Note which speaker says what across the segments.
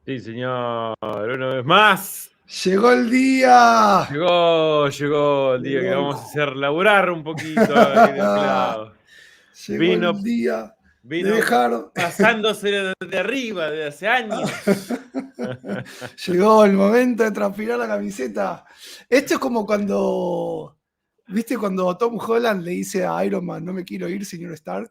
Speaker 1: Sí, señor, una vez más.
Speaker 2: Llegó el día.
Speaker 1: Llegó el día que
Speaker 2: Llegó el...
Speaker 1: vamos a hacer laburar un poquito ahí del Claudio.
Speaker 2: Llegó el
Speaker 1: Vino,
Speaker 2: día de
Speaker 1: vino
Speaker 2: dejar.
Speaker 1: pasándose de arriba desde hace años.
Speaker 2: Llegó el momento de transpirar la camiseta. Esto es como cuando, ¿viste? Cuando Tom Holland le dice a Iron Man, no me quiero ir, señor Stark.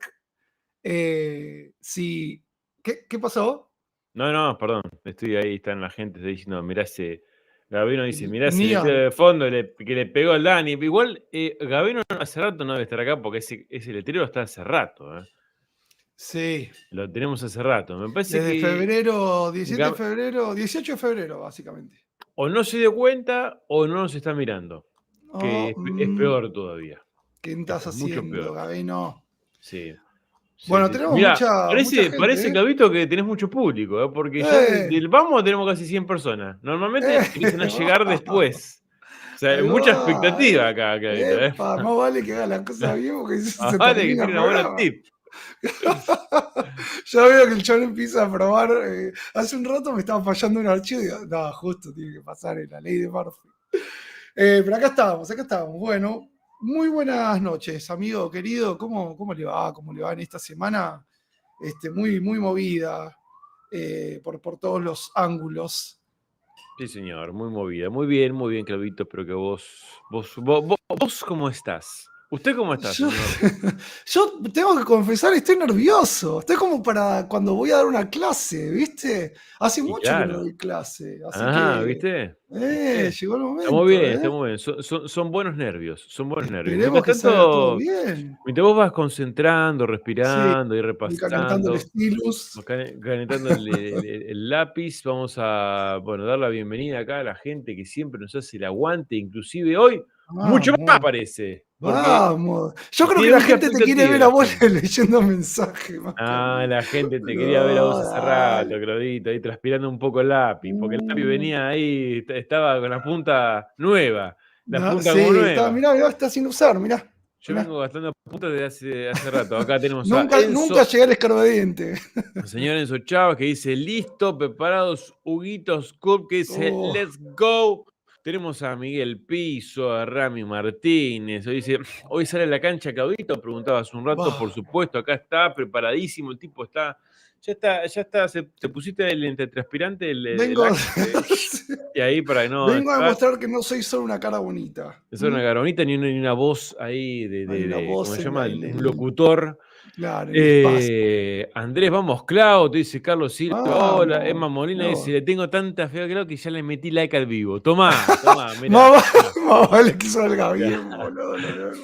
Speaker 2: Sí. ¿Qué pasó?
Speaker 1: No, perdón, estoy ahí, están la gente está diciendo, mirá ese. Gabino dice, mirá ese
Speaker 2: Neon.
Speaker 1: letrero de fondo que le pegó al Dani. Igual Gabino hace rato no debe estar acá porque ese letrero está hace rato.
Speaker 2: Sí.
Speaker 1: Lo tenemos hace rato. Me parece
Speaker 2: Desde
Speaker 1: que
Speaker 2: febrero, 17 de febrero, 18 de febrero, básicamente.
Speaker 1: o no se dio cuenta o no nos está mirando. Que
Speaker 2: Oh,
Speaker 1: es peor todavía.
Speaker 2: ¿qué estás
Speaker 1: Esto es mucho
Speaker 2: haciendo,
Speaker 1: peor.
Speaker 2: Gabino?
Speaker 1: Sí.
Speaker 2: Bueno, tenemos
Speaker 1: Mira,
Speaker 2: mucha
Speaker 1: parece,
Speaker 2: gente,
Speaker 1: Clavito, que tenés mucho público, porque ya
Speaker 2: ¿eh?
Speaker 1: del vamos tenemos casi 100 personas. Normalmente empiezan a llegar
Speaker 2: Vamos,
Speaker 1: después. O sea, hay
Speaker 2: ahí
Speaker 1: mucha
Speaker 2: va,
Speaker 1: expectativa acá, Clavito.
Speaker 2: epa, más vale que haga las cosas bien porque si se
Speaker 1: Vale, que
Speaker 2: termina el
Speaker 1: tiene una buena
Speaker 2: programa.
Speaker 1: tip.
Speaker 2: Ya veo que el chabón empieza a probar. Hace un rato me estaba fallando un archivo y digo, no, justo tiene que pasar en la ley de Murphy. Pero acá estamos, acá estamos. Bueno, muy buenas noches, amigo querido. ¿Cómo le va? ¿Cómo le va en esta semana? Muy movida por todos los ángulos.
Speaker 1: Sí, señor, muy movida. Muy bien, Clavito. Espero que vos ¿cómo estás? ¿Usted cómo está,
Speaker 2: Yo,
Speaker 1: señor?
Speaker 2: yo tengo que confesar, estoy nervioso. Estoy como para cuando voy a dar una clase, ¿viste? Hace
Speaker 1: Y
Speaker 2: mucho que no
Speaker 1: claro.
Speaker 2: doy clase, así
Speaker 1: Ah,
Speaker 2: que
Speaker 1: ¿viste? ¿Viste?
Speaker 2: llegó el
Speaker 1: Está muy
Speaker 2: momento,
Speaker 1: bien,
Speaker 2: ¿eh?
Speaker 1: está muy bien. Son buenos nervios, son buenos nervios.
Speaker 2: Esperemos que salga todo bien.
Speaker 1: Mientras vos vas concentrando,
Speaker 2: Sí,
Speaker 1: respirando y
Speaker 2: voy calentando el
Speaker 1: repasando,
Speaker 2: stylus.
Speaker 1: calentando el lápiz, vamos a, bueno, dar la bienvenida acá a la gente que siempre nos hace el aguante, inclusive hoy, mucho más
Speaker 2: Vamos,
Speaker 1: parece, porque
Speaker 2: vamos. Yo creo que
Speaker 1: tiene
Speaker 2: la
Speaker 1: mucha
Speaker 2: gente te quiere
Speaker 1: expectativa
Speaker 2: ver a
Speaker 1: la
Speaker 2: vos
Speaker 1: gente.
Speaker 2: leyendo mensajes más que a
Speaker 1: Ah,
Speaker 2: mí.
Speaker 1: la gente te quería ver a vos
Speaker 2: No,
Speaker 1: hace rato,
Speaker 2: dale.
Speaker 1: Claudito, ahí transpirando un poco el lápiz, porque el lápiz
Speaker 2: Uh,
Speaker 1: venía ahí, estaba con la punta nueva, la
Speaker 2: no,
Speaker 1: punta como
Speaker 2: sí, está,
Speaker 1: nueva.
Speaker 2: mirá, está sin usar, mirá.
Speaker 1: Yo
Speaker 2: Mirá.
Speaker 1: vengo gastando puntas desde hace rato. Acá tenemos a
Speaker 2: Nunca
Speaker 1: Enzo,
Speaker 2: llegué al escarbadiente.
Speaker 1: el señor Enzo Chávez, que dice, listo, preparados, Huguitos Cup, que dice,
Speaker 2: Oh,
Speaker 1: let's go. Tenemos a Miguel Piso, a Rami Martínez. Hoy dice, hoy sale a la cancha Claudito, preguntaba hace un rato, por
Speaker 2: bah.
Speaker 1: supuesto, acá está, preparadísimo, el tipo está, ya está, se pusiste el entretranspirante, el
Speaker 2: Vengo,
Speaker 1: Axe, y ahí para que no
Speaker 2: vengo a
Speaker 1: después
Speaker 2: demostrar que no soy solo una cara bonita.
Speaker 1: es una garonita ni una voz ahí
Speaker 2: Hay una
Speaker 1: ¿cómo
Speaker 2: voz
Speaker 1: se
Speaker 2: en,
Speaker 1: llama? Un locutor.
Speaker 2: claro, en el espacio.
Speaker 1: Andrés, vamos, Clau, te dice Carlos Silva. Hola, Emma
Speaker 2: Vamos.
Speaker 1: Molina dice:
Speaker 2: No.
Speaker 1: Le tengo tanta fe a Clau que ya le metí like al vivo. Tomá, mirá,
Speaker 2: Más,
Speaker 1: mirá,
Speaker 2: más vale que salga
Speaker 1: mirá,
Speaker 2: bien, boludo.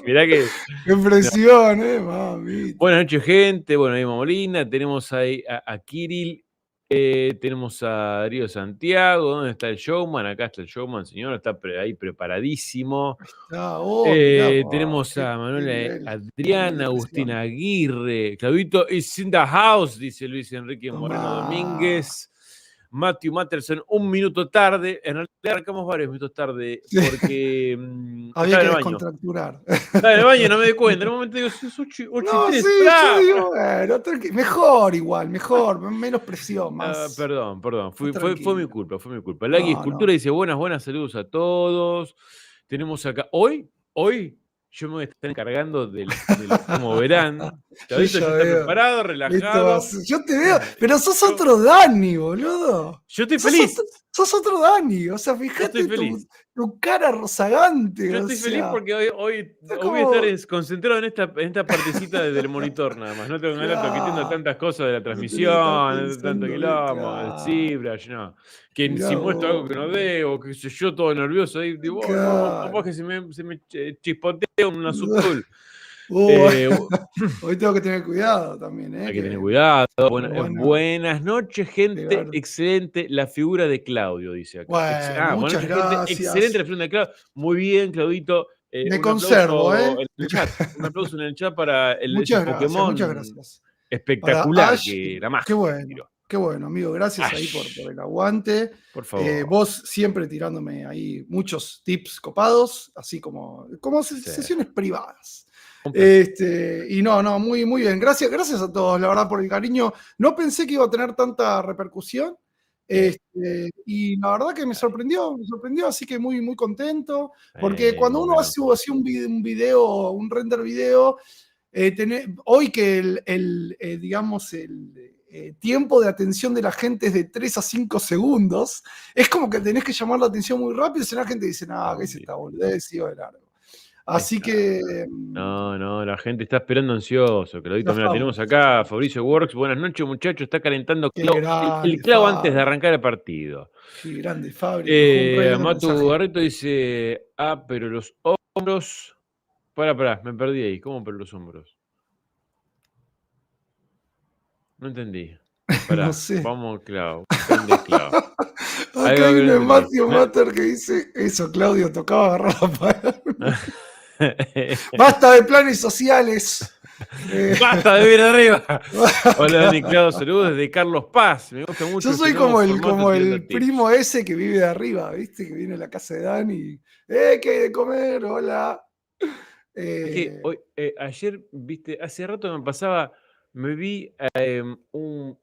Speaker 1: mirá que.
Speaker 2: Qué
Speaker 1: No.
Speaker 2: presión, mamita.
Speaker 1: Buenas noches, gente. Bueno, Emma Molina, tenemos ahí a Kirill, tenemos a Darío Santiago. ¿Dónde está el showman? Acá está el showman, señor, está ahí preparadísimo.
Speaker 2: Está, mirá,
Speaker 1: Tenemos
Speaker 2: qué
Speaker 1: a Manuela
Speaker 2: nivel, qué nivel
Speaker 1: Adriana,
Speaker 2: de
Speaker 1: Agustina
Speaker 2: presión.
Speaker 1: Aguirre, Claudito is in the house, dice Luis Enrique Moreno
Speaker 2: Tomá.
Speaker 1: Domínguez. Matthew Matterson, un minuto tarde. En realidad arrancamos varios minutos tarde
Speaker 2: Sí,
Speaker 1: porque
Speaker 2: había
Speaker 1: estaba
Speaker 2: que
Speaker 1: en el baño.
Speaker 2: descontracturar.
Speaker 1: Estaba en el baño, no me di cuenta. En un momento digo, si es 8 y
Speaker 2: No,
Speaker 1: 3,
Speaker 2: sí, yo
Speaker 1: pará,
Speaker 2: digo,
Speaker 1: pará.
Speaker 2: bueno, mejor igual, mejor, menos presión, más,
Speaker 1: Perdón,
Speaker 2: más
Speaker 1: fue mi
Speaker 2: tranquilo.
Speaker 1: culpa, fue mi culpa. Lagui
Speaker 2: No,
Speaker 1: Escultura
Speaker 2: no.
Speaker 1: dice, buenas, saludos a todos. Tenemos acá, hoy yo me voy a estar encargando como verán,
Speaker 2: Yo
Speaker 1: Claudito
Speaker 2: ya
Speaker 1: ya está
Speaker 2: veo.
Speaker 1: preparado,
Speaker 2: Esto va a
Speaker 1: relajado.
Speaker 2: ser- Yo te veo, pero sos
Speaker 1: Yo,
Speaker 2: otro Dani, boludo.
Speaker 1: yo estoy
Speaker 2: Sos
Speaker 1: feliz,
Speaker 2: otro, sos otro Dani. O sea,
Speaker 1: yo estoy
Speaker 2: fíjate
Speaker 1: feliz.
Speaker 2: tu cara rozagante.
Speaker 1: Yo
Speaker 2: O
Speaker 1: estoy feliz
Speaker 2: sea,
Speaker 1: porque hoy
Speaker 2: es
Speaker 1: voy a estar
Speaker 2: como.
Speaker 1: concentrado en esta partecita del monitor nada más. No tengo que andar toqueteando
Speaker 2: Claro,
Speaker 1: tantas cosas de la
Speaker 2: no tenés que estar
Speaker 1: transmisión, tanto
Speaker 2: pensando,
Speaker 1: quilombo, el
Speaker 2: claro.
Speaker 1: ZBrush, no. Que
Speaker 2: Mirá
Speaker 1: si muestro algo
Speaker 2: vos.
Speaker 1: que no debo, que sé yo, todo nervioso ahí, digo, "Oh, no, capaz
Speaker 2: Claro.
Speaker 1: que se me chispotea una subtool".
Speaker 2: Uh,
Speaker 1: Eh,
Speaker 2: hoy tengo que tener cuidado también,
Speaker 1: Hay que tener
Speaker 2: que
Speaker 1: cuidado.
Speaker 2: no van a
Speaker 1: Buenas noches, gente.
Speaker 2: pegar.
Speaker 1: Excelente la figura de Claudio, dice acá.
Speaker 2: Bueno,
Speaker 1: Buenas
Speaker 2: muchas
Speaker 1: noches, gente. Excelente
Speaker 2: gracias.
Speaker 1: la figura de Claudio. Muy bien, Claudito.
Speaker 2: Me
Speaker 1: Un
Speaker 2: conservo,
Speaker 1: aplauso
Speaker 2: ¿eh?
Speaker 1: en el chat. Un aplauso en el chat para ese
Speaker 2: Muchas gracias, muchas
Speaker 1: Pokémon
Speaker 2: gracias. Para
Speaker 1: espectacular,
Speaker 2: Ash,
Speaker 1: que la magia que tiró.
Speaker 2: qué bueno, amigo. Gracias ahí por
Speaker 1: Ash,
Speaker 2: el aguante.
Speaker 1: por favor.
Speaker 2: Vos siempre tirándome ahí muchos tips copados, así como
Speaker 1: Sí,
Speaker 2: sesiones privadas.
Speaker 1: un placer.
Speaker 2: Y no, muy bien. Gracias a todos, la verdad, por el cariño. No pensé que iba a tener tanta repercusión. Y la verdad que me sorprendió, así que muy, muy contento, porque cuando uno
Speaker 1: bueno.
Speaker 2: hace así un video, un render video, hoy que digamos, el tiempo de atención de la gente es de 3 a 5 segundos, es como que tenés que llamar la atención muy rápido, si no la gente dice, no, ¿qué es esta boludez? Sigo de largo. Así que...
Speaker 1: No, la gente está esperando ansioso, Claudito. Mira, tenemos
Speaker 2: zafamos.
Speaker 1: acá a Fabricio Works. Buenas noches, muchachos. Está calentando
Speaker 2: Qué
Speaker 1: el
Speaker 2: grande,
Speaker 1: clavo antes de
Speaker 2: Fabri.
Speaker 1: arrancar el partido.
Speaker 2: Qué grande, Fabri. Nos jugó un re lindo
Speaker 1: Matu
Speaker 2: mensaje.
Speaker 1: Barreto dice, pero los hombros... Pará, me perdí ahí. ¿Cómo pero los hombros? No entendí. Pará,
Speaker 2: No sé.
Speaker 1: vamos, clavo. Prende clavo.
Speaker 2: Acá
Speaker 1: Algo
Speaker 2: hay
Speaker 1: que no
Speaker 2: uno de
Speaker 1: entendí.
Speaker 2: Matthew Matter que dice, eso, Claudio, tocaba agarrar la palabra. Basta de planes sociales.
Speaker 1: ¡Basta de vivir arriba! Hola, Dani Claudio, saludos desde Carlos Paz. Me gusta mucho
Speaker 2: Yo soy
Speaker 1: este nuevo
Speaker 2: como
Speaker 1: formato tirando
Speaker 2: el
Speaker 1: tips.
Speaker 2: primo ese que vive de arriba, ¿viste? Que viene a la casa de Dani. ¿Qué hay de comer? Hola.
Speaker 1: Es que hoy, ayer, viste, hace rato me pasaba, me vi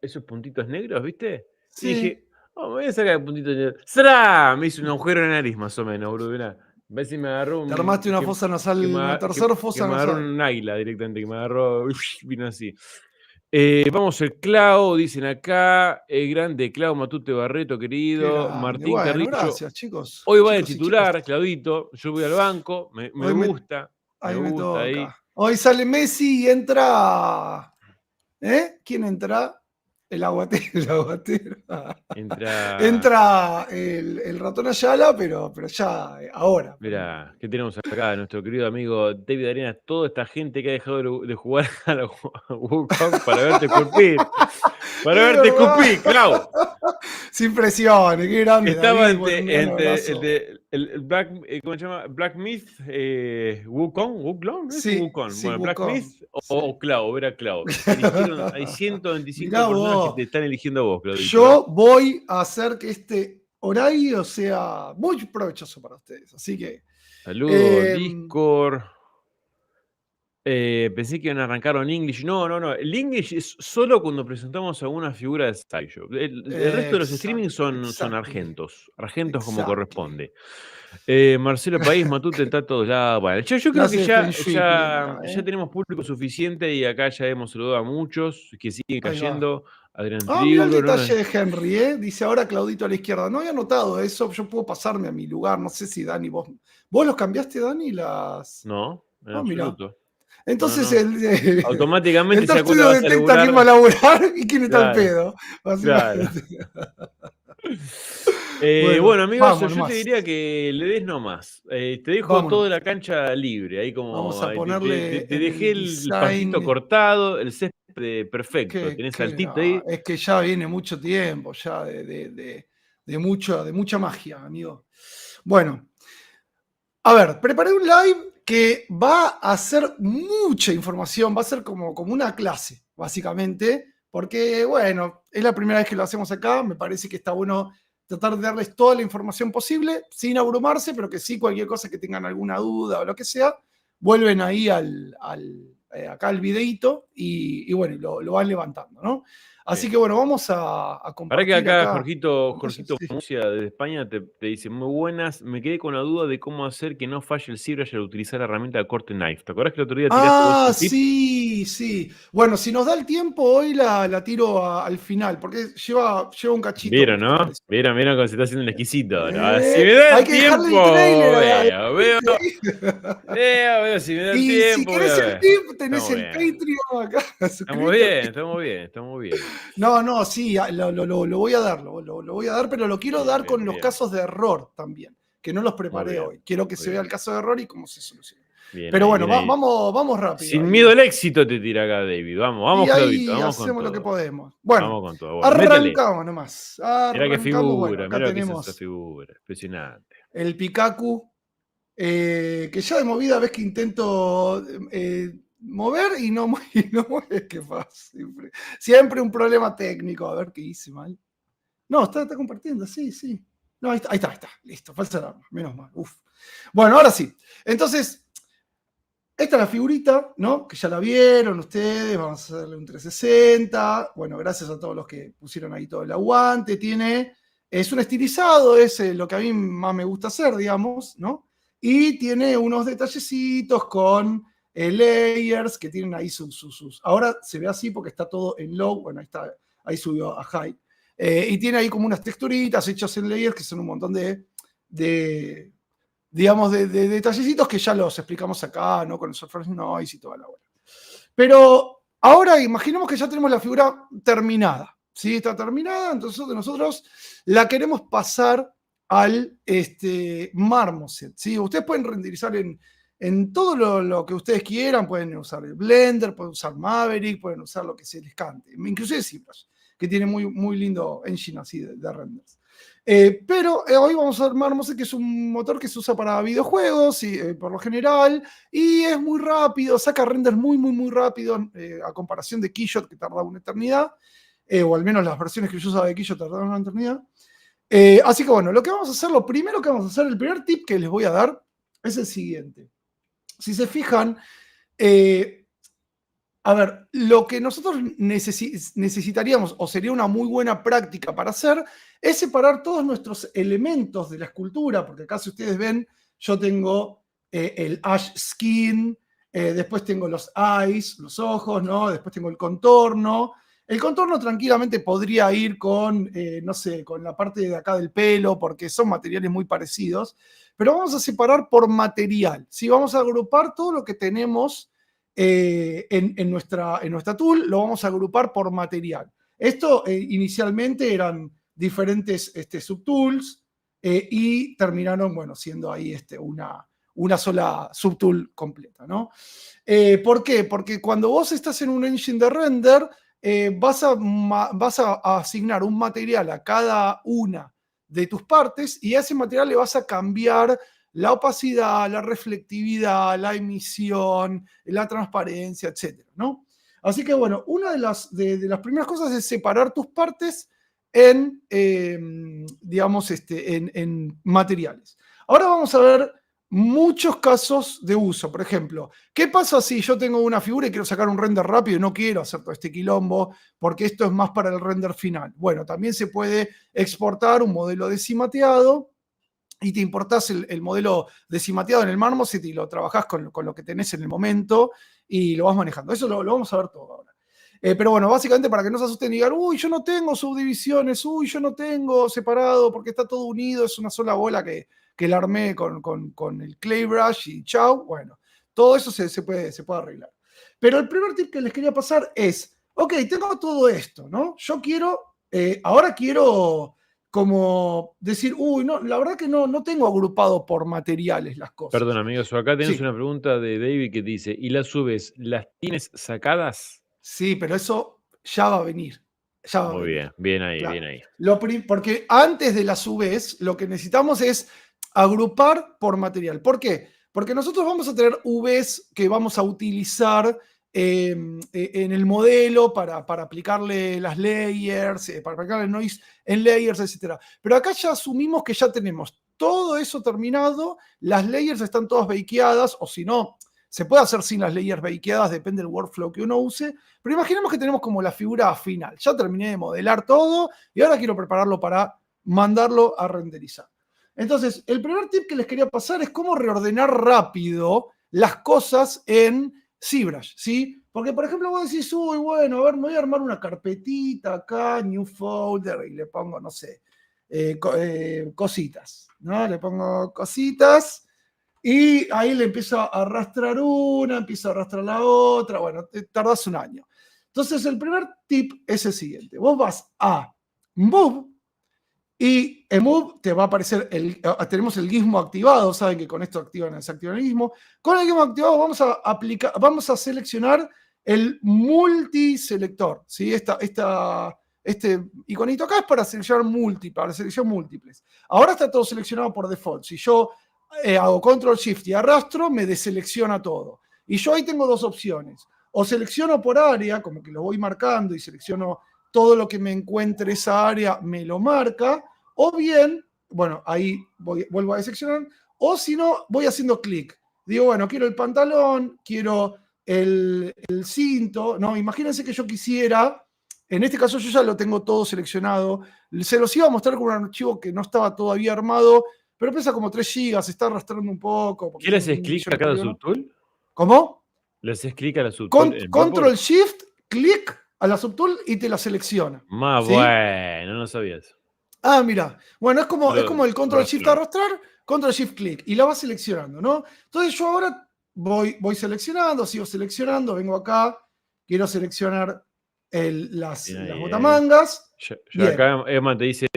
Speaker 1: esos puntitos negros, ¿viste? Y
Speaker 2: Sí,
Speaker 1: dije, me voy a sacar el puntito negro. ¡Sra! Me hizo un agujero en la nariz, más o menos, bro. Mirá. A ver si me agarró
Speaker 2: te armaste una fosa nasal, una tercera
Speaker 1: que
Speaker 2: fosa
Speaker 1: me agarró
Speaker 2: nasal.
Speaker 1: un águila directamente, que me agarró, vino así. Vamos el Clau, dicen acá, grande Clau Matute Barreto,
Speaker 2: Qué
Speaker 1: querido,
Speaker 2: grande.
Speaker 1: Martín
Speaker 2: Bueno,
Speaker 1: Carrillo.
Speaker 2: gracias, chicos.
Speaker 1: Hoy va de
Speaker 2: Chicos y chicas.
Speaker 1: titular, Claudito, yo voy al banco, me
Speaker 2: Hoy me,
Speaker 1: gusta
Speaker 2: me
Speaker 1: ahí.
Speaker 2: toca. Hoy sale Messi y entra. ¿Quién entra? El aguatero, el aguatero.
Speaker 1: Entra,
Speaker 2: Entra el ratón Ayala, pero ya ahora.
Speaker 1: mira, ¿qué tenemos acá? Nuestro querido amigo David Arenas, toda esta gente que ha dejado de jugar a la Wukong para verte escupir. Para
Speaker 2: Es
Speaker 1: verte
Speaker 2: verdad.
Speaker 1: escupir, Clau.
Speaker 2: Sin presiones, qué grande,
Speaker 1: Estaba
Speaker 2: David. Bueno, un gran abrazo.
Speaker 1: el Black, ¿cómo se llama? Black Myth, Wukong, ¿no es
Speaker 2: Sí,
Speaker 1: Wukong?
Speaker 2: sí,
Speaker 1: Bueno, Black Myth
Speaker 2: Wukong. Sí.
Speaker 1: o Clau, era Clau. Eligieron, hay 125
Speaker 2: Mirá
Speaker 1: personas que te
Speaker 2: vos,
Speaker 1: están eligiendo a vos, Claudito.
Speaker 2: yo voy a hacer que este horario sea muy provechoso para ustedes. Así que,
Speaker 1: Saludos,
Speaker 2: eh,
Speaker 1: Discord. Pensé que iban a arrancar en English. No. El English es solo cuando presentamos a una figura de Sideshow. El resto de los streamings
Speaker 2: exactly,
Speaker 1: son
Speaker 2: exactly,
Speaker 1: argentos como
Speaker 2: exactly.
Speaker 1: corresponde. Marcelo País, Matute está todo ya. Bueno, yo creo que
Speaker 2: Clase de Feng Shui tiene acá,
Speaker 1: ya tenemos público suficiente y acá ya hemos saludado a muchos que siguen
Speaker 2: Ahí va.
Speaker 1: cayendo. Adrián
Speaker 2: Mira el
Speaker 1: Triuro,
Speaker 2: detalle de Henry, ¿eh? Dice ahora Claudito a la izquierda. No había notado eso, yo puedo pasarme a mi lugar. No sé si Dani, ¿Vos los cambiaste, Dani?
Speaker 1: No, en
Speaker 2: Mira.
Speaker 1: absoluto.
Speaker 2: Entonces
Speaker 1: No.
Speaker 2: el
Speaker 1: Automáticamente
Speaker 2: Tap
Speaker 1: esa cuenta
Speaker 2: Studio
Speaker 1: vas a
Speaker 2: detecta quién va a
Speaker 1: laburar.
Speaker 2: laburar y quién está al
Speaker 1: Claro,
Speaker 2: pedo.
Speaker 1: claro.
Speaker 2: Básicamente. Bueno,
Speaker 1: Bueno, amigazo,
Speaker 2: vamos
Speaker 1: yo te
Speaker 2: nomás.
Speaker 1: diría que le des nomás. Te dejo
Speaker 2: Vámonos.
Speaker 1: toda la cancha libre. Ahí
Speaker 2: Vamos
Speaker 1: como
Speaker 2: a ponerle
Speaker 1: te
Speaker 2: en
Speaker 1: dejé
Speaker 2: el
Speaker 1: el pastito
Speaker 2: design
Speaker 1: cortado, el césped perfecto. Tenés altito
Speaker 2: no,
Speaker 1: ahí.
Speaker 2: es que ya viene mucho tiempo, ya de mucha magia, amigo. Bueno, a ver, preparé un live que va a ser mucha información, va a ser como una clase, básicamente, porque, bueno, es la primera vez que lo hacemos acá, me parece que está bueno tratar de darles toda la información posible, sin abrumarse, pero que sí, cualquier cosa que tengan alguna duda o lo que sea, vuelven ahí acá al videíto y bueno, lo van levantando, ¿no? Así
Speaker 1: Bien.
Speaker 2: que bueno, vamos a
Speaker 1: Para que
Speaker 2: compartir
Speaker 1: acá
Speaker 2: acá.
Speaker 1: Jorgito
Speaker 2: Sí.
Speaker 1: Murcia desde España te dice, muy buenas, me quedé con la duda de cómo hacer que no falle el ZBrush al utilizar la herramienta de corte knife. ¿Te acordás que el otro día tiraste vos un tip?
Speaker 2: Sí. Bueno, si nos da el tiempo, hoy la tiro al final, porque lleva un cachito
Speaker 1: Vieron,
Speaker 2: mostrar
Speaker 1: ¿no?
Speaker 2: eso.
Speaker 1: Vieron cómo se está haciendo el exquisito ahora. Si me da
Speaker 2: Hay
Speaker 1: el
Speaker 2: que dejarle
Speaker 1: tiempo,
Speaker 2: el trailer
Speaker 1: veo.
Speaker 2: ¿viste?
Speaker 1: Veo, si me da el
Speaker 2: Y si
Speaker 1: tiempo, voy a
Speaker 2: querés el
Speaker 1: ver.
Speaker 2: tip, tenés
Speaker 1: Estamos
Speaker 2: el
Speaker 1: bien.
Speaker 2: Patreon acá,
Speaker 1: Estamos
Speaker 2: suscríbete.
Speaker 1: bien, estamos bien.
Speaker 2: No, sí, lo voy a dar, lo voy a dar, pero lo quiero dar con los
Speaker 1: Bien.
Speaker 2: casos de error también, que no los
Speaker 1: Muy
Speaker 2: preparé
Speaker 1: bien,
Speaker 2: hoy. Quiero que
Speaker 1: muy
Speaker 2: se vea
Speaker 1: bien.
Speaker 2: el caso de error y cómo se soluciona.
Speaker 1: Bien
Speaker 2: Pero
Speaker 1: ahí,
Speaker 2: bueno,
Speaker 1: bien ahí.
Speaker 2: vamos rápido
Speaker 1: Sin
Speaker 2: ahí.
Speaker 1: miedo al éxito te tira acá, David.
Speaker 2: Y
Speaker 1: Vamos, Claudito,
Speaker 2: ahí
Speaker 1: vamos con
Speaker 2: hacemos lo que
Speaker 1: todo.
Speaker 2: podemos. Bueno,
Speaker 1: Vamos con todo. Bueno, métele.
Speaker 2: arrancamos nomás.
Speaker 1: Mirá qué
Speaker 2: Arrancamos. Bueno,
Speaker 1: figura,
Speaker 2: acá
Speaker 1: mirá lo que hizo esa
Speaker 2: tenemos
Speaker 1: figura. Impresionante.
Speaker 2: el Pikachu, que ya de movida ves que intento mover y no, no mueve. ¿Qué pasa? Siempre un problema técnico. A ver qué hice mal. No, está compartiendo, sí. No, ahí está. Listo, falsa alarma. Menos mal. Uf. Bueno, ahora sí. Entonces, esta es la figurita, ¿no? Que ya la vieron ustedes, vamos a hacerle un 360. Bueno, gracias a todos los que pusieron ahí todo el aguante. Es un estilizado, es lo que a mí más me gusta hacer, digamos, ¿no? Y tiene unos detallecitos con layers que tienen ahí sus. Ahora se ve así porque está todo en low, bueno, ahí subió a high. Y tiene ahí como unas texturitas hechas en layers que son un montón de digamos, de detallecitos que ya los explicamos acá, ¿no? Con el Surface Noise y toda la hora. Pero ahora imaginemos que ya tenemos la figura terminada, ¿sí? Está terminada, entonces nosotros la queremos pasar al Marmoset, ¿sí? Ustedes pueden renderizar en todo lo que ustedes quieran, pueden usar el Blender, pueden usar Maverick, pueden usar lo que se les cante, inclusive ZBrush, que tiene muy, muy lindo engine así de renders. Pero hoy vamos a ver Marmoset, que es un motor que se usa para videojuegos y, por lo general, y es muy rápido, saca renders muy, muy, muy rápido a comparación de Keyshot, que tardaba una eternidad, o al menos las versiones que yo usaba de Keyshot tardaban una eternidad. Así que bueno, lo que vamos a hacer, lo primero que vamos a hacer, el primer tip que les voy a dar es el siguiente. Si se fijan, a ver, lo que nosotros necesitaríamos, o sería una muy buena práctica para hacer, es separar todos nuestros elementos de la escultura, porque acá si ustedes ven, yo tengo el ash skin, después tengo los eyes, los ojos, ¿no? Después tengo el contorno. El contorno tranquilamente podría ir con, no sé, con la parte de acá del pelo, porque son materiales muy parecidos, pero vamos a separar por material, ¿sí? Vamos a agrupar todo lo que tenemos en nuestra tool, lo vamos a agrupar por material. Esto inicialmente eran diferentes subtools y terminaron, bueno, siendo ahí una sola subtool completa, ¿no? ¿Por qué? Porque cuando vos estás en un engine de render, vas a asignar un material a cada una de tus partes y a ese material le vas a cambiar la opacidad, la reflectividad, la emisión, la transparencia, etcétera, ¿no? Así que bueno, una de las primeras cosas es separar tus partes en, digamos, en materiales. Ahora vamos a ver muchos casos de uso. Por ejemplo, ¿qué pasa si yo tengo una figura y quiero sacar un render rápido y no quiero hacer todo este quilombo porque esto es más para el render final? Bueno, también se puede exportar un modelo decimateado y te importás el modelo decimateado en el Marmoset y lo trabajás con lo que tenés en el momento y lo vas manejando. Eso lo vamos a ver todo ahora. Pero bueno, básicamente para que no se asusten y digan, uy, yo no tengo subdivisiones, uy, yo no tengo separado porque está todo unido, es una sola bola que la armé con el clay brush y chau. Bueno, todo eso se puede arreglar. Pero el primer tip que les quería pasar es, ok, tengo todo esto, ¿no? Yo ahora quiero como decir, uy, no, la verdad que no tengo agrupado por materiales las cosas.
Speaker 1: Perdón, amigos, acá tenemos
Speaker 2: Sí,
Speaker 1: una pregunta de David que dice, ¿y las subes, las tienes sacadas?
Speaker 2: sí, pero eso ya va a venir. Ya va a
Speaker 1: Muy
Speaker 2: venir.
Speaker 1: bien, bien ahí,
Speaker 2: Claro.
Speaker 1: bien ahí.
Speaker 2: Porque antes de las UVs, lo que necesitamos es agrupar por material. ¿Por qué? Porque nosotros vamos a tener UVs que vamos a utilizar en el modelo para aplicarle las layers, para aplicarle el noise en layers, etc. Pero acá ya asumimos que ya tenemos todo eso terminado, las layers están todas bakeadas, o si no, se puede hacer sin las layers bakeadas, depende del workflow que uno use, pero imaginemos que tenemos como la figura final. Ya terminé de modelar todo y ahora quiero prepararlo para mandarlo a renderizar. Entonces, el primer tip que les quería pasar es cómo reordenar rápido las cosas en ZBrush, ¿sí? Porque, por ejemplo, vos decís, uy, bueno, a ver, me voy a armar una carpetita acá, new folder, y le pongo, no sé, cositas, ¿no? Le pongo cositas y ahí le empiezo a arrastrar una, empiezo a arrastrar la otra, bueno, tardás un año. Entonces, el primer tip es el siguiente. Vos vas a Move y en Move te va a aparecer, tenemos el gizmo activado, saben que con esto activan y desactivan el gizmo. Con el gizmo activado vamos a seleccionar el multiselector, ¿sí? Este iconito acá es para seleccionar múltiples. Ahora está todo seleccionado por default. Si yo hago Control Shift y arrastro, me deselecciona todo. Y yo ahí tengo dos opciones. O selecciono por área, como que lo voy marcando y selecciono todo lo que me encuentre esa área, me lo marca. O bien, bueno, ahí vuelvo a deseleccionar. O si no, voy haciendo clic. digo, bueno, quiero el pantalón, quiero el cinto, ¿no? Imagínense que yo quisiera, en este caso yo ya lo tengo todo seleccionado, se los iba a mostrar con un archivo que no estaba todavía armado, pero pesa como 3 GB, se está arrastrando un poco. Porque
Speaker 1: ¿Qué le
Speaker 2: tiene
Speaker 1: haces
Speaker 2: un
Speaker 1: clic
Speaker 2: millón
Speaker 1: a
Speaker 2: de
Speaker 1: cada
Speaker 2: polígonos.
Speaker 1: subtool?
Speaker 2: ¿Cómo?
Speaker 1: ¿Le haces clic a la subtool en
Speaker 2: Control
Speaker 1: Viewport?
Speaker 2: Shift, clic a la subtool y te la selecciona.
Speaker 1: Más
Speaker 2: ¿Sí?
Speaker 1: bueno, no sabía eso.
Speaker 2: Ah, mira. Bueno, es como el Control Shift
Speaker 1: Arrastrar.
Speaker 2: arrastrar, Control Shift clic y la vas seleccionando, ¿no? Entonces yo ahora voy seleccionando, sigo seleccionando, vengo acá, quiero seleccionar las
Speaker 1: Bien,
Speaker 2: botamangas.
Speaker 1: ya
Speaker 2: Bien.
Speaker 1: acá Emma te dice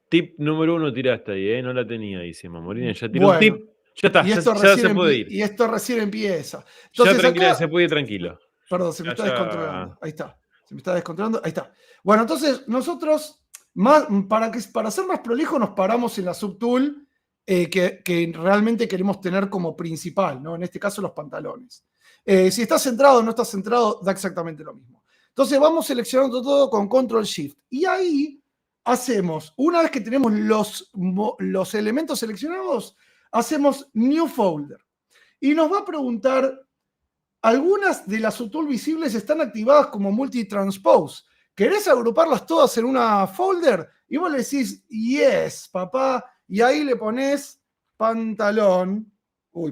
Speaker 1: tip número 1 tiraste ahí, no la tenía, dice Mamolina. Ya tiró un
Speaker 2: Bueno,
Speaker 1: tip. Ya está,
Speaker 2: y esto
Speaker 1: ya se
Speaker 2: recién,
Speaker 1: puede ir.
Speaker 2: y esto recién empieza.
Speaker 1: Ya
Speaker 2: Entonces
Speaker 1: tranquila,
Speaker 2: acá,
Speaker 1: se puede ir tranquilo.
Speaker 2: perdón, se me está
Speaker 1: Ya.
Speaker 2: descontrolando. Ahí está. Se me está descontrolando. Ahí está. Bueno, entonces nosotros, para ser más prolijo, nos paramos en la subtool que realmente queremos tener como principal, ¿no? En este caso, los pantalones. Si está centrado o no está centrado, da exactamente lo mismo. Entonces vamos seleccionando todo con Control Shift. Y ahí hacemos, una vez que tenemos los elementos seleccionados, hacemos New Folder. Y nos va a preguntar, algunas de las subtools visibles están activadas como multitranspose. ¿Querés agruparlas todas en una folder? Y vos le decís, yes, papá, y ahí le pones pantalón,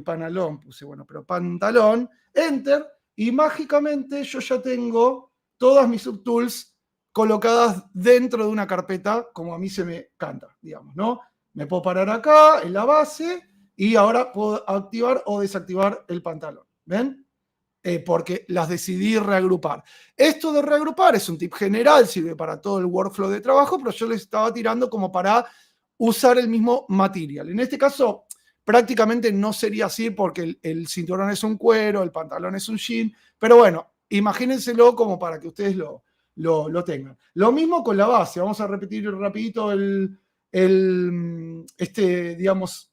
Speaker 2: panalón puse, bueno, pero pantalón, enter, y mágicamente yo ya tengo todas mis subtools colocadas dentro de una carpeta, como a mí se me canta, digamos, ¿no? Me puedo parar acá, en la base, y ahora puedo activar o desactivar el pantalón. ¿Ven? Porque las decidí reagrupar. Esto de reagrupar es un tip general, sirve para todo el workflow de trabajo, pero yo les estaba tirando como para usar el mismo material. En este caso, prácticamente no sería así porque el cinturón es un cuero, el pantalón es un jean, pero bueno, imagínenselo como para que ustedes lo tengan. Lo mismo con la base, vamos a repetir rapidito digamos,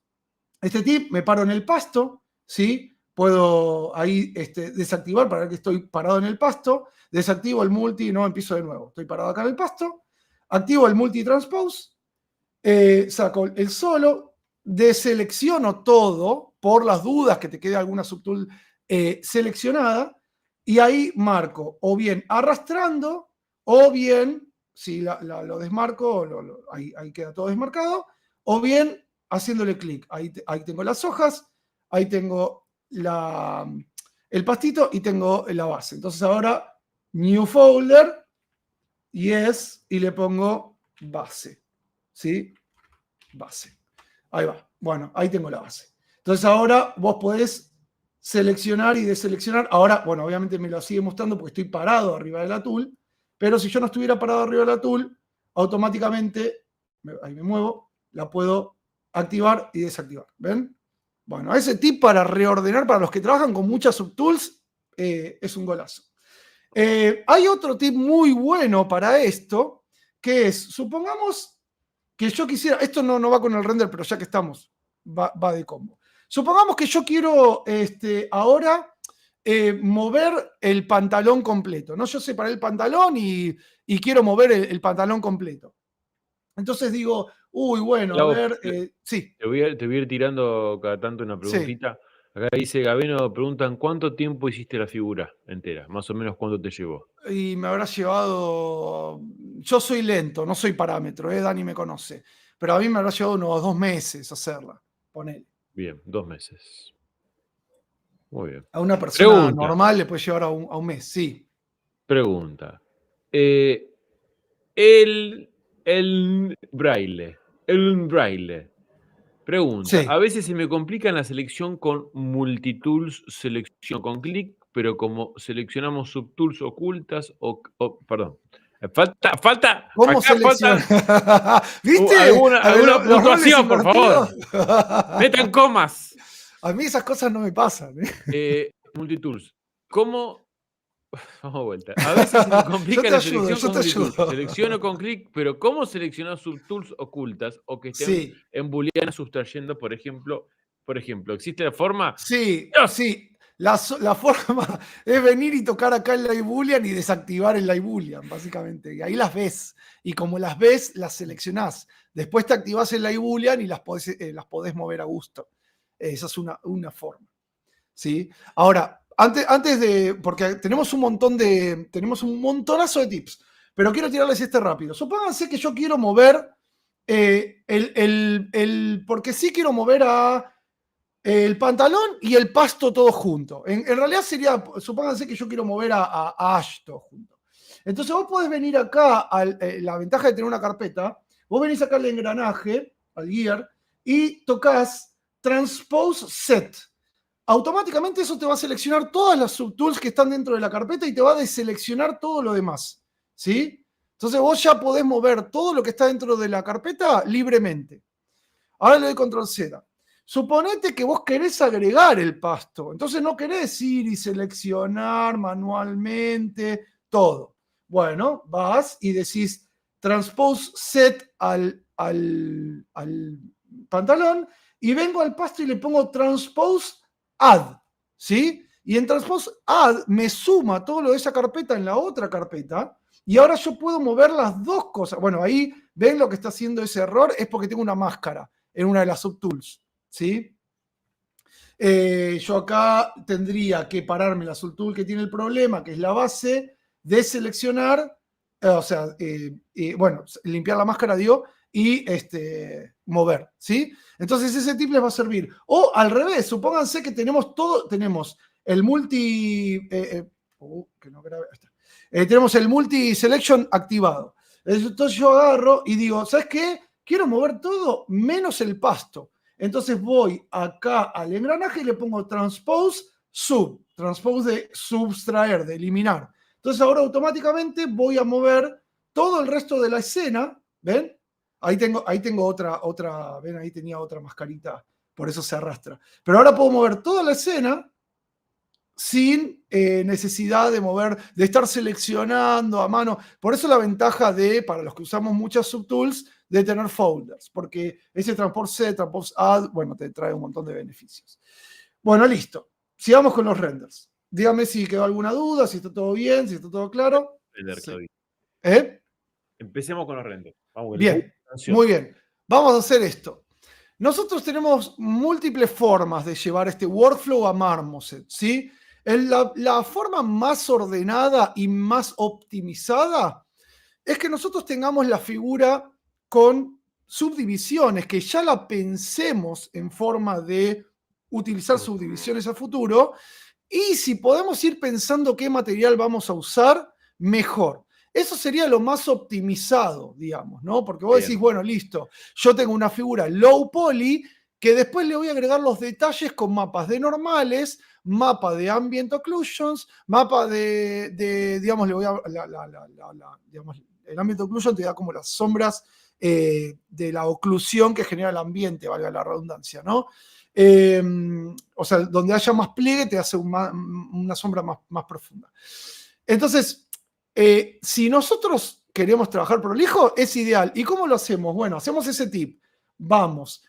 Speaker 2: este tip, me paro en el pasto, ¿sí? Puedo ahí desactivar para ver que estoy parado en el pasto, desactivo el multi, no, empiezo de nuevo, estoy parado acá en el pasto, activo el multitranspose, saco el solo, deselecciono todo por las dudas que te quede alguna subtool seleccionada y ahí marco o bien arrastrando o bien, si lo desmarco, ahí queda todo desmarcado, o bien haciéndole clic. Ahí tengo las hojas, ahí tengo el pastito y tengo la base. Entonces ahora, new folder, yes, y le pongo base. ¿Sí? Base. Ahí va. Bueno, ahí tengo la base. Entonces ahora vos podés seleccionar y deseleccionar. Ahora, bueno, obviamente me lo sigue mostrando porque estoy parado arriba de la tool, pero si yo no estuviera parado arriba de la tool, automáticamente, ahí me muevo, la puedo activar y desactivar. ¿Ven? Bueno, ese tip para reordenar para los que trabajan con muchas subtools es un golazo. Hay otro tip muy bueno para esto, que es, supongamos que yo quisiera, esto no va con el render, pero ya que estamos, va de combo. Supongamos que yo quiero ahora mover el pantalón completo, ¿no? Yo separé el pantalón y quiero mover el pantalón completo. Entonces digo, bueno, a ver, sí.
Speaker 1: Te voy a ir tirando cada tanto una preguntita. Sí. Acá dice Gabino, preguntan, ¿cuánto tiempo hiciste la figura entera? Más o menos, ¿cuánto te llevó?
Speaker 2: Y me habrá llevado, yo soy lento, no soy parámetro, Dani me conoce, pero a mí me habrá llevado unos 2 meses hacerla, ponele.
Speaker 1: Bien, 2 meses. Muy bien.
Speaker 2: A una persona normal le puede llevar a un mes, sí.
Speaker 1: Pregunta. El braille. Pregunta.
Speaker 2: Sí.
Speaker 1: A veces se me complica en la selección con multitools, selección con clic, pero como seleccionamos subtools ocultas perdón. Falta.
Speaker 2: ¿Cómo
Speaker 1: Acá
Speaker 2: selecciona?
Speaker 1: falta.
Speaker 2: ¿Viste?
Speaker 1: Alguna puntuación, por favor. Metan comas.
Speaker 2: A mí esas cosas no me pasan.
Speaker 1: Multitools. ¿Cómo? Vamos a vuelta. A veces se me complica la selección con multitools. Selecciono con clic, pero ¿cómo seleccionar subtools ocultas o que estén en booleana sustrayendo, por ejemplo, ¿existe la forma?
Speaker 2: Sí, sí. La forma es venir y tocar acá el live boolean y desactivar el live boolean, básicamente. Y ahí las ves. Y como las ves, las seleccionás. Después te activás el live boolean y las podés mover a gusto. Esa es una forma. ¿sí? Ahora, antes de, porque tenemos un montonazo de tips, pero quiero tirarles este rápido. Supónganse que yo quiero mover, porque sí quiero mover el pantalón y el pasto todo junto. En realidad sería, supónganse que yo quiero mover a Ash todo junto. Entonces vos podés venir acá, la ventaja de tener una carpeta, vos venís acá al engranaje, al gear, y tocas Transpose Set. Automáticamente eso te va a seleccionar todas las subtools que están dentro de la carpeta y te va a deseleccionar todo lo demás, ¿sí? Entonces vos ya podés mover todo lo que está dentro de la carpeta libremente. Ahora le doy control Z. Suponete que vos querés agregar el pasto, entonces no querés ir y seleccionar manualmente todo. Bueno, vas y decís Transpose Set al pantalón y vengo al pasto y le pongo Transpose Add, ¿sí? Y en Transpose Add me suma todo lo de esa carpeta en la otra carpeta y ahora yo puedo mover las dos cosas. Bueno, ahí ven lo que está haciendo ese error, es porque tengo una máscara en una de las subtools, ¿sí? Yo acá tendría que pararme la subtool que tiene el problema, que es la base, deseleccionar, bueno, limpiar la máscara, digo, y mover, ¿sí? Entonces ese tip les va a servir. O al revés, supónganse que tenemos el multi... que no grabé, tenemos el multi selection activado. Entonces yo agarro y digo, ¿sabes qué? Quiero mover todo menos el pasto. Entonces voy acá al engranaje y le pongo transpose sub. Transpose de subtraer, de eliminar. Entonces ahora automáticamente voy a mover todo el resto de la escena. ¿Ven? Ahí tengo otra, ven, ahí tenía otra mascarita, por eso se arrastra. Pero ahora puedo mover toda la escena sin necesidad de estar seleccionando a mano. Por eso la ventaja para los que usamos muchas subtools, de tener folders, porque ese transport set, transport add, bueno, te trae un montón de beneficios. Bueno, listo. Sigamos con los renders. Dígame si quedó alguna duda, si está todo bien, si está todo claro. Sí.
Speaker 1: Empecemos con los renders. Vamos,
Speaker 2: bien, muy bien. Vamos a hacer esto. Nosotros tenemos múltiples formas de llevar este workflow a Marmoset, ¿sí? La forma más ordenada y más optimizada es que nosotros tengamos la figura con subdivisiones, que ya la pensemos en forma de utilizar subdivisiones a futuro, y si podemos ir pensando qué material vamos a usar, mejor. Eso sería lo más optimizado, digamos, ¿no? Porque vos decís, bueno, listo, yo tengo una figura low poly que después le voy a agregar los detalles con mapas de normales, mapa de ambient occlusions, mapa digamos, le voy a, digamos, el ambient occlusion te da como las sombras de la oclusión que genera el ambiente, valga la redundancia, ¿no? O sea, donde haya más pliegue te hace una sombra más profunda. Entonces, si nosotros queremos trabajar prolijo, es ideal. ¿Y cómo lo hacemos? Bueno, hacemos ese tip. Vamos,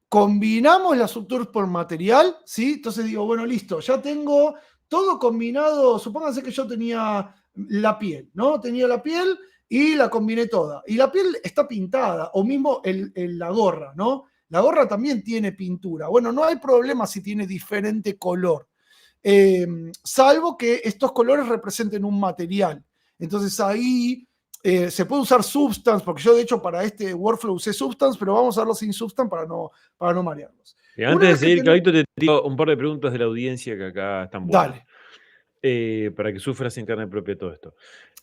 Speaker 2: combinamos las subtools por material, ¿sí? Entonces digo, bueno, listo, ya tengo todo combinado. Supónganse que yo tenía la piel, ¿no? Tenía la piel y la combiné toda. Y la piel está pintada, o mismo la gorra, ¿no? La gorra también tiene pintura. Bueno, no hay problema si tiene diferente color, salvo que estos colores representen un material. Entonces ahí se puede usar Substance, porque yo de hecho para este workflow usé Substance, pero vamos a usarlo sin Substance para no marearlos.
Speaker 1: Antes de seguir, Carlito, te tiro un par de preguntas de la audiencia que acá están buenas.
Speaker 2: Dale.
Speaker 1: Para que sufras en carne propia todo esto.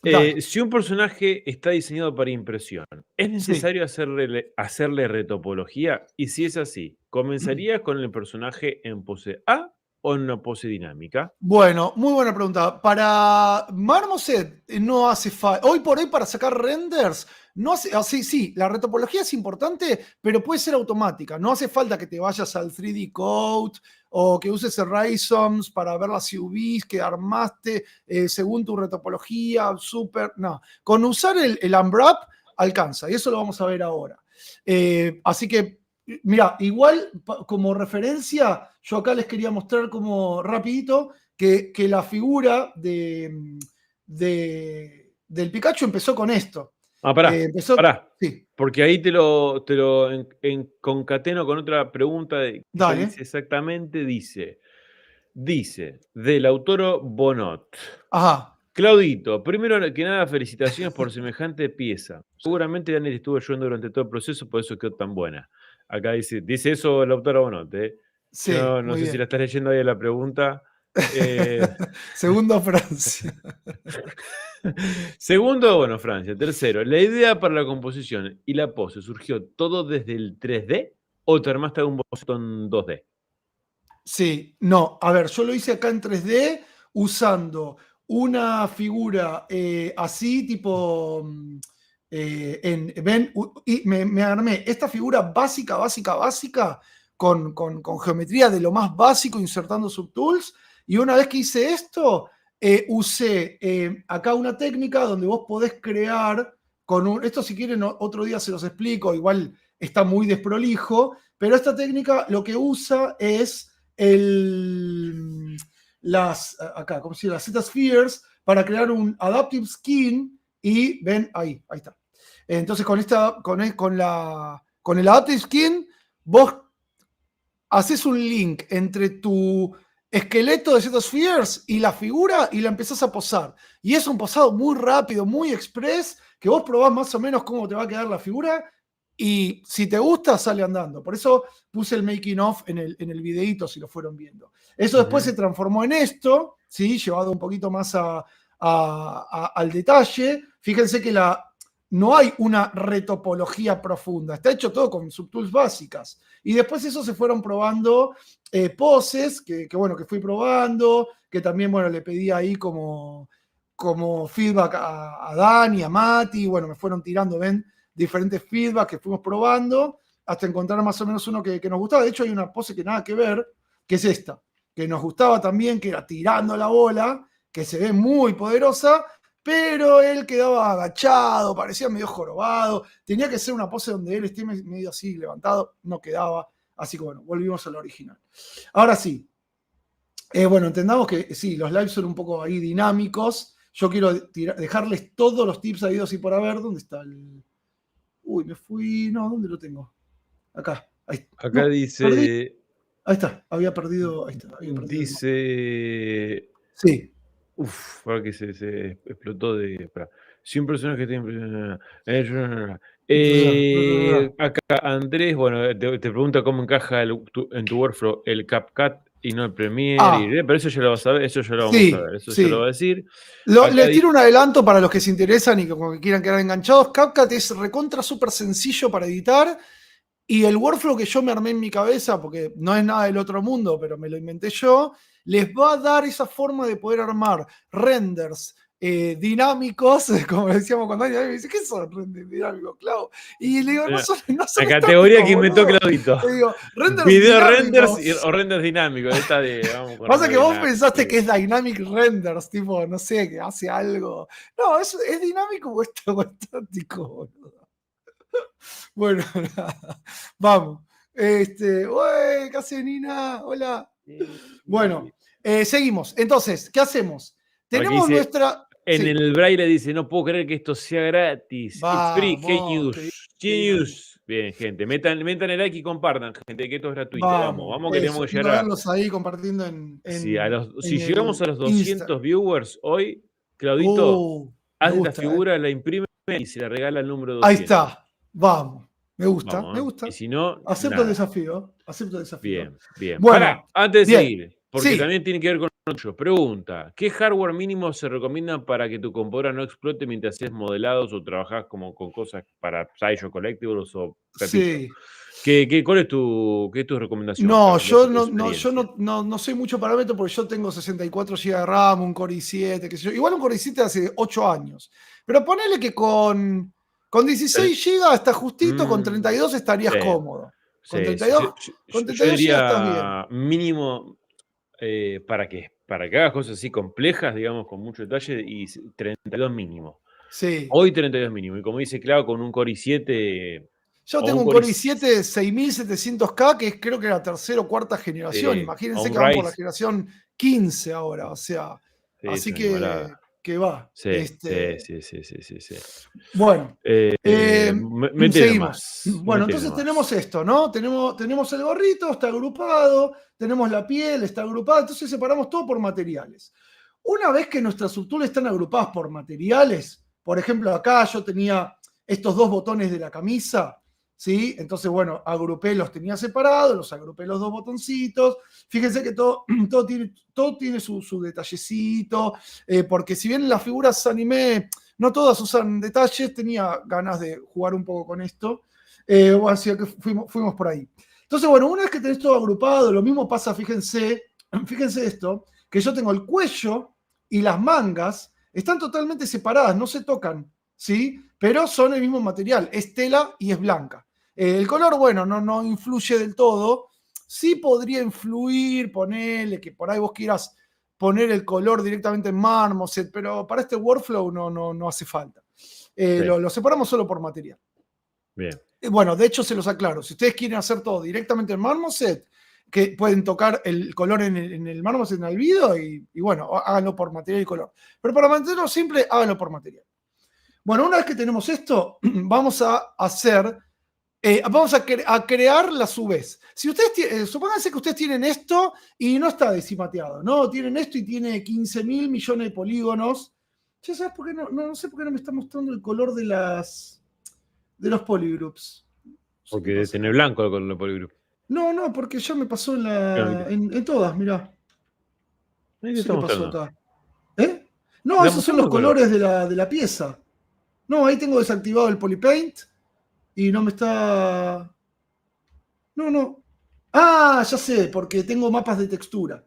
Speaker 2: Dale.
Speaker 1: Si un personaje está diseñado para impresión, ¿es necesario hacerle retopología? Y si es así, ¿comenzarías con el personaje en pose A o en una pose dinámica?
Speaker 2: Bueno, muy buena pregunta. Para Marmoset no hace falta. Hoy por hoy, para sacar renders, no hace. Sí, la retopología es importante, pero puede ser automática. No hace falta que te vayas al 3D Code o que uses el Rhizoms para ver las UVs que armaste según tu retopología. No. Con usar el Unwrap alcanza, y eso lo vamos a ver ahora. Así que, mira, igual como referencia, yo acá les quería mostrar como rapidito que la figura del Pikachu empezó con esto.
Speaker 1: Pará.
Speaker 2: Sí.
Speaker 1: Porque ahí te lo concateno con otra pregunta que dice exactamente, dice, Dice, del autor Bonot.
Speaker 2: Ajá.
Speaker 1: Claudito, primero que nada, felicitaciones por semejante pieza. Seguramente Daniel estuvo ayudando durante todo el proceso, por eso quedó tan buena. Acá dice el autor Bonot.
Speaker 2: Sí,
Speaker 1: Yo no
Speaker 2: muy
Speaker 1: sé si
Speaker 2: bien.
Speaker 1: la estás leyendo ahí la pregunta.
Speaker 2: Segundo, Francia.
Speaker 1: Segundo, bueno, Francia. Tercero, la idea para la composición y la pose surgió todo desde el 3D o te armaste un boceto en 2D.
Speaker 2: Sí, no, a ver, yo lo hice acá en 3D usando una figura así, tipo, ven, y me armé esta figura básica, con geometría de lo más básico, insertando subtools, y una vez que hice esto, usé acá una técnica donde vos podés crear esto si quieren otro día se los explico, igual está muy desprolijo, pero esta técnica lo que usa es acá, ¿cómo se llama? Las Z-Spheres para crear un Adaptive Skin y ven, ahí está. Entonces con el Adaptive Skin vos haces un link entre tu esqueleto de Z-Spheres y la figura y la empezás a posar. Y es un posado muy rápido, muy express, que vos probás más o menos cómo te va a quedar la figura y si te gusta, sale andando. Por eso puse el making of en el videíto, si lo fueron viendo. Eso después se transformó en esto, ¿sí? Llevado un poquito más al detalle. Fíjense que no hay una retopología profunda. Está hecho todo con subtools básicas. Y después eso se fueron probando poses, que fui probando, que también, le pedí ahí como feedback a Dani, a Mati, me fueron tirando, ven, diferentes feedbacks que fuimos probando hasta encontrar más o menos uno que nos gustaba. De hecho, hay una pose que nada que ver, que es esta, que nos gustaba también, que era tirando la bola, que se ve muy poderosa, pero él quedaba agachado, parecía medio jorobado, tenía que ser una pose donde él esté medio así levantado, no quedaba, así que volvimos a la original. Ahora sí, entendamos que sí, los lives son un poco ahí dinámicos. Yo quiero dejarles todos los tips habidos y por haber. ¿Dónde está el...? Uy, me fui... No, ¿dónde lo tengo? Acá. Ahí.
Speaker 1: Acá
Speaker 2: No,
Speaker 1: dice...
Speaker 2: perdí. Ahí está. Había perdido... Ahí está.
Speaker 1: Dice...
Speaker 2: Sí.
Speaker 1: Uf, ahora que se explotó de... Si un personaje tiene... acá Andrés, te pregunta cómo encaja en tu workflow el CapCut y no el Premiere, pero eso ya lo vas a ver, eso ya lo vamos a ver, eso ya lo va a decir.
Speaker 2: Les tiro un adelanto para los que se interesan y que quieran quedar enganchados. CapCut es recontra súper sencillo para editar y el workflow que yo me armé en mi cabeza, porque no es nada del otro mundo, pero me lo inventé yo, les va a dar esa forma de poder armar renders dinámicos, como decíamos cuando alguien me dice, ¿qué son renders dinámicos, Clau? Y le digo, no son
Speaker 1: la categoría que inventó
Speaker 2: boludo.
Speaker 1: Claudito.
Speaker 2: Le digo, renders
Speaker 1: video
Speaker 2: dinámicos.
Speaker 1: renders o renders dinámicos.
Speaker 2: Pasa que vos pensaste que es dynamic renders, tipo, no sé, que hace algo. No, es dinámico o estático, boludo. Bueno, nada. Vamos. Uy, ¿qué hace Nina? Hola. Bueno, seguimos. Entonces, ¿qué hacemos? Tenemos
Speaker 1: dice,
Speaker 2: nuestra...
Speaker 1: En el braille dice, no puedo creer que esto sea gratis. It's free, genius. Bien, gente, metan el like y compartan, gente, que esto es gratuito. Vamos que tenemos que llegar
Speaker 2: a... ahí compartiendo
Speaker 1: si llegamos a los 200 viewers hoy, Claudito, hace esta figura, la imprime y se la regala al número 200.
Speaker 2: Ahí está, vamos. Me gusta, me gusta.
Speaker 1: Y si no,
Speaker 2: acepto el desafío.
Speaker 1: Bien.
Speaker 2: Bueno,
Speaker 1: antes de seguir, porque también tiene que ver con otro. Pregunta, ¿qué hardware mínimo se recomienda para que tu computadora no explote mientras haces modelados o trabajas como con cosas para Sideshow Collectibles o Pepito?
Speaker 2: Sí.
Speaker 1: ¿Cuál es tu recomendación?
Speaker 2: No, yo no soy mucho parámetro porque yo tengo 64 GB de RAM, un Core i7, qué sé yo. Igual un Core i7 hace 8 años. Pero ponele que con 16 GB está justito, con 32 estarías cómodo. Con 32, con 32
Speaker 1: yo diría
Speaker 2: estás bien.
Speaker 1: Mínimo para que hagas cosas así complejas, digamos, con mucho detalle, y 32 mínimo.
Speaker 2: Sí.
Speaker 1: Hoy 32 mínimo. Y como dice Clau, con un Core i7...
Speaker 2: Yo tengo un Core i7 6700K, que creo que era tercera o cuarta generación. Imagínense que vamos por la generación 15 ahora. O sea, así que que va.
Speaker 1: Sí.
Speaker 2: Bueno,
Speaker 1: Mételo
Speaker 2: seguimos.
Speaker 1: más.
Speaker 2: Bueno, entonces tenemos esto, ¿no? Tenemos el gorrito, está agrupado, tenemos la piel, está agrupada, entonces separamos todo por materiales. Una vez que nuestras subtools están agrupadas por materiales, por ejemplo, acá yo tenía estos dos botones de la camisa, ¿sí? Entonces, bueno, los tenía separados, los agrupé los dos botoncitos. Fíjense que todo tiene su detallecito, porque si bien las figuras anime no todas usan detalles, tenía ganas de jugar un poco con esto, así que fuimos por ahí. Entonces, bueno, una vez que tenés todo agrupado, lo mismo pasa, fíjense esto, que yo tengo el cuello y las mangas, están totalmente separadas, no se tocan, ¿sí? Pero son el mismo material, es tela y es blanca. El color, bueno, no influye del todo, sí podría influir, ponerle que por ahí vos quieras poner el color directamente en Marmoset, pero para este workflow no hace falta. Lo separamos solo por material.
Speaker 1: Bien.
Speaker 2: Bueno, de hecho se los aclaro. Si ustedes quieren hacer todo directamente en Marmoset, que pueden tocar el color en el Marmoset en Albedo y bueno, háganlo por material y color. Pero para mantenerlo simple, háganlo por material. Bueno, una vez que tenemos esto, vamos a hacer... vamos a crear las UVs. Si ustedes supónganse que ustedes tienen esto y no está decimateado, ¿no? Tienen esto y tiene 15.000 millones de polígonos. ¿Ya sabes por qué no sé por qué no me está mostrando el color de los polygroups?
Speaker 1: Porque debe tener blanco el color de polygroup.
Speaker 2: No, porque ya me pasó en todas, mirá.
Speaker 1: ¿Qué está mostrando?
Speaker 2: Acá. ¿Eh? No, esos son los colores de la pieza. No, ahí tengo desactivado el polypaint y no me está... No. Ah, ya sé, porque tengo mapas de textura.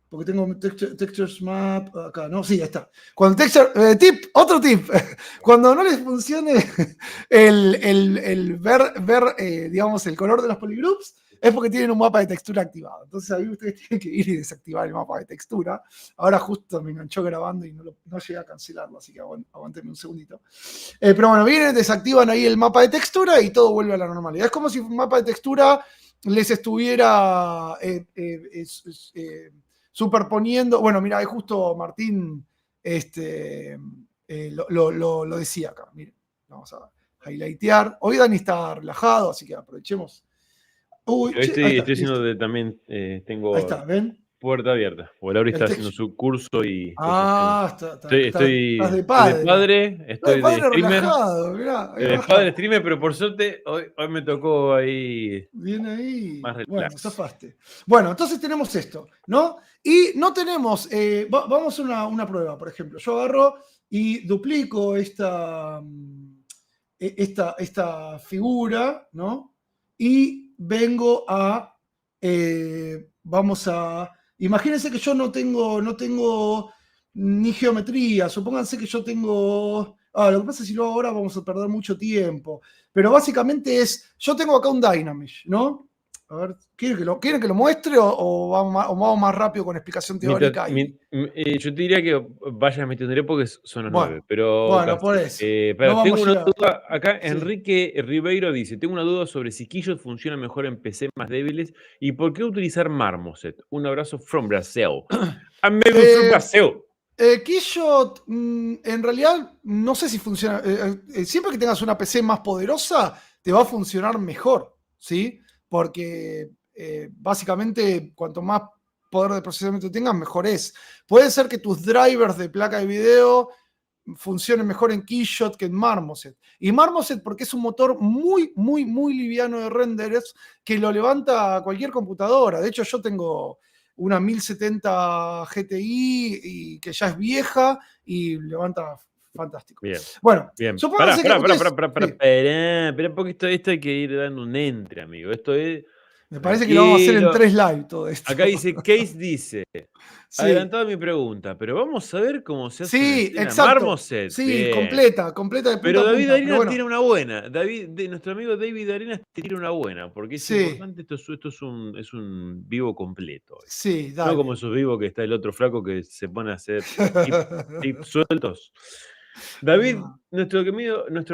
Speaker 2: Porque tengo textures map acá, ¿no? Sí, ya está. Cuando otro tip. Cuando no les funcione el ver digamos, el color de los polygroups, es porque tienen un mapa de textura activado. Entonces ahí ustedes tienen que ir y desactivar el mapa de textura. Ahora justo me enganchó grabando y no llegué a cancelarlo, así que aguántenme un segundito. Pero bueno, vienen, desactivan ahí el mapa de textura y todo vuelve a la normalidad. Es como si un mapa de textura les estuviera superponiendo. Bueno, mira, ahí justo Martín lo decía acá. Miren, vamos a highlightear. Hoy Dani está relajado, así que aprovechemos.
Speaker 1: Estoy haciendo también, tengo
Speaker 2: ahí está, ¿ven?
Speaker 1: Puerta abierta. O Laura está haciendo su curso y...
Speaker 2: estás
Speaker 1: de padre. Estoy de streamer.
Speaker 2: Relajado, mirá.
Speaker 1: De padre streamer, pero por suerte hoy me tocó ahí...
Speaker 2: Viene ahí.
Speaker 1: Más relax.
Speaker 2: Bueno, zafaste. Bueno, entonces tenemos esto, ¿no? Y no tenemos... vamos a una prueba, por ejemplo. Yo agarro y duplico esta figura, ¿no? Y vengo a... Imagínense que yo no tengo ni geometría. Supónganse que yo tengo... lo que pasa es que si lo hago ahora vamos a perder mucho tiempo. Pero básicamente yo tengo acá un Dynamesh, ¿no? A ver, ¿quieren que lo muestre o vamos más rápido con explicación teórica?
Speaker 1: Yo te diría que vayas metiéndole porque son las 9, pero
Speaker 2: bueno, por eso.
Speaker 1: tengo una duda acá. Sí. Enrique Ribeiro dice, tengo una duda sobre si Quillot funciona mejor en PC más débiles y por qué utilizar Marmoset. Un abrazo from Brazil. Amigo from Brazil.
Speaker 2: Quillot, en realidad, no sé si funciona. Siempre que tengas una PC más poderosa, te va a funcionar mejor, ¿sí? Porque básicamente, cuanto más poder de procesamiento tengas, mejor es. Puede ser que tus drivers de placa de video funcionen mejor en Quillot que en Marmoset. Y Marmoset porque es un motor muy liviano de renderers que lo levanta a cualquier computadora. De hecho, yo tengo una 1070 GTI y que ya es vieja y levanta fantástico.
Speaker 1: Bien.
Speaker 2: Bueno,
Speaker 1: bien.
Speaker 2: Supónganse
Speaker 1: Espera, porque esto hay que ir dando un entre, amigo. Esto es...
Speaker 2: Me parece que lo vamos a hacer en 3 live todo esto.
Speaker 1: Acá dice, Case dice, adelantado mi pregunta, pero vamos a ver cómo se hace
Speaker 2: una escena
Speaker 1: Marmoset.
Speaker 2: Sí, bien. completa de punta
Speaker 1: pero David Arena tiene una buena. Nuestro amigo David Arena tiene una buena, porque es importante, esto es un vivo completo.
Speaker 2: Sí, dale.
Speaker 1: No como esos vivos que está el otro flaco que se pone a hacer tips sueltos. David, nuestro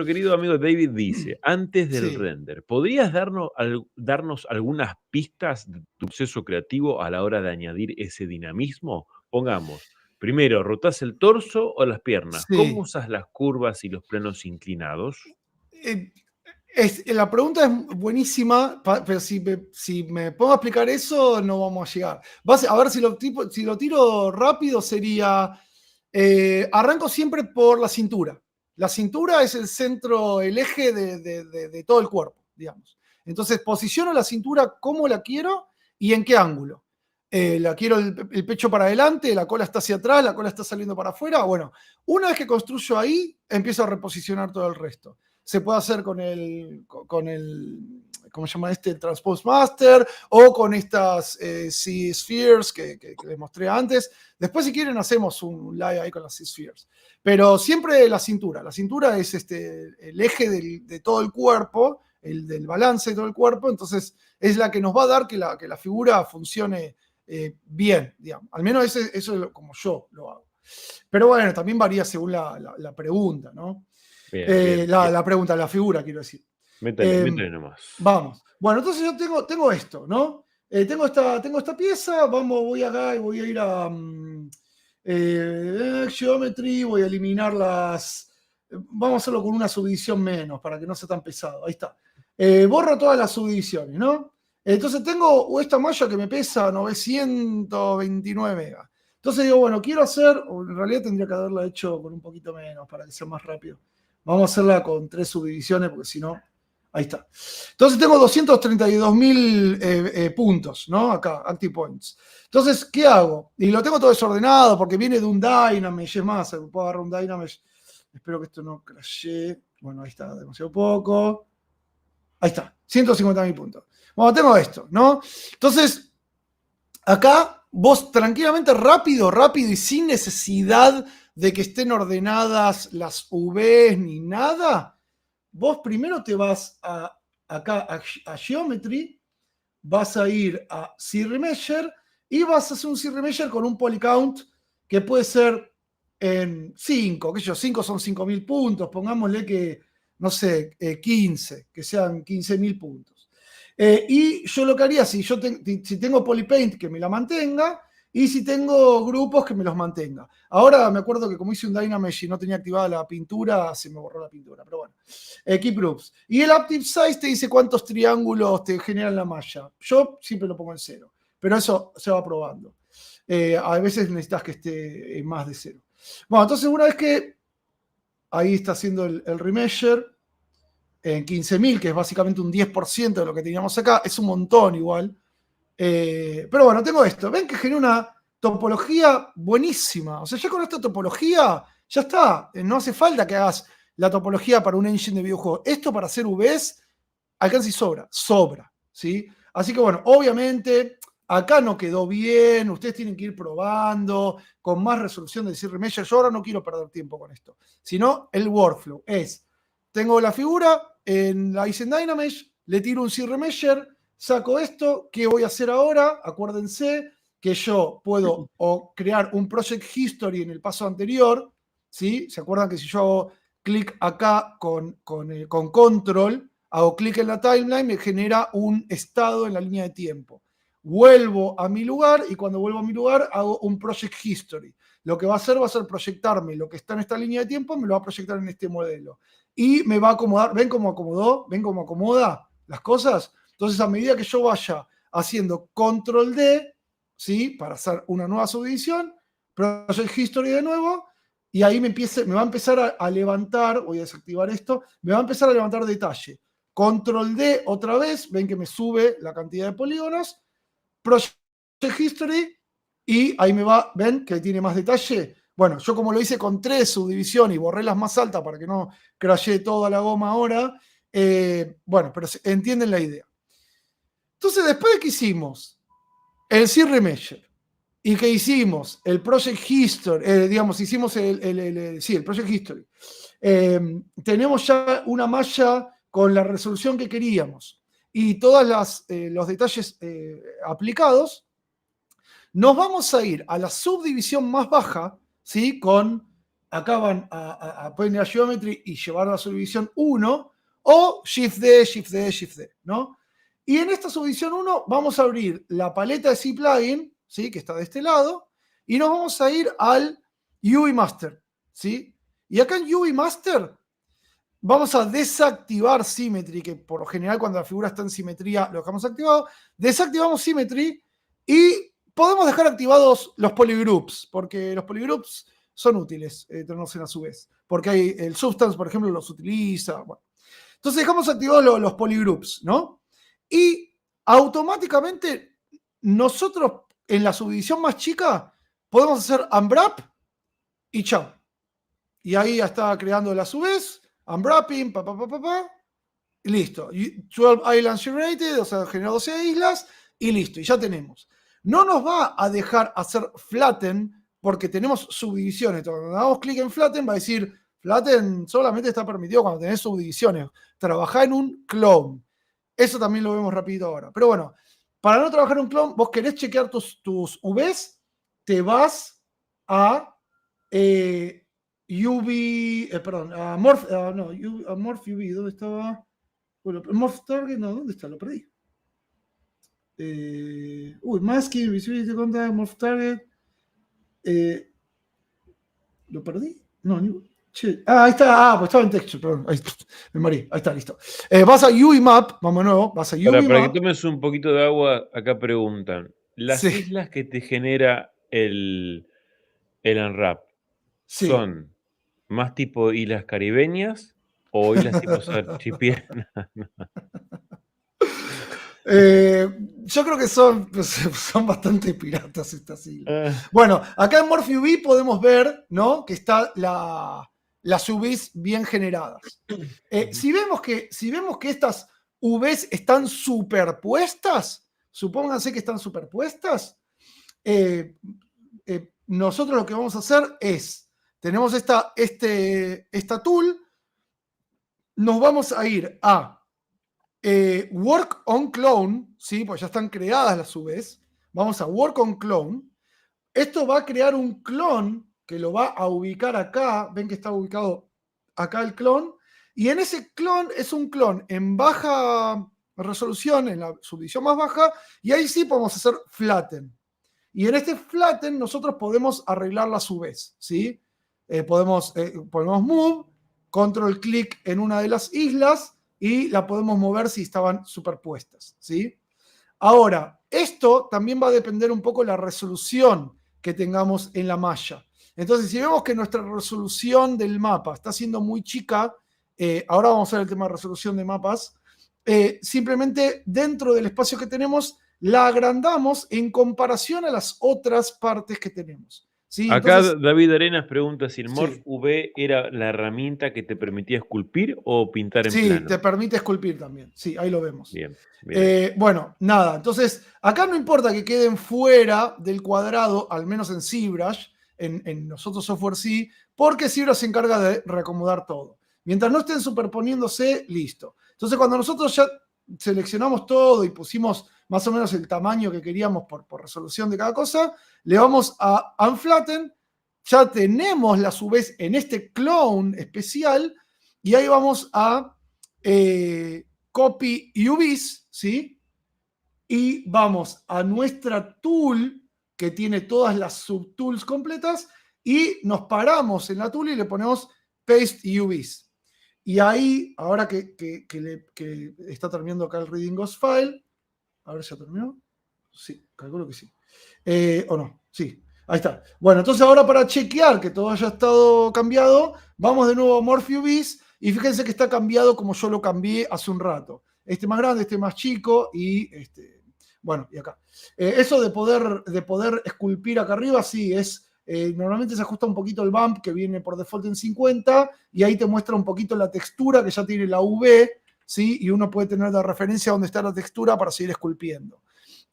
Speaker 1: querido amigo David dice, antes del render, ¿podrías darnos algunas pistas de tu proceso creativo a la hora de añadir ese dinamismo? Pongamos, Primero, ¿rotás el torso o las piernas?
Speaker 2: Sí.
Speaker 1: ¿Cómo usas las curvas y los planos inclinados?
Speaker 2: La pregunta es buenísima, pero si me pongo a explicar eso, no vamos a llegar. A ver, si lo tiro rápido, sería, arranco siempre por la cintura. La cintura es el centro, el eje de todo el cuerpo, digamos. Entonces, posiciono la cintura como la quiero y en qué ángulo. La quiero el pecho para adelante, la cola está hacia atrás, la cola está saliendo para afuera. Bueno, una vez que construyo ahí, empiezo a reposicionar todo el resto. Se puede hacer con el ¿cómo se llama este? El Transpose Master, o con estas C-Spheres que les mostré antes. Después, si quieren, hacemos un live ahí con las C-Spheres. Pero siempre la cintura. La cintura es el eje de todo el cuerpo, del balance de todo el cuerpo. Entonces, es la que nos va a dar que la figura funcione bien, digamos. Al menos eso es como yo lo hago. Pero bueno, también varía según la pregunta, ¿no?
Speaker 1: Bien,
Speaker 2: la pregunta, la figura, quiero decir.
Speaker 1: Métale nomás.
Speaker 2: Vamos. Bueno, entonces yo tengo esto, ¿no? Tengo esta pieza, voy acá y voy a ir a Geometry, voy a eliminar vamos a hacerlo con una subdivisión menos, para que no sea tan pesado. Ahí está. Borro todas las subdivisiones, ¿no? Entonces tengo esta malla que me pesa 929 megas. Entonces digo, bueno, quiero hacer, o en realidad tendría que haberla hecho con un poquito menos para que sea más rápido. Vamos a hacerla con 3 subdivisiones porque si no, ahí está. Entonces tengo 232.000 puntos, ¿no? Acá, active points. Entonces, ¿qué hago? Y lo tengo todo desordenado porque viene de un Dynamesh, es más, puedo agarrar un Dynamesh. Espero que esto no crashee. Bueno, ahí está, demasiado poco. Ahí está, 150.000 puntos. Bueno, tengo esto, ¿no? Entonces, acá vos tranquilamente, rápido y sin necesidad de que estén ordenadas las Vs ni nada, vos primero te vas acá a Geometry, vas a ir a C-Remeasure y vas a hacer un C-Remeasure con un polycount que puede ser en 5, que 5 son 5.000 puntos, pongámosle que, no sé, 15, que sean 15.000 puntos. Y yo lo que haría, si tengo Polypaint, que me la mantenga, y si tengo grupos, que me los mantenga. Ahora me acuerdo que como hice un Dynamesh y no tenía activada la pintura, se me borró la pintura, pero bueno. Keep Groups. Y el Active Size te dice cuántos triángulos te generan la malla. Yo siempre lo pongo en 0, pero eso se va probando. A veces necesitas que esté en más de 0. Bueno, entonces una vez que ahí está haciendo el remeasure, en 15.000, que es básicamente un 10% de lo que teníamos acá, es un montón igual. Pero bueno, tengo esto. Ven que genera una topología buenísima. O sea, ya con esta topología, ya está. No hace falta que hagas la topología para un engine de videojuego. Esto para hacer VS alcanza y sobra, ¿sí? Así que bueno, obviamente acá no quedó bien, ustedes tienen que ir probando con más resolución de C-Remeasure. Yo ahora no quiero perder tiempo con esto, sino el workflow es, tengo la figura, la hice en Dynamesh, le tiro un C-Remeasure, saco esto, ¿qué voy a hacer ahora? Acuérdense que yo puedo o crear un project history en el paso anterior, ¿sí? ¿Se acuerdan que si yo hago clic acá con control, hago clic en la timeline, me genera un estado en la línea de tiempo? Vuelvo a mi lugar y cuando vuelvo a mi lugar hago un project history. Lo que va a ser proyectarme lo que está en esta línea de tiempo, me lo va a proyectar en este modelo. Y me va a acomodar, ¿ven cómo acomodó? ¿Ven cómo acomoda las cosas? Entonces, a medida que yo vaya haciendo control D, ¿sí? Para hacer una nueva subdivisión, project history de nuevo, y ahí me va a empezar a levantar, voy a desactivar esto, me va a empezar a levantar detalle. Control D otra vez, ven que me sube la cantidad de polígonos, Project History, y ahí me va, ven que tiene más detalle. Bueno, yo como lo hice con 3 subdivisiones y borré las más altas para que no crashee toda la goma ahora, bueno, pero entienden la idea. Entonces, después de que hicimos el C-Remeasure y que hicimos el Project History, digamos, hicimos el Project History, tenemos ya una malla con la resolución que queríamos y todos los detalles aplicados, nos vamos a ir a la subdivisión más baja, ¿sí? Acá pueden ir a Geometry y llevar a la subdivisión 1, o Shift D, Shift D, Shift D, ¿no? Y en esta subdivisión 1 vamos a abrir la paleta de C-Plugin, ¿sí? Que está de este lado, y nos vamos a ir al UI Master, ¿sí? Y acá en UI Master vamos a desactivar Symmetry, que por lo general cuando la figura está en simetría lo dejamos activado. Desactivamos Symmetry y podemos dejar activados los polygroups, porque los polygroups son útiles tenerlos en a su vez, porque hay el Substance, por ejemplo, los utiliza. Bueno. Entonces dejamos activados los polygroups, ¿no? Y automáticamente nosotros en la subdivisión más chica podemos hacer unwrap y chao. Y ahí ya está creando la su vez, unwrapping, y listo. 12 islands generated, o sea, generó 12 islas, y listo, y ya tenemos. No nos va a dejar hacer flatten porque tenemos subdivisiones. Cuando damos clic en flatten va a decir, flatten solamente está permitido cuando tenés subdivisiones. Trabajá en un clone. Eso también lo vemos rapidito ahora. Pero bueno, para no trabajar en un clone, vos querés chequear tus Vs, te vas a Morph UV, ¿dónde estaba? Bueno, Morph Target, no, ¿dónde está? Lo perdí. Masking, Visibility Contact, Morph Target. ¿Lo perdí? No, ahí está. Pues estaba en texture, perdón. Ahí, me morí. Ahí está, listo. Vas a UI Map, vamos de nuevo. Vas a UI Map.
Speaker 1: Para que tomes un poquito de agua, acá preguntan. Las islas que te genera el unwrap son más tipo islas caribeñas o islas tipo archipiélago.
Speaker 2: Yo creo que son bastante piratas estas islas. Bueno, acá en Morph UV podemos ver, ¿no? Que está las UVs bien generadas. Si vemos que estas UVs están superpuestas, supónganse que están superpuestas, nosotros lo que vamos a hacer es, tenemos esta tool, nos vamos a ir a Work on Clone, ¿sí? Pues ya están creadas las UVs. Vamos a Work on Clone. Esto va a crear un clon que lo va a ubicar acá. Ven que está ubicado acá el clon. Y en ese clon es un clon en baja resolución, en la subdivisión más baja. Y ahí sí podemos hacer flatten. Y en este flatten nosotros podemos arreglar las UVs, ¿sí? Podemos move, control clic en una de las islas y la podemos mover si estaban superpuestas, ¿sí? Ahora, esto también va a depender un poco de la resolución que tengamos en la malla. Entonces, si vemos que nuestra resolución del mapa está siendo muy chica, ahora vamos a ver el tema de resolución de mapas, simplemente dentro del espacio que tenemos la agrandamos en comparación a las otras partes que tenemos. ¿Sí?
Speaker 1: Acá entonces, David Arenas pregunta si el Morph UV era la herramienta que te permitía esculpir o pintar en plano.
Speaker 2: Sí, te permite esculpir también. Sí, ahí lo vemos.
Speaker 1: Bien.
Speaker 2: Bueno, nada. Entonces, acá no importa que queden fuera del cuadrado, al menos en ZBrush, en nosotros Software C, porque ZBrush se encarga de reacomodar todo. Mientras no estén superponiéndose, listo. Entonces, cuando nosotros ya seleccionamos todo y pusimos más o menos el tamaño que queríamos por resolución de cada cosa, le vamos a Unflatten, ya tenemos las UVs en este clone especial, y ahí vamos a Copy UVs, ¿sí? Y vamos a nuestra tool, que tiene todas las subtools completas, y nos paramos en la tool y le ponemos Paste UVs. Y ahí, ahora que está terminando acá el Reading Ghost File, a ver si ya terminó. Sí, calculo que sí. ¿O no? Sí, ahí está. Bueno, entonces ahora para chequear que todo haya estado cambiado, vamos de nuevo a Morph UVs y fíjense que está cambiado como yo lo cambié hace un rato. Este más grande, este más chico y bueno, y acá. Eso de poder esculpir acá arriba, sí, es... normalmente se ajusta un poquito el bump que viene por default en 50 y ahí te muestra un poquito la textura que ya tiene la UV, ¿sí? Y uno puede tener de referencia dónde está la textura para seguir esculpiendo.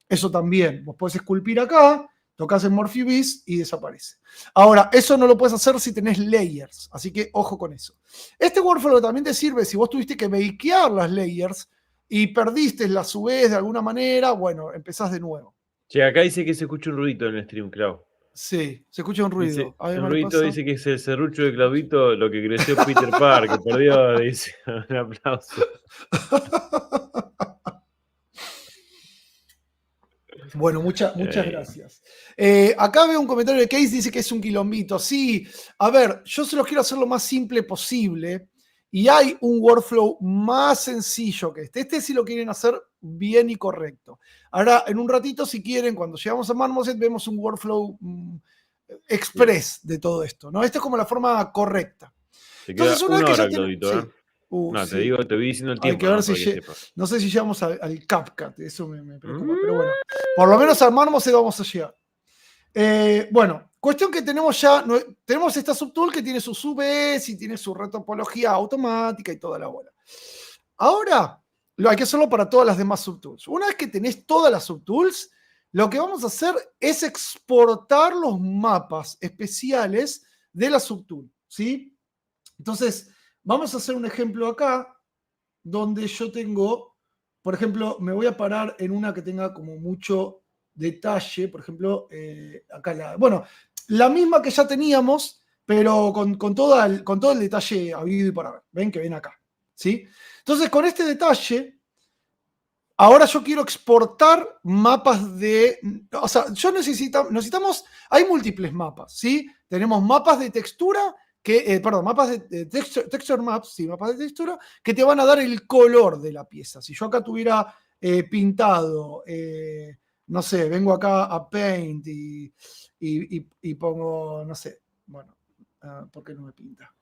Speaker 2: Eso también, vos podés esculpir acá, tocas en Morph UVs y desaparece. Ahora, eso no lo puedes hacer si tenés layers, así que ojo con eso. Este workflow también te sirve si vos tuviste que bakear las layers y perdiste las UVs de alguna manera, bueno, empezás de nuevo.
Speaker 1: Che, acá dice que se escucha un ruidito en el stream, Clau.
Speaker 2: Sí, se escucha un ruido.
Speaker 1: Dice, el ruidito dice que es el serrucho de Claudito, lo que creció Peter Parker. Por Dios, dice. Un aplauso.
Speaker 2: Bueno, muchas gracias. Acá veo un comentario de Case, dice que es un quilombito. Sí, a ver, yo se los quiero hacer lo más simple posible y hay un workflow más sencillo que este. Este sí lo quieren hacer bien y correcto. Ahora, en un ratito, si quieren, cuando llegamos a Marmoset, vemos un workflow express de todo esto, ¿no? Esta es como la forma correcta.
Speaker 1: Entonces, una vez que ya tienen... No,
Speaker 2: sí.
Speaker 1: te voy diciendo el tiempo.
Speaker 2: Hay que ver si no sé si llegamos al CapCut, eso me preocupa, pero bueno, por lo menos al Marmoset vamos a llegar. Bueno, cuestión que tenemos ya, tenemos esta subtool que tiene su subs y tiene su retopología automática y toda la bola. Ahora, hay que hacerlo para todas las demás subtools. Una vez que tenés todas las subtools, lo que vamos a hacer es exportar los mapas especiales de la subtool, ¿sí? Entonces, vamos a hacer un ejemplo acá, donde yo tengo, por ejemplo, me voy a parar en una que tenga como mucho detalle, por ejemplo, acá la misma que ya teníamos, pero con todo el detalle habido y por haber. Ven que ven acá, ¿sí? Entonces, con este detalle, ahora yo quiero exportar mapas de... O sea, necesitamos... Hay múltiples mapas, ¿sí? Tenemos mapas de textura, mapas de texture maps, sí, mapas de textura, que te van a dar el color de la pieza. Si yo acá tuviera pintado, no sé, vengo acá a Paint y pongo, no sé, bueno, ¿por qué no me pinta?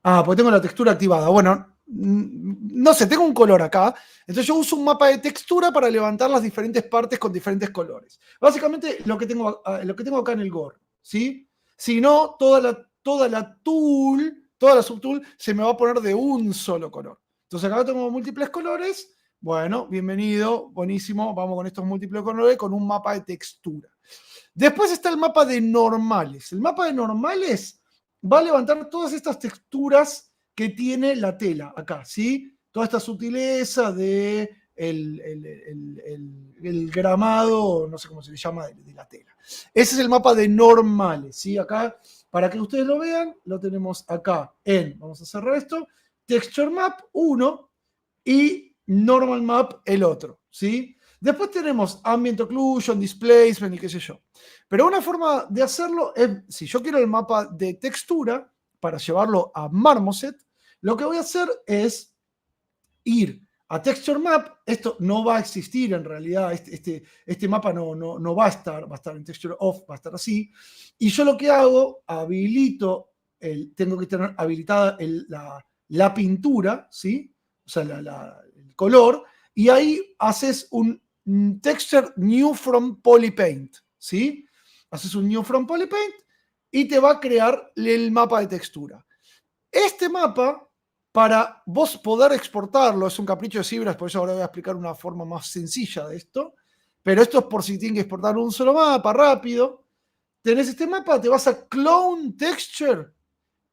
Speaker 2: Porque tengo la textura activada. Bueno, no sé, tengo un color acá. Entonces yo uso un mapa de textura para levantar las diferentes partes con diferentes colores. Básicamente lo que tengo acá en el Gore, ¿sí? Si no, toda la subtool se me va a poner de un solo color. Entonces acá tengo múltiples colores. Bueno, bienvenido, buenísimo. Vamos con estos múltiples colores con un mapa de textura. Después está el mapa de normales. El mapa de normales va a levantar todas estas texturas que tiene la tela acá, ¿sí? Toda esta sutileza de el gramado, no sé cómo se le llama, de la tela. Ese es el mapa de normales, ¿sí? Acá, para que ustedes lo vean, lo tenemos acá vamos a cerrar esto, Texture Map 1 y Normal Map el otro, ¿sí? Después tenemos Ambient Occlusion, Displacement y qué sé yo. Pero una forma de hacerlo es, si yo quiero el mapa de textura para llevarlo a Marmoset, lo que voy a hacer es ir a Texture Map. Esto no va a existir en realidad, este mapa no va a estar en Texture Off, va a estar así. Y yo lo que hago, tengo que tener habilitada la pintura, ¿sí? O sea, el color, y ahí haces un Texture New from Polypaint, ¿sí? Haces un New from Polypaint y te va a crear el mapa de textura. Este mapa, para vos poder exportarlo, es un capricho de Cibras, por eso ahora voy a explicar una forma más sencilla de esto, pero esto es por si tienen que exportar un solo mapa rápido. Tenés este mapa, te vas a Clone Texture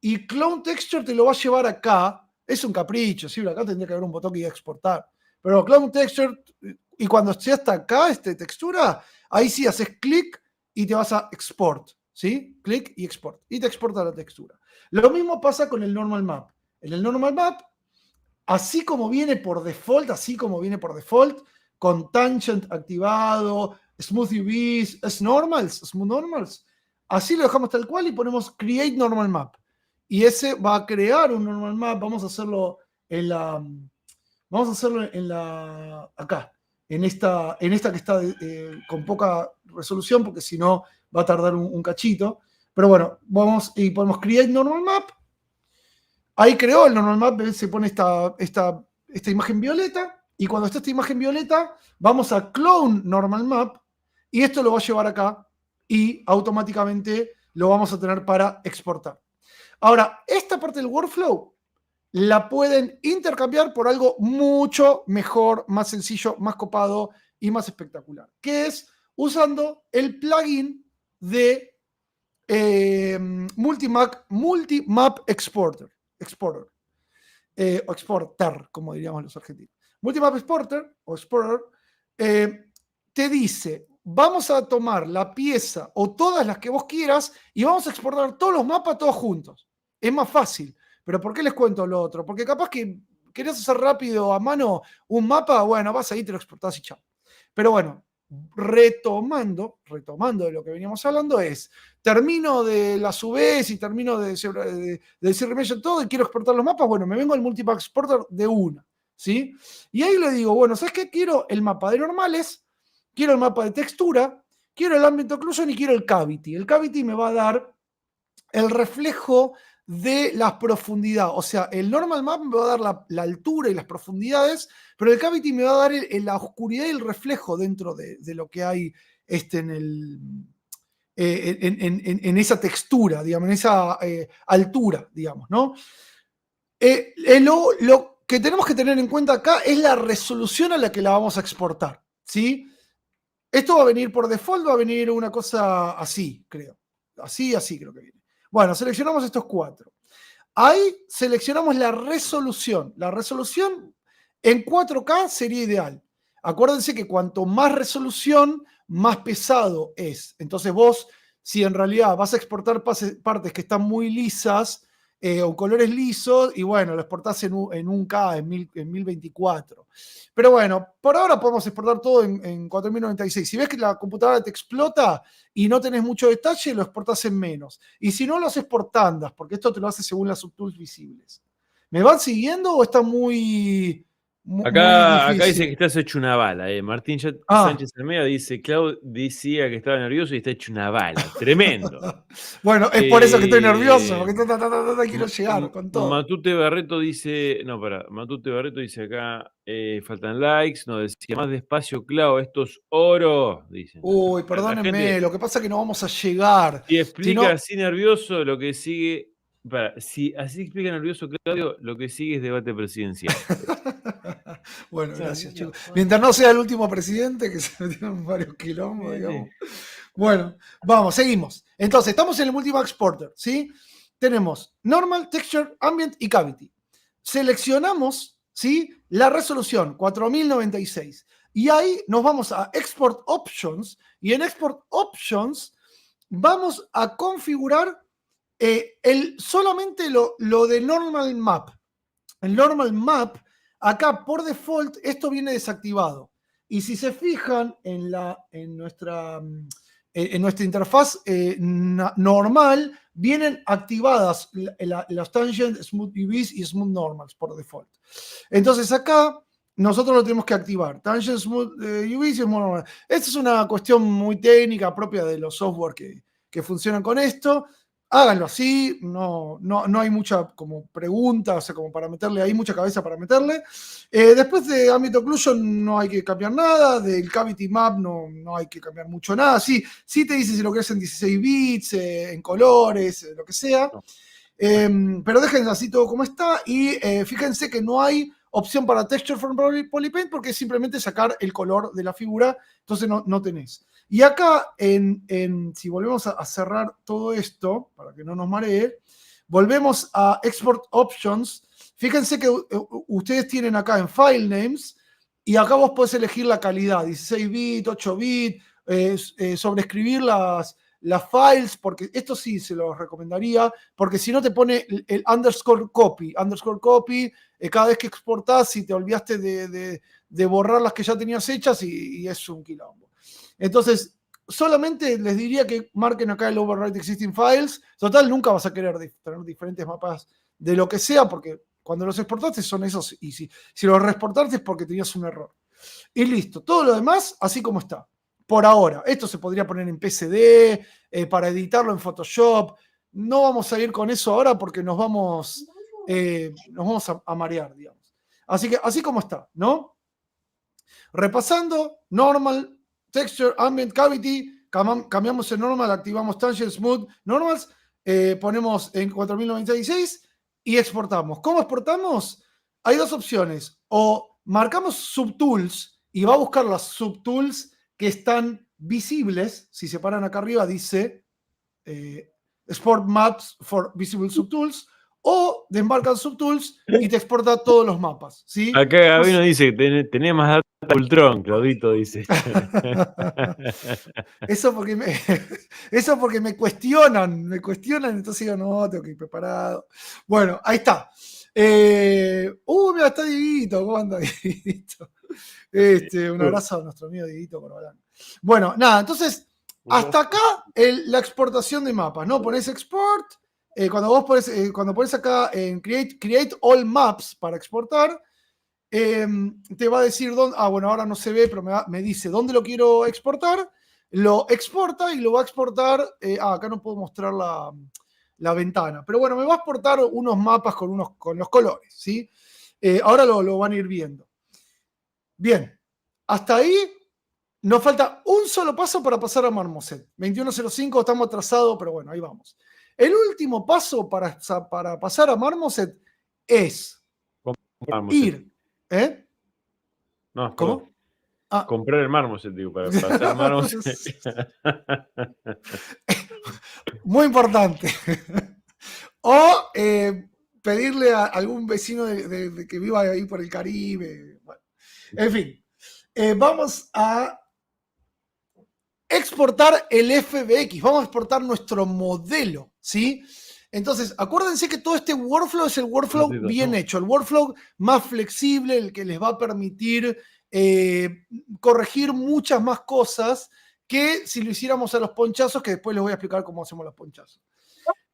Speaker 2: y Clone Texture te lo va a llevar acá. Es un capricho, Cibra, acá tendría que haber un botón que iba a exportar. Pero Clone Texture, y cuando esté hasta acá, textura, ahí sí haces clic y te vas a Export, ¿sí? Clic y Export. Y te exporta la textura. Lo mismo pasa con el Normal Map. En el Normal Map, así como viene por default, con Tangent activado, Smooth UVs, Smooth Normals, así lo dejamos tal cual y ponemos Create Normal Map. Y ese va a crear un Normal Map. Vamos a hacerlo acá, en esta que está con poca resolución, porque si no va a tardar un cachito. Pero bueno, vamos y ponemos Create Normal Map. Ahí creó el Normal Map, se pone esta imagen violeta, y cuando esté esta imagen violeta, vamos a Clone Normal Map, y esto lo va a llevar acá, y automáticamente lo vamos a tener para exportar. Ahora, esta parte del workflow la pueden intercambiar por algo mucho mejor, más sencillo, más copado y más espectacular, que es usando el plugin de Multimap Exporter, o Exporter, como diríamos los argentinos. Multimap Exporter o Exporter te dice, vamos a tomar la pieza o todas las que vos quieras y vamos a exportar todos los mapas todos juntos. Es más fácil. Pero ¿por qué les cuento lo otro? Porque capaz que querés hacer rápido a mano un mapa, bueno, vas ahí, te lo exportás y chao. Pero bueno, retomando de lo que veníamos hablando, termino de las UVs y termino del CRMesh todo y quiero exportar los mapas, bueno, me vengo al Multimap Exporter de una, ¿sí? Y ahí le digo, bueno, ¿sabes qué? Quiero el mapa de normales, quiero el mapa de textura, quiero el Ambient Occlusion y quiero el Cavity. El Cavity me va a dar el reflejo de la profundidad. O sea, el normal map me va a dar la altura y las profundidades, pero el Cavity me va a dar la oscuridad y el reflejo dentro de lo que hay en esa textura, digamos, en esa altura, digamos, ¿no? Lo que tenemos que tener en cuenta acá es la resolución a la que la vamos a exportar, ¿sí? Esto va a venir por default, va a venir una cosa así, creo. Así creo que viene. Bueno, seleccionamos estos 4. Ahí seleccionamos la resolución. La resolución en 4K sería ideal. Acuérdense que cuanto más resolución, más pesado es. Entonces vos, si en realidad vas a exportar partes que están muy lisas o colores lisos, y bueno, lo exportás en 1K, en 1024. Pero bueno, por ahora podemos exportar todo en 4096. Si ves que la computadora te explota y no tenés mucho detalle, lo exportás en menos. Y si no, lo haces por tandas, porque esto te lo hace según las subtools visibles. ¿Me van siguiendo o está muy
Speaker 1: Acá dice que
Speaker 2: difícil?
Speaker 1: estás hecho una bala. Martín Sánchez Almeida dice, Clau decía que estaba nervioso y está hecho una bala. Tremendo.
Speaker 2: Bueno, es por eso que estoy nervioso, porque quiero llegar con todo.
Speaker 1: Matute Barreto dice, Matute Barreto dice acá, faltan likes, no decía más despacio, Clau, esto es oro, dicen.
Speaker 2: Uy, perdónenme, lo que pasa es que no vamos a llegar.
Speaker 1: Si explica así nervioso, lo que sigue, si así explica nervioso Claudio, lo que sigue es debate presidencial.
Speaker 2: Bueno, gracias, chicos. Mientras no sea el último presidente, que se metieron varios quilombos, digamos. Bueno, vamos, seguimos. Entonces, estamos en el Multimap Exporter, ¿sí? Tenemos Normal, Texture, Ambient y Cavity. Seleccionamos, ¿sí? La resolución, 4096. Y ahí nos vamos a Export Options. Y en Export Options vamos a configurar solamente lo de Normal Map. El Normal Map, acá por default, esto viene desactivado. Y si se fijan en nuestra interfaz normal, vienen activadas las tangent Smooth UVs y Smooth Normals por default. Entonces acá nosotros lo tenemos que activar. Tangent Smooth UVs y Smooth Normals. Esta es una cuestión muy técnica propia de los software que funcionan con esto. Háganlo así, no hay mucha como pregunta, o sea, como para meterle ahí mucha cabeza para meterle. Después de Ambient Occlusion no hay que cambiar nada, del Cavity Map no hay que cambiar mucho nada. Sí te dice si lo querés en 16 bits, en colores, lo que sea. Pero dejen así todo como está y fíjense que no hay opción para Texture from Polypaint porque es simplemente sacar el color de la figura, entonces no tenés. Y acá, si volvemos a cerrar todo esto, para que no nos maree, volvemos a Export Options. Fíjense que ustedes tienen acá en File Names, y acá vos podés elegir la calidad, 16 bits, 8 bits, sobreescribir las files, porque esto sí se los recomendaría, porque si no te pone el underscore copy. Cada vez que exportás, si te olvidaste de borrar las que ya tenías hechas y es un quilombo. Entonces, solamente les diría que marquen acá el overwrite existing files. Total, nunca vas a querer tener diferentes mapas de lo que sea, porque cuando los exportaste son esos, y si los reexportaste es porque tenías un error. Y listo, todo lo demás así como está. Por ahora, esto se podría poner en PSD, para editarlo en Photoshop. No vamos a ir con eso ahora porque nos vamos a marear, digamos. Así que así como está, ¿no? Repasando, Normal, Texture, Ambient, Cavity, cambiamos en Normal, activamos Tangent, Smooth, Normals, ponemos en 4096 y exportamos. ¿Cómo exportamos? Hay dos opciones. O marcamos subtools y va a buscar las subtools que están visibles. Si se paran acá arriba dice Export Maps for Visible Subtools, o desmarcan subtools y te exporta todos los mapas, ¿sí?
Speaker 1: Acá Gabino dice que tenés más data Ultron, Claudito dice.
Speaker 2: Eso porque me cuestionan, entonces digo, no, tengo que ir preparado. Bueno, ahí está. Mira, está Dieguito, ¿cómo anda Dieguito? Un abrazo a nuestro amigo Dieguito Corbalán. Bueno, nada, entonces, hasta acá la exportación de mapas, ¿no? Pones export, cuando vos pones acá en create all maps para exportar, te va a decir dónde, bueno, ahora no se ve, pero me dice dónde lo quiero exportar, lo exporta y lo va a exportar, acá no puedo mostrar la ventana, pero bueno, me va a exportar unos mapas con los colores, ¿sí? Ahora lo van a ir viendo. Bien, hasta ahí nos falta un solo paso para pasar a Marmoset. 21:05, estamos atrasados, pero bueno, ahí vamos. El último paso para pasar a Marmoset es ir.
Speaker 1: No,
Speaker 2: ¿Cómo?
Speaker 1: Comprar el Marmoset, digo, para pasar a Marmoset.
Speaker 2: Muy importante. O pedirle a algún vecino de que viva ahí por el Caribe. Bueno, en fin, vamos a exportar el FBX, vamos a exportar nuestro modelo, ¿sí? Entonces, acuérdense que todo este workflow es el workflow bien hecho, el workflow más flexible, el que les va a permitir corregir muchas más cosas que si lo hiciéramos a los ponchazos, que después les voy a explicar cómo hacemos los ponchazos.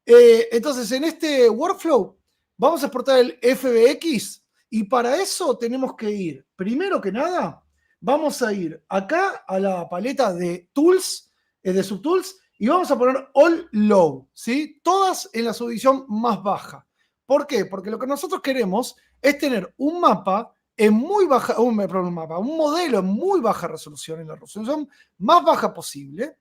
Speaker 2: Entonces, en este workflow vamos a exportar el FBX y para eso tenemos que ir, primero que nada, vamos a ir acá a la paleta de tools, de subtools, y vamos a poner all low, ¿sí? Todas en la subdivisión más baja. ¿Por qué? Porque lo que nosotros queremos es tener un mapa en muy baja, un modelo en muy baja resolución, en la resolución más baja posible.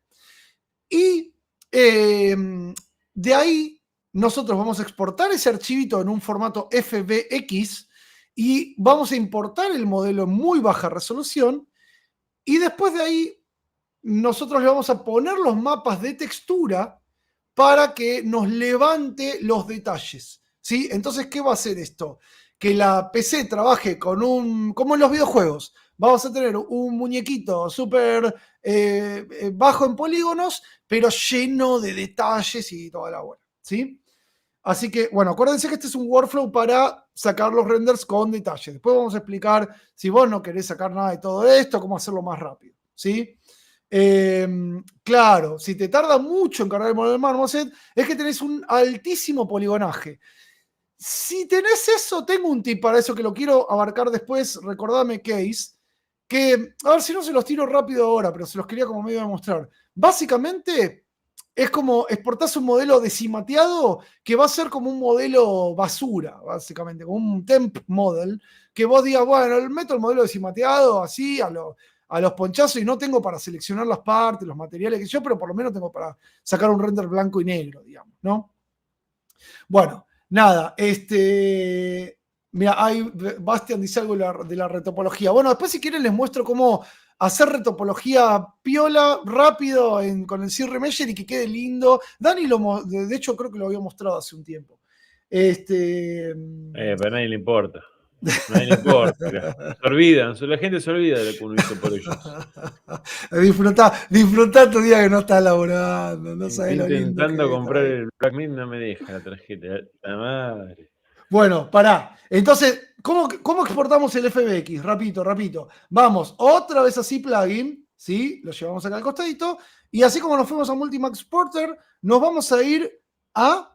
Speaker 2: Y de ahí nosotros vamos a exportar ese archivito en un formato FBX y vamos a importar el modelo en muy baja resolución y después de ahí nosotros le vamos a poner los mapas de textura para que nos levante los detalles, ¿sí? Entonces, ¿qué va a hacer esto? Que la PC trabaje con como en los videojuegos. Vamos a tener un muñequito súper bajo en polígonos, pero lleno de detalles y toda la buena, ¿sí? Así que, bueno, acuérdense que este es un workflow para sacar los renders con detalles. Después vamos a explicar, si vos no querés sacar nada de todo esto, cómo hacerlo más rápido, ¿sí? Claro, si te tarda mucho en cargar el modelo de Marmoset, es que tenés un altísimo poligonaje. Si tenés eso, tengo un tip para eso que lo quiero abarcar después. Recordame, Case, que, a ver si no se los tiro rápido ahora, pero se los quería como medio demostrar. Básicamente, es como exportás un modelo decimateado que va a ser como un modelo basura, básicamente, como un temp model, que vos digas, bueno, meto el modelo decimateado así a los ponchazos y no tengo para seleccionar las partes, los materiales que yo, pero por lo menos tengo para sacar un render blanco y negro, digamos, ¿no? Bueno, nada, mira, ahí Bastian dice algo de la retopología. Bueno, después si quieren les muestro cómo hacer retopología piola, rápido, con el C-Remeasure y que quede lindo. Dani, de hecho, creo que lo había mostrado hace un tiempo.
Speaker 1: Pero a nadie le importa. A nadie le importa. Se olvidan, la gente se olvida de lo que uno hizo por ellos.
Speaker 2: Disfrutá tu día que no estás laburando. No sabés lo lindo que
Speaker 1: intentando comprar el Black Mint, no me deja la tarjeta. La madre.
Speaker 2: Bueno, pará. Entonces, ¿cómo exportamos el FBX? Rapidito. Vamos otra vez así plugin, ¿sí? Lo llevamos acá al costadito. Y así como nos fuimos a Multimax Exporter, nos vamos a ir a...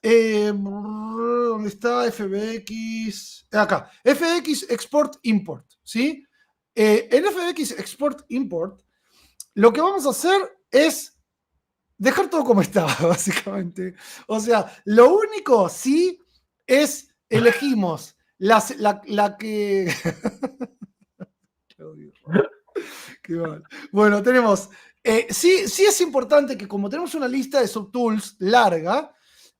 Speaker 2: ¿dónde está FBX? Acá. FBX Export Import, ¿sí? En FBX Export Import, lo que vamos a hacer es dejar todo como está, básicamente. O sea, lo único sí es elegimos la que... Qué mal. Bueno, tenemos... sí es importante que como tenemos una lista de subtools larga,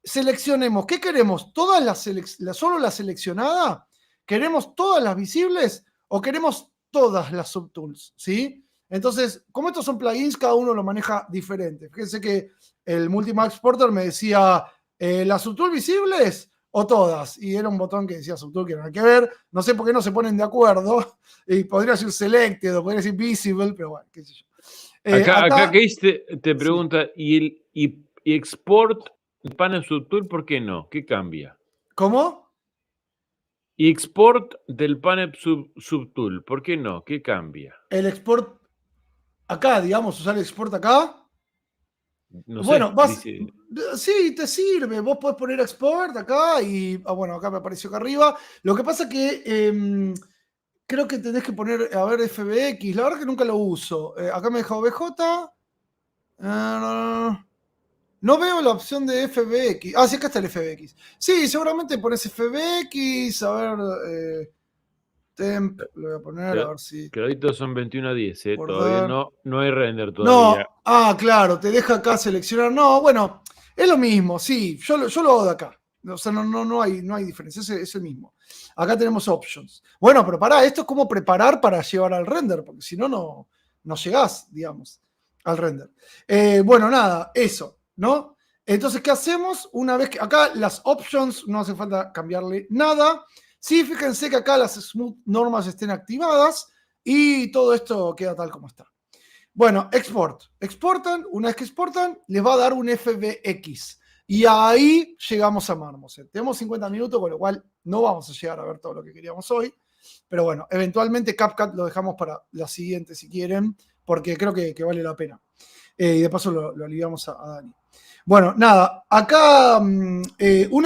Speaker 2: seleccionemos, ¿qué queremos? ¿Solo la seleccionada? ¿Queremos todas las visibles? ¿O queremos todas las subtools? ¿Sí? Entonces, como estos son plugins, cada uno lo maneja diferente. Fíjense que el Multimax Exporter me decía, ¿las subtools visibles o todas? Y era un botón que decía subtool que no hay que ver. No sé por qué no se ponen de acuerdo. Y podría ser selected o podría ser visible, pero bueno, qué sé yo.
Speaker 1: Acá Case te pregunta, sí. ¿y export el panel subtool por qué no? ¿Qué cambia?
Speaker 2: ¿Cómo?
Speaker 1: Y export del panel subtool, ¿por qué no? ¿Qué cambia?
Speaker 2: El export acá, digamos, usar export acá.
Speaker 1: No
Speaker 2: Bueno,
Speaker 1: sé,
Speaker 2: vas.
Speaker 1: dice.
Speaker 2: Sí, te sirve. Vos podés poner export acá y. Bueno, acá me apareció acá arriba. Lo que pasa que creo que tenés que poner, a ver, FBX. La verdad que nunca lo uso. Acá me dejó BJ. No veo la opción de FBX. Ah, sí, acá está el FBX. Sí, seguramente pones FBX. A ver. Temp, lo voy a poner, a ver si.
Speaker 1: Claritos son 21:10, todavía
Speaker 2: Guardar.
Speaker 1: no hay render todavía.
Speaker 2: No, claro, te deja acá seleccionar. No, bueno, es lo mismo, sí, yo lo hago de acá. O sea, no hay diferencia, es el mismo. Acá tenemos options. Bueno, pero pará, esto es como preparar para llevar al render, porque si no, no llegás, digamos, al render. Bueno, nada, eso, ¿no? Entonces, ¿qué hacemos? Una vez que acá las options no hace falta cambiarle nada. Sí, fíjense que acá las smooth normas estén activadas y todo esto queda tal como está. Bueno, export. Exportan, una vez que exportan, les va a dar un FBX. Y ahí llegamos a Marmoset. Tenemos 50 minutos, con lo cual no vamos a llegar a ver todo lo que queríamos hoy. Pero bueno, eventualmente CapCut lo dejamos para la siguiente si quieren, porque creo que vale la pena. Y de paso lo aliviamos a Dani. Bueno, nada, acá una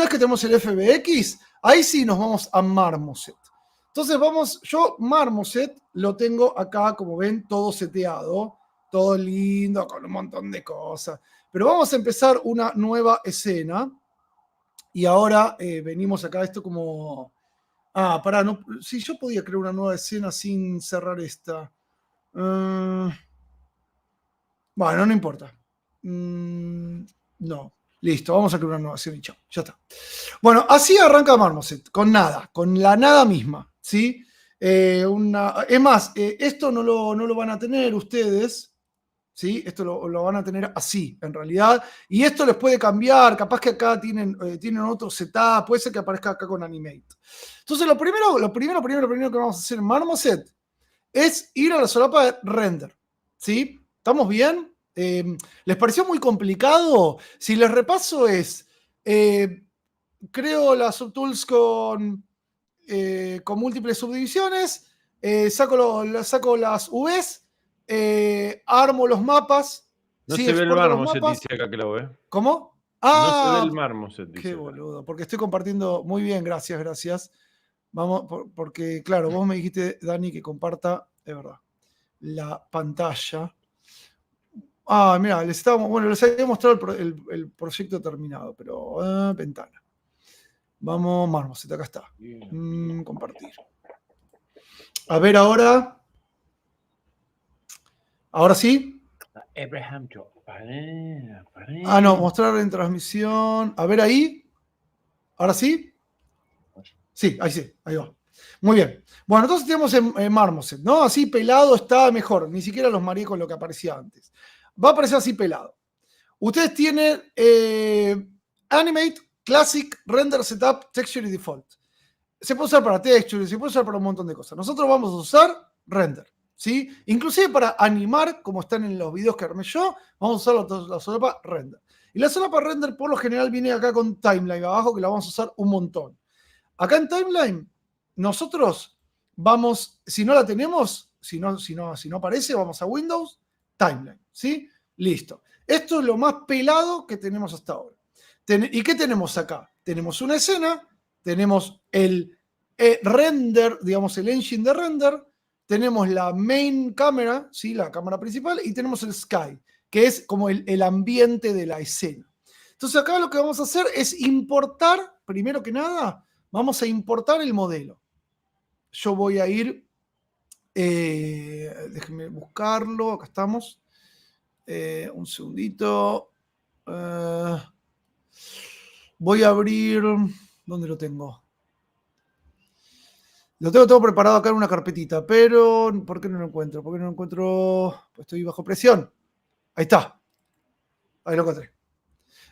Speaker 2: vez que tenemos el FBX, ahí sí nos vamos a Marmoset. Entonces yo Marmoset lo tengo acá, como ven, todo seteado, todo lindo, con un montón de cosas. Pero vamos a empezar una nueva escena. Y ahora venimos acá, esto como... pará, no, si yo podía crear una nueva escena sin cerrar esta. Bueno, no importa. No. Listo, vamos a crear una nueva escena y chao, ya está. Bueno, así arranca Marmoset, con nada, con la nada misma, ¿sí? Es más, esto no lo van a tener ustedes, ¿sí? Esto lo van a tener así, en realidad. Y esto les puede cambiar, capaz que acá tienen otro setup, puede ser que aparezca acá con Animate. Entonces, lo primero que vamos a hacer en Marmoset es ir a la solapa de render, ¿sí? ¿Estamos bien? ¿Les pareció muy complicado? Si les repaso es... creo las subtools con múltiples subdivisiones, saco las UVs, armo los mapas,
Speaker 1: No
Speaker 2: sí,
Speaker 1: se ve el
Speaker 2: exporto los
Speaker 1: Marmoset,
Speaker 2: mapas.
Speaker 1: dice acá que lo ve.
Speaker 2: ¿Cómo?
Speaker 1: No se ve el Marmoset,
Speaker 2: Qué
Speaker 1: dice acá.
Speaker 2: boludo, porque estoy compartiendo muy bien, gracias. Vamos, porque claro, vos me dijiste, Dani, que comparta, es verdad, la pantalla. Mira, les había mostrado el proyecto terminado, pero ventana. Vamos, Marmoset, acá está. Compartir. A ver ahora. ¿Ahora sí?
Speaker 1: Abraham Job.
Speaker 2: No, mostrar en transmisión. A ver ahí. ¿Ahora sí? Sí, ahí va. Muy bien. Bueno, entonces tenemos en Marmoset, ¿no? Así pelado está mejor. Ni siquiera los mareé con lo que aparecía antes. Va a aparecer así pelado. Ustedes tienen Animate, Classic, Render Setup, Texture y Default. Se puede usar para texture, se puede usar para un montón de cosas. Nosotros vamos a usar Render, ¿sí? Inclusive para animar, como están en los videos que armé yo, vamos a usar la solapa Render. Y la solapa Render por lo general viene acá con Timeline abajo, que la vamos a usar un montón. Acá en Timeline, nosotros vamos, si no la tenemos, si no aparece, vamos a Windows, Timeline, ¿sí? Listo. Esto es lo más pelado que tenemos hasta ahora. ¿Y qué tenemos acá? Tenemos una escena, tenemos el render, digamos el engine de render, tenemos la main cámara, ¿sí? La cámara principal, y tenemos el sky, que es como el ambiente de la escena. Entonces acá lo que vamos a hacer es importar, primero que nada, vamos a importar el modelo. Yo voy a ir, déjenme buscarlo, acá estamos. Un segundito. Voy a abrir, ¿dónde lo tengo? Lo tengo todo preparado acá en una carpetita, pero ¿por qué no lo encuentro? ¿Por qué no lo encuentro? Pues estoy bajo presión. Ahí está. Ahí lo encontré.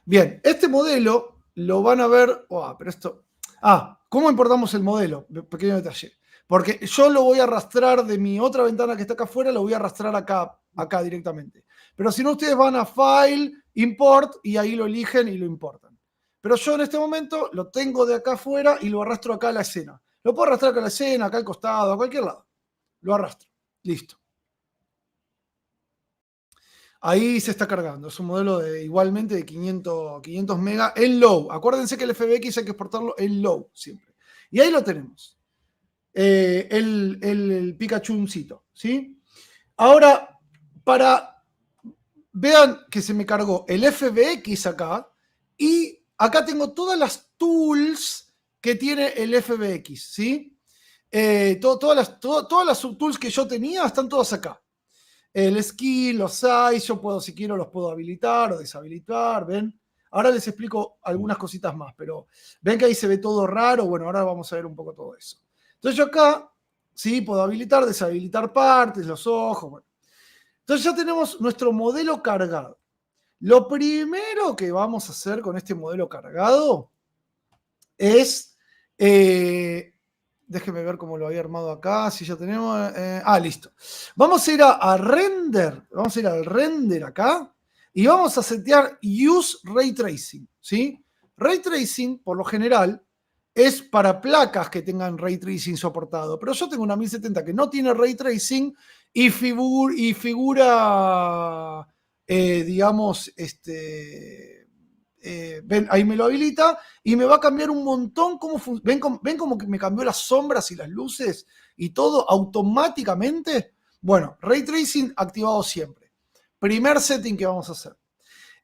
Speaker 2: Bien, este modelo lo van a ver. Pero esto. ¿Cómo importamos el modelo? Pequeño detalle. Porque yo lo voy a arrastrar de mi otra ventana que está acá afuera, lo voy a arrastrar acá directamente. Pero si no, ustedes van a File, Import, y ahí lo eligen y lo importan. Pero yo en este momento lo tengo de acá afuera y lo arrastro acá a la escena. Lo puedo arrastrar acá a la escena, acá al costado, a cualquier lado. Lo arrastro. Listo. Ahí se está cargando. Es un modelo igualmente de 500 mega en low. Acuérdense que el FBX hay que exportarlo en low siempre. Y ahí lo tenemos. El Pikachucito, ¿sí? Ahora, vean que se me cargó el FBX acá y acá tengo todas las tools que tiene el FBX, ¿sí? Todas las subtools que yo tenía están todas acá. El skill, los size, yo puedo, si quiero, los puedo habilitar o deshabilitar, ¿ven? Ahora les explico algunas cositas más, pero ven que ahí se ve todo raro. Bueno, ahora vamos a ver un poco todo eso. Entonces yo acá, sí, puedo habilitar, deshabilitar partes, los ojos, bueno. Entonces ya tenemos nuestro modelo cargado. Lo primero que vamos a hacer con este modelo cargado es, déjenme ver cómo lo había armado acá, si ya tenemos, listo. Vamos a ir a render, vamos a ir al render acá y vamos a setear Use Ray Tracing, ¿sí? Ray Tracing, por lo general, es para placas que tengan Ray Tracing soportado, pero yo tengo una 1070 que no tiene Ray Tracing y figura, digamos, ven, ahí me lo habilita y me va a cambiar un montón cómo ven como que me cambió las sombras y las luces y todo automáticamente. Bueno, Ray Tracing activado siempre. Primer setting que vamos a hacer.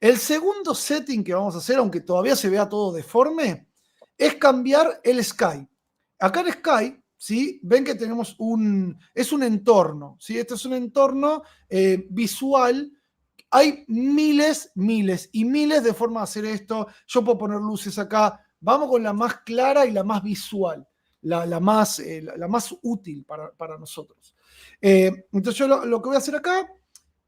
Speaker 2: El segundo setting que vamos a hacer, aunque todavía se vea todo deforme, es cambiar el Sky. Acá en Sky, ¿sí? Ven que tenemos es un entorno, ¿sí? Este es un entorno visual. Hay miles y miles de formas de hacer esto. Yo puedo poner luces acá. Vamos con la más clara y la más visual, la más útil para nosotros. Entonces yo lo que voy a hacer acá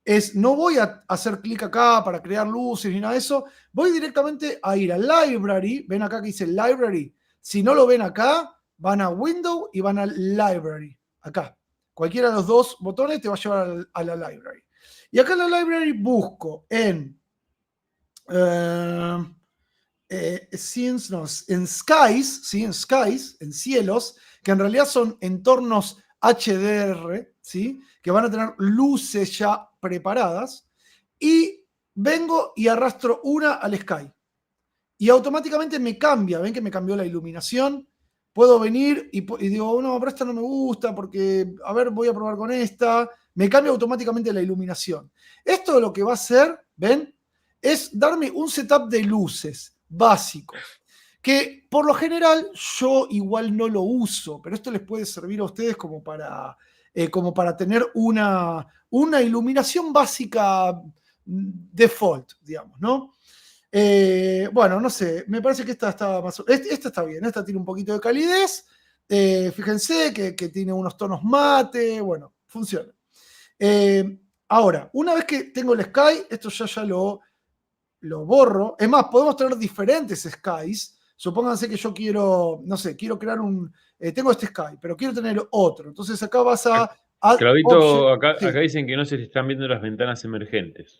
Speaker 2: es, no voy a hacer clic acá para crear luces ni nada de eso. Voy directamente a ir a Library. Ven acá que dice Library. Si no lo ven acá, van a Window y van a Library. Acá. Cualquiera de los dos botones te va a llevar a la Library. Y acá en la Library busco en Skies, ¿sí? En Skies, en cielos, que en realidad son entornos HDR, ¿sí? Que van a tener luces ya preparadas, y vengo y arrastro una al Sky. Y automáticamente me cambia, ven que me cambió la iluminación. Puedo venir y digo, no, pero esta no me gusta porque, a ver, voy a probar con esta. Me cambia automáticamente la iluminación. Esto lo que va a hacer, ven, es darme un setup de luces básico, que por lo general yo igual no lo uso, pero esto les puede servir a ustedes como para tener una iluminación básica default, digamos, ¿no? Bueno, no sé, me parece que esta está más. Esta está bien, esta tiene un poquito de calidez. Fíjense que tiene unos tonos mate, bueno, funciona. Ahora, una vez que tengo el Sky, esto ya lo borro. Es más, podemos tener diferentes Skies. Supónganse que yo quiero, no sé, quiero crear tengo este Sky, pero quiero tener otro. Entonces acá vas a.
Speaker 1: Clavito, acá
Speaker 2: Sí.
Speaker 1: dicen que no se te están viendo las ventanas emergentes.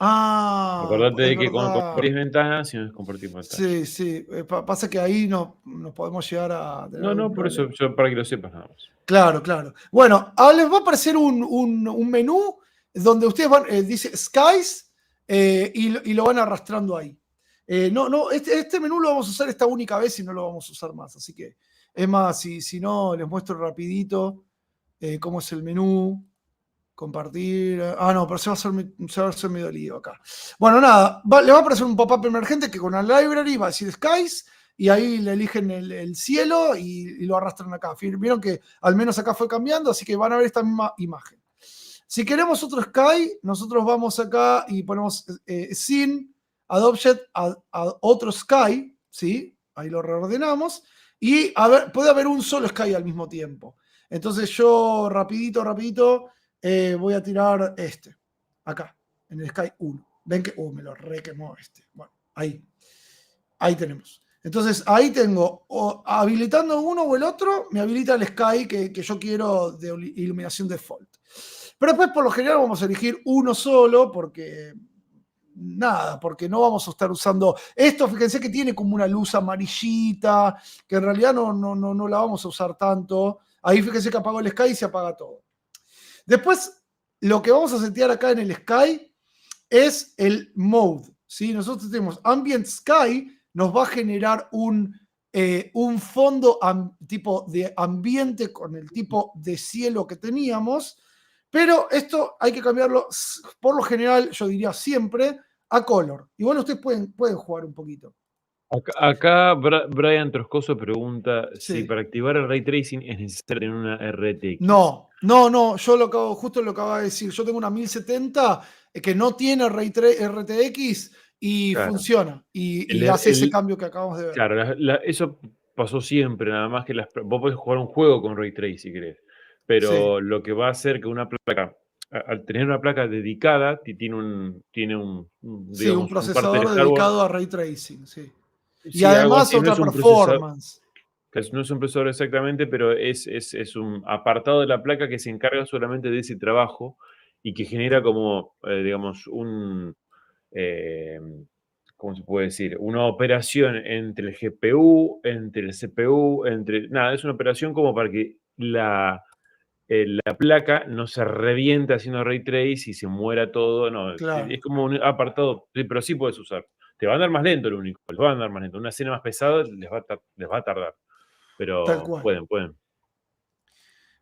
Speaker 2: Acordate
Speaker 1: de que cuando compartís ventanas, si no es compartir pantalla.
Speaker 2: Sí. Pasa que ahí no podemos llegar a tener
Speaker 1: No, por eso, yo para que lo sepas nada más.
Speaker 2: Claro. Bueno, ahora les va a aparecer un menú donde ustedes van, dice Skies, y lo van arrastrando ahí. Este menú lo vamos a usar esta única vez y no lo vamos a usar más. Así que, es más, si no, les muestro rapidito cómo es el menú. Compartir. No, pero se va a hacer medio lío acá. Bueno, nada, le va a aparecer un pop-up emergente que con la library va a decir Skies y ahí le eligen el cielo y lo arrastran acá. Vieron que al menos acá fue cambiando, así que van a ver esta misma imagen. Si queremos otro Sky, nosotros vamos acá y ponemos sin add object a otro Sky, ¿sí? Ahí lo reordenamos y puede haber un solo Sky al mismo tiempo. Entonces yo rapidito voy a tirar acá, en el Sky 1. Ven que, me lo requemó Bueno, ahí tenemos. Entonces ahí tengo, habilitando uno o el otro, me habilita el Sky que yo quiero de iluminación default. Pero después por lo general vamos a elegir uno solo porque no vamos a estar usando esto. Fíjense que tiene como una luz amarillita, que en realidad no la vamos a usar tanto. Ahí fíjense que apago el Sky y se apaga todo. Después, lo que vamos a setear acá en el Sky es el mode, ¿sí? Nosotros tenemos Ambient Sky, nos va a generar un fondo tipo de ambiente con el tipo de cielo que teníamos, pero esto hay que cambiarlo, por lo general, yo diría siempre, a color. Igual ustedes pueden jugar un poquito.
Speaker 1: Acá Brian Troscoso pregunta si
Speaker 2: Sí.
Speaker 1: para activar el ray tracing es necesario tener una RTX.
Speaker 2: No, yo justo lo acabo de decir. Yo tengo una 1070 que no tiene RTX y
Speaker 1: Claro.
Speaker 2: funciona. Y hace ese cambio que acabamos de ver.
Speaker 1: Claro, eso pasó siempre, nada más que vos podés jugar un juego con ray tracing si querés. Pero
Speaker 2: Sí.
Speaker 1: lo que va a hacer que una placa, al tener una placa dedicada, tiene un
Speaker 2: Sí, un
Speaker 1: digamos, un parte del
Speaker 2: procesador
Speaker 1: hardware.
Speaker 2: dedicado a ray tracing, sí. Y
Speaker 1: Sí, algo
Speaker 2: además
Speaker 1: así, no
Speaker 2: otra
Speaker 1: es un procesador.
Speaker 2: performance.
Speaker 1: No es un procesador exactamente, pero es un apartado de la placa que se encarga solamente de ese trabajo y que genera como, digamos, eh, ¿cómo se puede decir? Una operación entre el GPU, entre el CPU, nada, es una operación como para que la placa no se reviente haciendo ray trace y se muera todo. No,
Speaker 2: Claro.
Speaker 1: es como un apartado, pero sí puedes usar. Te va a andar más lento lo único, les va a andar más lento. Una escena más pesada les va a tardar,
Speaker 2: Tal
Speaker 1: pero
Speaker 2: cual.
Speaker 1: pueden.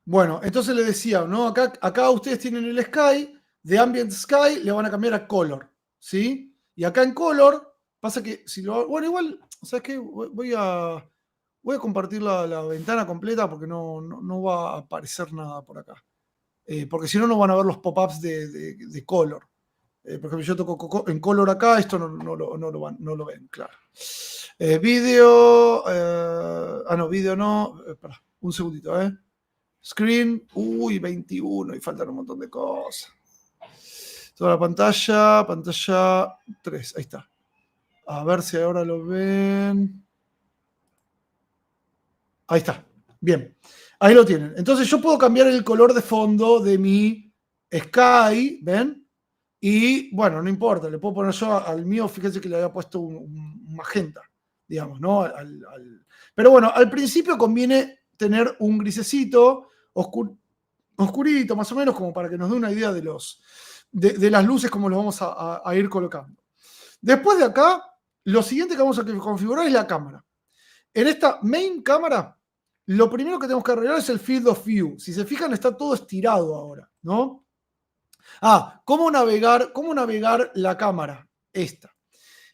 Speaker 2: Bueno, entonces le decía, ¿no? Acá ustedes tienen el Sky, de Ambient Sky le van a cambiar a Color, ¿sí? Y acá en Color, pasa que si lo. Bueno, igual, ¿sabes qué? Voy a compartir la ventana completa porque no va a aparecer nada por acá. Porque si no, no van a ver los pop-ups de Color. Por ejemplo, yo toco en Color acá, esto no lo ven, claro. Video. No, video no. Espera, un segundito, ¿eh? Screen, 21, y faltan un montón de cosas. Toda la pantalla 3, ahí está. A ver si ahora lo ven. Ahí está, bien. Ahí lo tienen. Entonces yo puedo cambiar el color de fondo de mi Sky, ¿ven? Y bueno, no importa, le puedo poner yo al mío, fíjense que le había puesto un magenta, digamos, ¿no? Pero bueno, al principio conviene tener un grisecito oscurito, más o menos, como para que nos dé una idea de las luces, como los vamos a ir colocando. Después de acá, lo siguiente que vamos a configurar es la cámara. En esta main cámara, lo primero que tenemos que arreglar es el field of view. Si se fijan, está todo estirado ahora, ¿no? ¿Cómo navegar la cámara? Esta.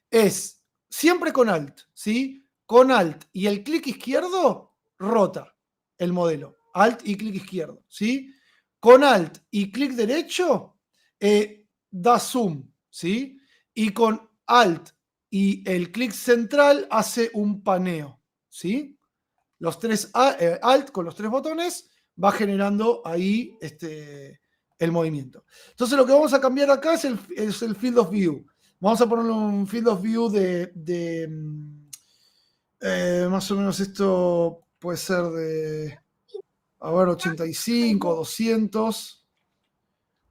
Speaker 2: Es siempre con Alt, ¿sí? Con Alt y el clic izquierdo, rota el modelo. Alt y clic izquierdo, ¿sí? Con Alt y clic derecho, da zoom, ¿sí? Y con Alt y el clic central hace un paneo, ¿sí? Los tres Alt con los tres botones va generando ahí el movimiento. Entonces lo que vamos a cambiar acá es el field of view. Vamos a ponerle un field of view de más o menos esto puede ser de, a ver, 85, 200,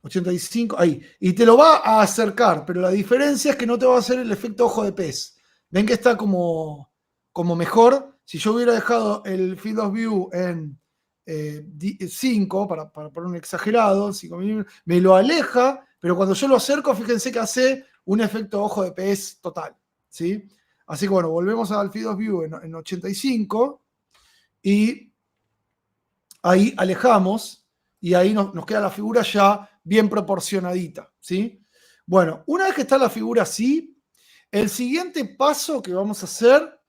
Speaker 2: 85, ahí. Y te lo va a acercar, pero la diferencia es que no te va a hacer el efecto ojo de pez. Ven que está como mejor. Si yo hubiera dejado el field of view en 5, para poner un exagerado, 5 me lo aleja, pero cuando yo lo acerco, fíjense que hace un efecto ojo de pez total, ¿sí? Así que bueno, volvemos al field of view en 85 y ahí alejamos y ahí nos queda la figura ya bien proporcionadita, ¿sí? Bueno, una vez que está la figura así, el siguiente paso que vamos a hacer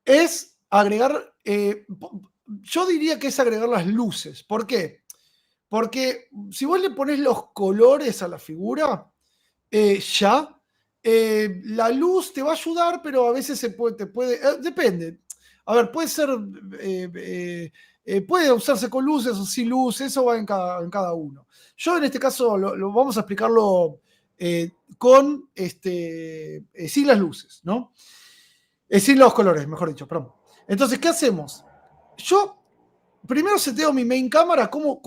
Speaker 2: es agregar, yo diría que es agregar las luces. ¿Por qué? Porque si vos le pones los colores a la figura, la luz te va a ayudar, pero a veces depende. A ver, puede ser, puede usarse con luces o sin luces, eso va en cada uno. Yo en este caso vamos a explicarlo sin las luces, ¿no? Sin los colores, mejor dicho, perdón. Entonces, ¿qué hacemos? Yo primero seteo mi main cámara. ¿Cómo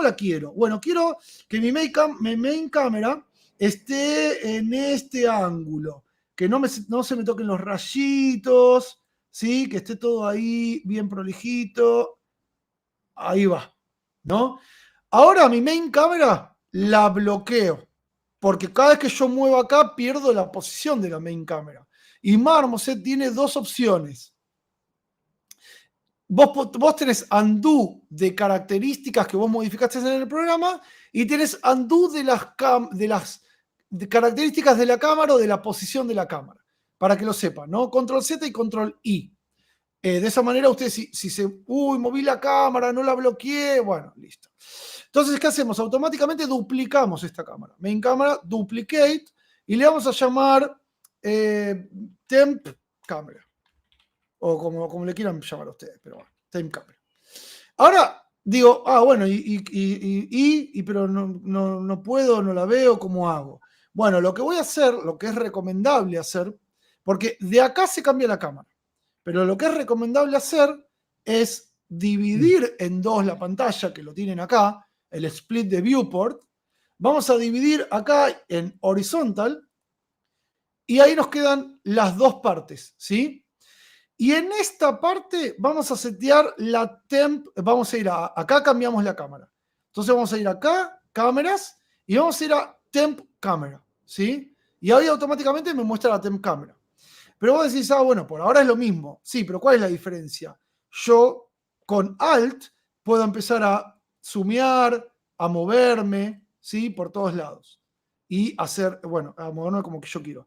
Speaker 2: la quiero? Bueno, quiero que mi main cámara esté en este ángulo, que no se me toquen los rayitos, ¿sí? Que esté todo ahí bien prolijito. Ahí va, ¿no? Ahora mi main cámara la bloqueo, porque cada vez que yo muevo acá pierdo la posición de la main cámara. Y Marmoset tiene dos opciones. Vos tenés undo de características que vos modificaste en el programa y tenés undo de las características de la cámara o de la posición de la cámara, para que lo sepan, ¿no? Control Z y Control I. De esa manera ustedes, moví la cámara, no la bloqueé, bueno, listo. Entonces, ¿qué hacemos? Automáticamente duplicamos esta cámara. Main cámara, duplicate, y le vamos a llamar temp cámara. O como le quieran llamar a ustedes, pero bueno, temp cámara. Ahora digo, bueno, pero no puedo, no la veo, ¿cómo hago? Bueno, lo que voy a hacer, lo que es recomendable hacer, porque de acá se cambia la cámara, pero lo que es recomendable hacer es dividir en dos la pantalla, que lo tienen acá, el split de viewport. Vamos a dividir acá en horizontal y ahí nos quedan las dos partes, ¿sí? Y en esta parte vamos a setear la temp, vamos a ir acá, cambiamos la cámara. Entonces vamos a ir acá, cámaras, y vamos a ir a temp cámara, ¿sí? Y ahí automáticamente me muestra la temp cámara. Pero vos decís, bueno, por ahora es lo mismo. Sí, pero ¿cuál es la diferencia? Yo con Alt puedo empezar a zoomear, a moverme, ¿sí? Por todos lados. Y hacer, bueno, a moverme como que yo quiero.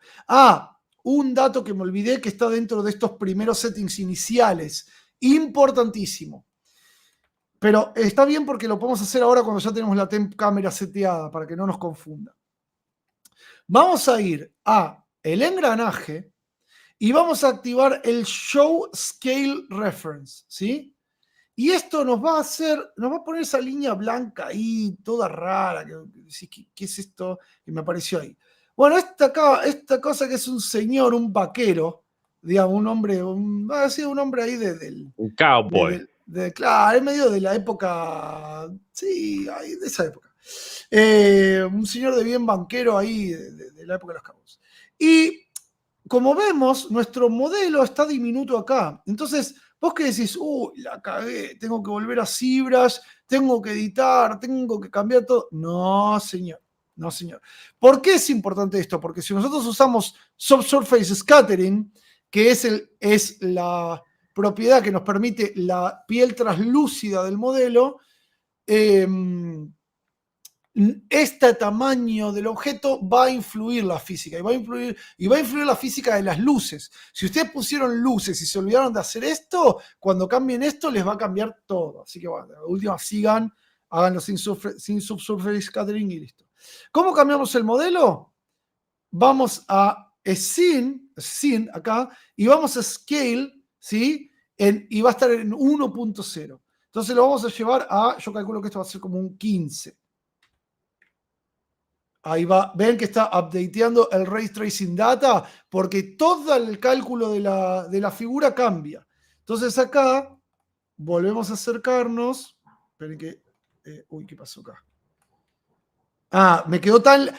Speaker 2: Un dato que me olvidé que está dentro de estos primeros settings iniciales. Importantísimo. Pero está bien porque lo podemos hacer ahora cuando ya tenemos la temp cámara seteada, para que no nos confunda. Vamos a ir a el engranaje y vamos a activar el Show Scale Reference, ¿sí? Y esto nos va a poner esa línea blanca ahí, toda rara. ¿Qué es esto que me apareció ahí? Bueno, esta cosa que es un señor, un vaquero, digamos, un hombre, un hombre ahí
Speaker 1: un cowboy.
Speaker 2: Claro, en medio de la época, sí, de esa época. Un señor de bien banquero ahí, de la época de los cowboys. Y como vemos, nuestro modelo está diminuto acá. Entonces, vos que decís, la cagué, tengo que volver a ZBrush, tengo que editar, tengo que cambiar todo. No, señor. No, señor. ¿Por qué es importante esto? Porque si nosotros usamos Subsurface Scattering, que es la propiedad que nos permite la piel translúcida del modelo, este tamaño del objeto va a influir la física y va a influir la física de las luces. Si ustedes pusieron luces y se olvidaron de hacer esto, cuando cambien esto les va a cambiar todo. Así que bueno, la última háganlo sin subsurface scattering y listo. ¿Cómo cambiamos el modelo? Vamos a Scene acá y vamos a Scale, ¿sí? Y va a estar en 1.0. Entonces lo vamos a llevar yo calculo que esto va a ser como un 15. Ahí va, ven que está updateando el Ray Tracing Data porque todo el cálculo de la figura cambia. Entonces acá volvemos a acercarnos. Esperen que... ¿qué pasó acá? Me quedó tan...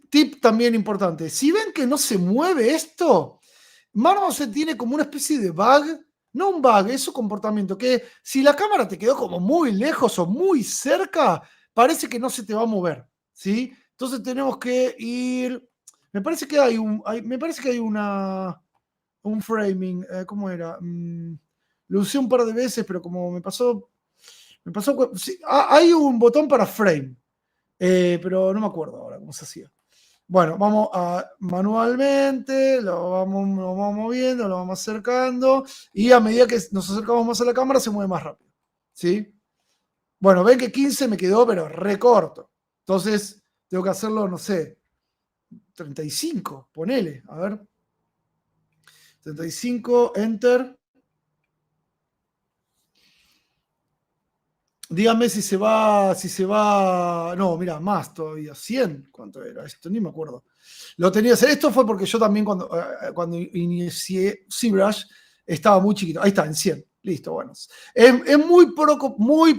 Speaker 2: tip también importante. Si ven que no se mueve esto, Marmoset tiene como una especie de bug. No un bug, es su comportamiento. Que si la cámara te quedó como muy lejos o muy cerca, parece que no se te va a mover. ¿Sí? Entonces tenemos que ir. Me parece que hay un framing. ¿Cómo era? Lo usé un par de veces, pero como me pasó. Sí, hay un botón para frame. Pero no me acuerdo ahora cómo se hacía. Bueno, vamos manualmente, lo vamos moviendo, lo vamos acercando, y a medida que nos acercamos más a la cámara se mueve más rápido. ¿Sí? Bueno, ven que 15 me quedó, pero recorto. Entonces, tengo que hacerlo, no sé, 35, ponele, a ver. 35, enter. Dígame si se va, no, mira, más todavía, 100, ¿cuánto era esto? Ni me acuerdo. Lo tenía, esto fue porque yo también cuando inicié ZBrush estaba muy chiquito. Ahí está, en 100. Listo, bueno. Es muy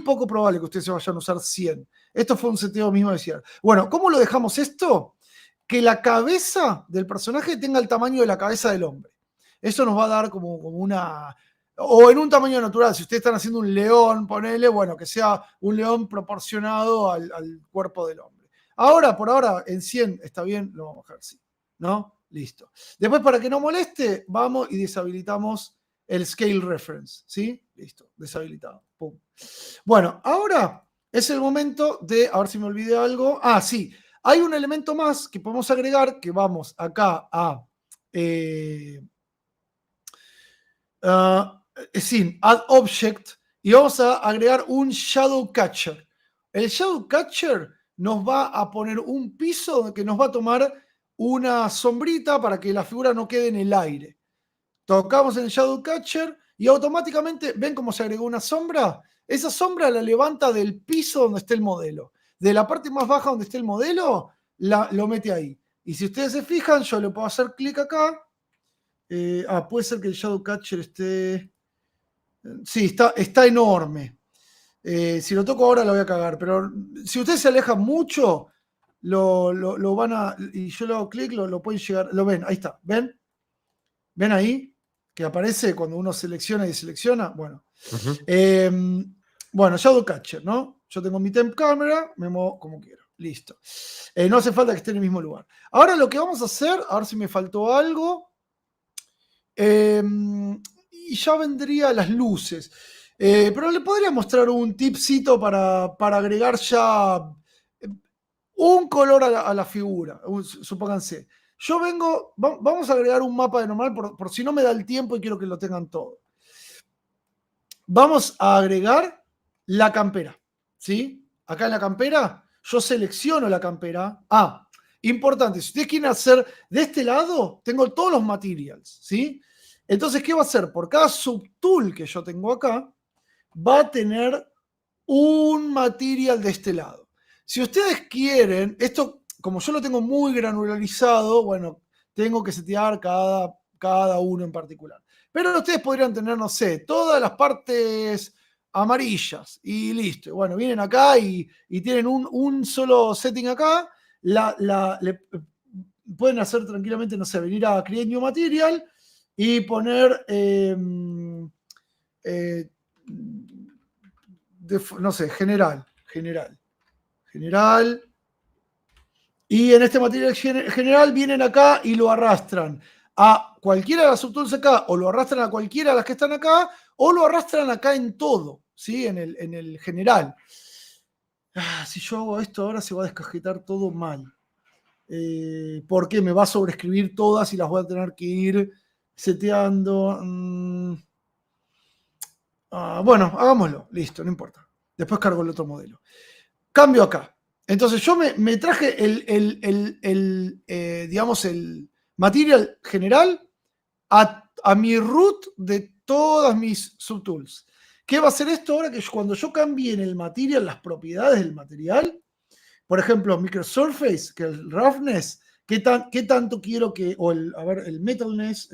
Speaker 2: poco probable que ustedes se vayan a usar 100. Esto fue un seteo mismo de cierre. Bueno, ¿cómo lo dejamos esto? Que la cabeza del personaje tenga el tamaño de la cabeza del hombre. Eso nos va a dar como una... O en un tamaño natural, si ustedes están haciendo un león, ponele, bueno, que sea un león proporcionado al cuerpo del hombre. Ahora, por ahora, en 100 está bien, lo vamos a bajar, sí. ¿No? Listo. Después, para que no moleste, vamos y deshabilitamos el Scale Reference, ¿sí? Listo, deshabilitado. Pum. Bueno, ahora es el momento de, a ver si me olvidé algo. Ah, sí, hay un elemento más que podemos agregar, que vamos acá a sin add object, y vamos a agregar un shadow catcher. El shadow catcher nos va a poner un piso que nos va a tomar una sombrita para que la figura no quede en el aire. Tocamos en el shadow catcher y automáticamente, ¿ven cómo se agregó una sombra? Esa sombra la levanta del piso donde esté el modelo. De la parte más baja donde esté el modelo, lo mete ahí. Y si ustedes se fijan, yo le puedo hacer clic acá. Puede ser que el shadow catcher esté... Sí, está enorme. Si lo toco ahora lo voy a cagar, pero si ustedes se alejan mucho, lo van a... Y yo le hago clic, lo pueden llegar... Lo ven, ahí está. ¿Ven? ¿Ven ahí? Que aparece cuando uno selecciona y deselecciona. Bueno. Bueno, Shadow Catcher, ¿no? Yo tengo mi temp camera, me muevo como quiero. Listo. No hace falta que esté en el mismo lugar. Ahora lo que vamos a hacer, a ver si me faltó algo. Y ya vendría las luces. Pero le podría mostrar un tipcito para agregar ya un color a la figura. Supónganse. Yo vengo, vamos a agregar un mapa de normal por si no me da el tiempo y quiero que lo tengan todo. Vamos a agregar la campera, ¿sí? Acá en la campera, yo selecciono la campera. Importante, si ustedes quieren hacer de este lado, tengo todos los materials, ¿sí? Entonces, ¿qué va a hacer? Por cada subtool que yo tengo acá, va a tener un material de este lado. Si ustedes quieren, esto, como yo lo tengo muy granularizado, bueno, tengo que setear cada uno en particular. Pero ustedes podrían tener, no sé, todas las partes amarillas y listo. Bueno, vienen acá y tienen un solo setting acá. Pueden hacer tranquilamente, no sé, venir a Create New Material y poner, no sé, general. Y en este material general vienen acá y lo arrastran a cualquiera de las subtools acá, o lo arrastran a cualquiera de las que están acá, o lo arrastran acá en todo, ¿sí? En el general. Si yo hago esto ahora se va a descajetar todo mal. Porque me va a sobreescribir todas y las voy a tener que ir seteando. Bueno, hagámoslo. Listo, no importa. Después cargo el otro modelo. Cambio acá. Entonces yo me traje digamos, el material general a mi root de todas mis subtools. ¿Qué va a hacer esto ahora? Que cuando yo cambie en el material las propiedades del material, por ejemplo, microsurface, que el roughness, ¿qué tanto quiero que, o el metalness,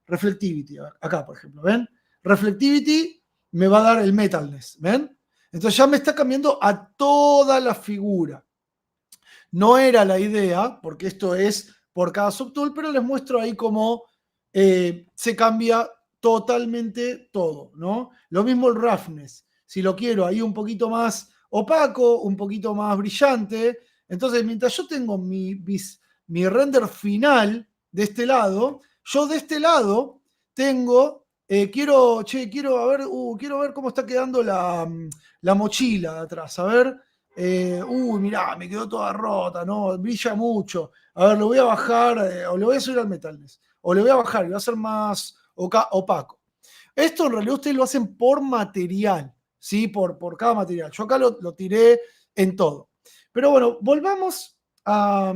Speaker 2: reflectivity, acá por ejemplo, ¿ven? Reflectivity me va a dar el metalness, ¿ven? Entonces ya me está cambiando a toda la figura. No era la idea, porque esto es por cada subtool, pero les muestro ahí cómo se cambia totalmente todo, ¿no? Lo mismo el roughness. Si lo quiero ahí un poquito más opaco, un poquito más brillante. Entonces, mientras yo tengo mi render final de este lado, yo de este lado tengo, quiero ver cómo está quedando la mochila de atrás. A ver, mirá, me quedó toda rota, ¿no? Brilla mucho. A ver, lo voy a bajar, o le voy a subir al metalness, o le voy a bajar y va a ser más opaco. Esto en realidad ustedes lo hacen por material, ¿sí? Por cada material. Yo acá lo tiré en todo. Pero bueno, volvamos a...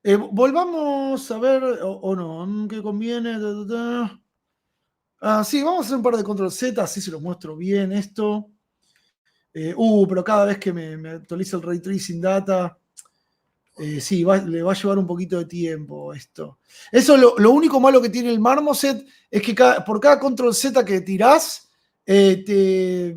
Speaker 2: volvamos a ver, o no, ¿qué conviene? Sí, vamos a hacer un par de control Z, así se los muestro bien esto. Pero cada vez que me actualiza el Ray Tracing Data, sí, le va a llevar un poquito de tiempo esto. Eso lo único malo que tiene el Marmoset es que por cada control Z que tirás, tenés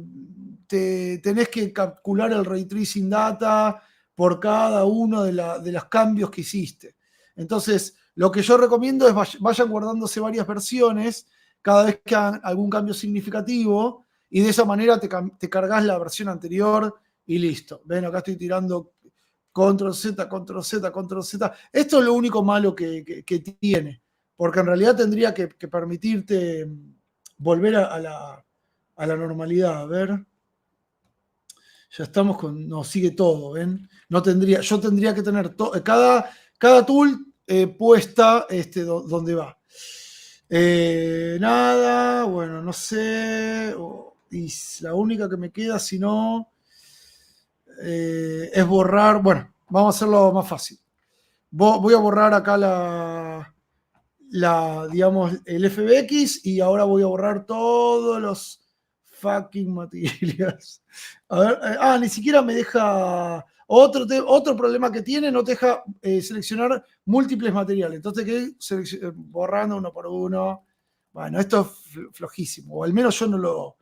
Speaker 2: que calcular el Ray Tracing Data por cada uno de los cambios que hiciste. Entonces, lo que yo recomiendo es vayan guardándose varias versiones cada vez que hagan algún cambio significativo y de esa manera te cargas la versión anterior y listo. Ven, acá estoy tirando control Z, control Z, control Z. Esto es lo único malo que tiene, porque en realidad tendría que permitirte volver a la normalidad. A ver. Ya estamos con. No, sigue todo, ¿ven? No tendría, yo tendría que tener cada tool puesta donde va. Nada, bueno, no sé. Y la única que me queda, si no, es borrar. Bueno, vamos a hacerlo más fácil. Voy a borrar acá digamos, el FBX y ahora voy a borrar todos los fucking materials. A ver, ni siquiera me deja. Otro problema que tiene, no te deja seleccionar múltiples materiales. Entonces, que borrando uno por uno. Bueno, esto es flojísimo, o al menos yo no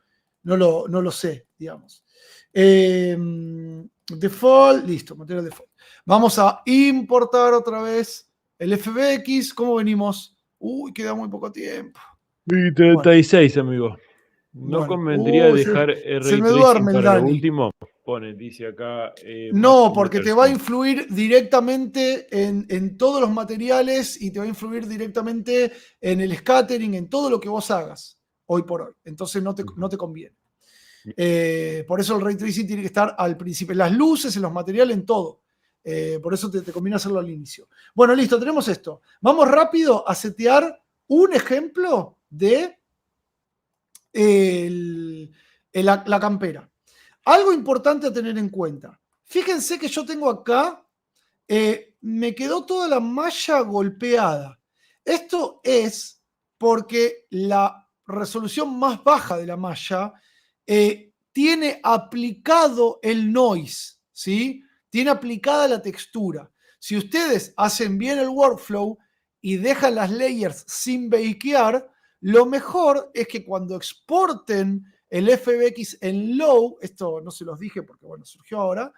Speaker 2: lo sé, digamos. Default, listo, material default. Vamos a importar otra vez el FBX. ¿Cómo venimos? Uy, queda muy poco tiempo.
Speaker 1: Y 36, bueno, amigo. ¿No
Speaker 2: bueno,
Speaker 1: convendría dejar el
Speaker 2: se
Speaker 1: ray
Speaker 2: me
Speaker 1: tracing
Speaker 2: duerme el
Speaker 1: para lo
Speaker 2: Dani.
Speaker 1: último? Dice acá.
Speaker 2: No, porque te va a influir directamente en todos los materiales y te va a influir directamente en el scattering, en todo lo que vos hagas hoy por hoy. Entonces no te conviene. Por eso el ray tracing tiene que estar al principio, en las luces, en los materiales, en todo. Por eso te conviene hacerlo al inicio. Bueno, listo, tenemos esto. Vamos rápido a setear un ejemplo de la campera. Algo importante a tener en cuenta. Fíjense que yo tengo acá, me quedó toda la malla golpeada. Esto es porque la resolución más baja de la malla tiene aplicado el noise, ¿sí? Tiene aplicada la textura. Si ustedes hacen bien el workflow y dejan las layers sin bakear, lo mejor es que cuando exporten el FBX en low, esto no se los dije porque bueno, surgió ahora,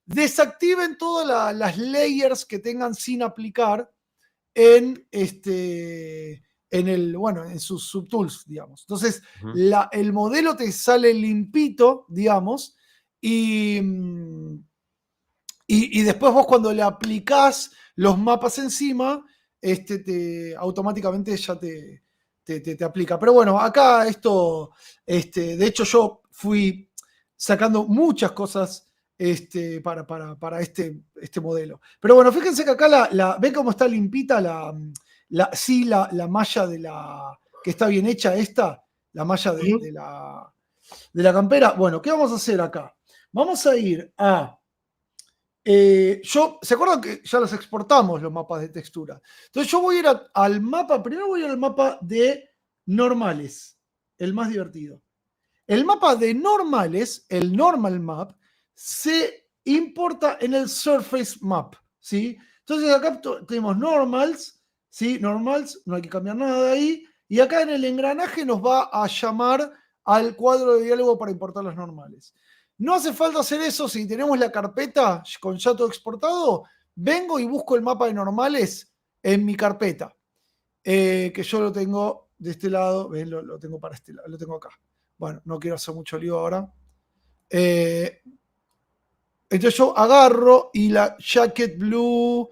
Speaker 2: desactiven todas las layers que tengan sin aplicar en sus subtools, digamos. Entonces, el modelo te sale limpito, digamos, y después vos cuando le aplicás los mapas encima, automáticamente ya te aplica. Pero bueno, acá esto, de hecho yo fui sacando muchas cosas para este modelo. Pero bueno, fíjense que acá ven cómo está limpita la malla que está bien hecha la malla de la campera. Bueno, ¿qué vamos a hacer acá? Vamos a ir a ¿se acuerdan que ya los exportamos los mapas de textura? Entonces yo voy a ir al mapa, primero voy a ir al mapa de normales, el más divertido. El mapa de normales, el normal map, se importa en el surface map, ¿sí? Entonces acá tenemos normals, ¿sí? Normals, no hay que cambiar nada de ahí, y acá en el engranaje nos va a llamar al cuadro de diálogo para importar los normales. No hace falta hacer eso si tenemos la carpeta con ya todo exportado. Vengo y busco el mapa de normales en mi carpeta. Que yo lo tengo de este lado. Ven, lo tengo para este lado. Lo tengo acá. Bueno, no quiero hacer mucho lío ahora. Entonces yo agarro y la Jacket Blue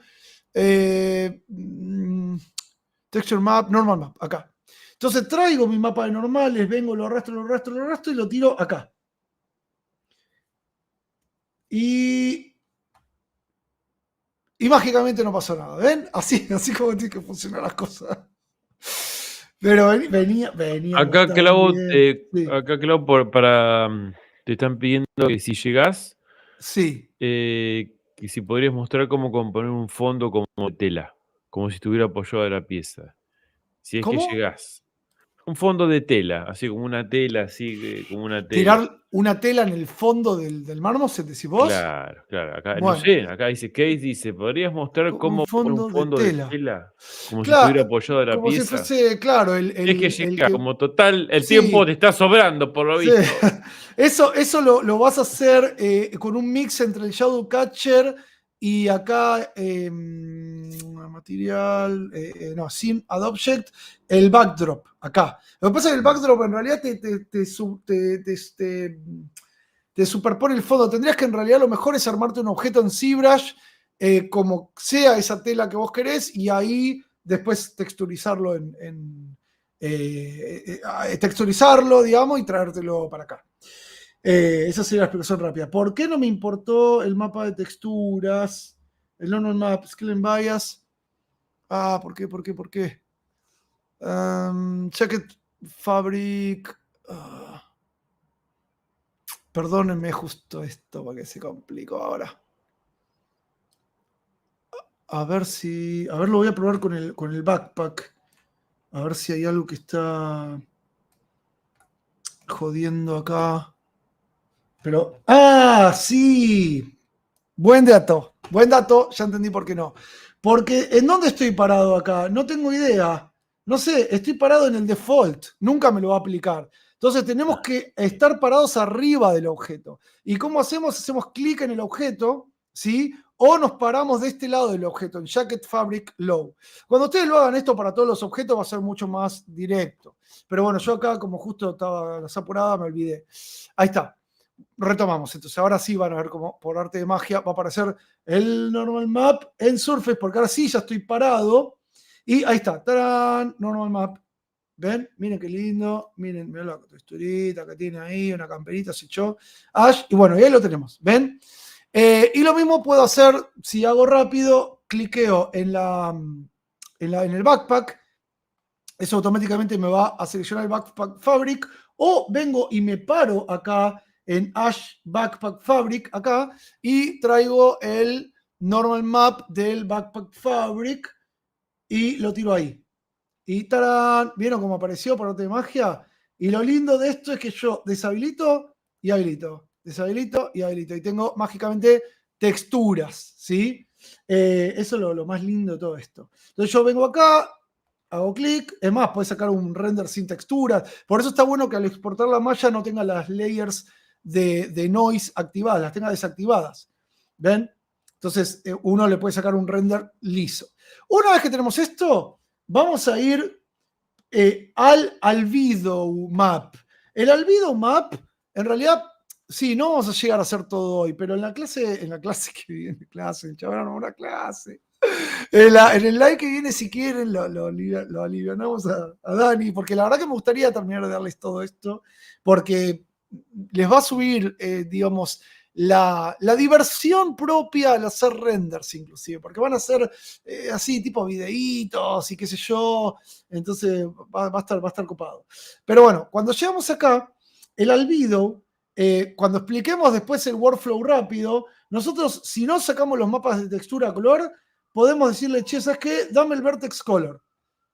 Speaker 2: Texture Map, Normal Map, acá. Entonces traigo mi mapa de normales, vengo, lo arrastro y lo tiro acá. Y mágicamente no pasó nada, ¿ven? Así como tienen que funcionar las cosas. Pero venía.
Speaker 1: Acá, Clau, te están pidiendo que si llegás, que si podrías mostrar cómo componer un fondo como tela, como si estuviera apoyado a la pieza. Si es que llegás. Un fondo de tela, así como una tela, así como una tela.
Speaker 2: ¿Tirar una tela en el fondo del mármol, decís vos?
Speaker 1: Claro. Acá,
Speaker 2: bueno,
Speaker 1: no sé, acá dice Case, dice, ¿podrías mostrar cómo poner un fondo de tela? Como si estuviera apoyado a la
Speaker 2: como
Speaker 1: pieza.
Speaker 2: Si fuese, claro,
Speaker 1: es que llega, como total, el tiempo te está sobrando, por lo visto.
Speaker 2: Eso lo vas a hacer con un mix entre el Shadow Catcher y acá material, sin add object, el backdrop, acá. Lo que pasa es que el backdrop en realidad te superpone el fondo. Tendrías que en realidad lo mejor es armarte un objeto en ZBrush, como sea esa tela que vos querés, y ahí después texturizarlo texturizarlo, digamos, y traértelo para acá. Esa sería la explicación rápida. ¿Por qué no me importó el mapa de texturas? El normal map, Scale and Bias. ¿Por qué? Jacket Fabric. Perdónenme justo esto porque se complicó ahora. A ver, lo voy a probar con el backpack. A ver si hay algo que está jodiendo acá. Pero. Sí. Buen dato, ya entendí por qué no. Porque ¿en dónde estoy parado acá? No tengo idea. No sé, estoy parado en el default. Nunca me lo va a aplicar. Entonces tenemos que estar parados arriba del objeto. ¿Y cómo hacemos? Hacemos clic en el objeto, ¿sí? O nos paramos de este lado del objeto, en Jacket Fabric Low. Cuando ustedes lo hagan esto para todos los objetos va a ser mucho más directo. Pero bueno, yo acá, como justo estaba las apuradas, me olvidé. Ahí está. Retomamos, entonces ahora sí van a ver cómo por arte de magia va a aparecer el normal map en Surface, porque ahora sí ya estoy parado y ahí está, ¡tarán! Normal map. ¿Ven? Miren qué lindo, miren la texturita que tiene ahí, una camperita, se echó Ash, y bueno, y ahí lo tenemos, ¿ven? Y lo mismo puedo hacer si hago rápido, cliqueo en el backpack, eso automáticamente me va a seleccionar el Backpack Fabric, o vengo y me paro acá en Ash Backpack Fabric, acá, y traigo el normal map del Backpack Fabric y lo tiro ahí. Y ¡tarán! ¿Vieron cómo apareció por arte de magia? Y lo lindo de esto es que yo deshabilito y habilito, deshabilito y habilito, y tengo mágicamente texturas, ¿sí? Eso es lo más lindo de todo esto. Entonces yo vengo acá, hago clic, es más, puedes sacar un render sin texturas. Por eso está bueno que al exportar la malla no tenga las layers de noise activadas, las tenga desactivadas. ¿Ven? Entonces uno le puede sacar un render liso. Una vez que tenemos esto, vamos a ir al albedo map. El albedo map, en realidad, sí, no vamos a llegar a hacer todo hoy, pero en la clase que viene, el chaval no una clase. En el live que viene, si quieren, lo alivianamos a Dani, porque la verdad que me gustaría terminar de darles todo esto, porque les va a subir, digamos, la diversión propia al hacer renders, inclusive, porque van a ser así, tipo videitos y qué sé yo, entonces va a estar copado. Pero bueno, cuando llegamos acá, el albedo, cuando expliquemos después el workflow rápido, nosotros, si no sacamos los mapas de textura a color, podemos decirle, che, ¿sabes qué? Dame el vertex color.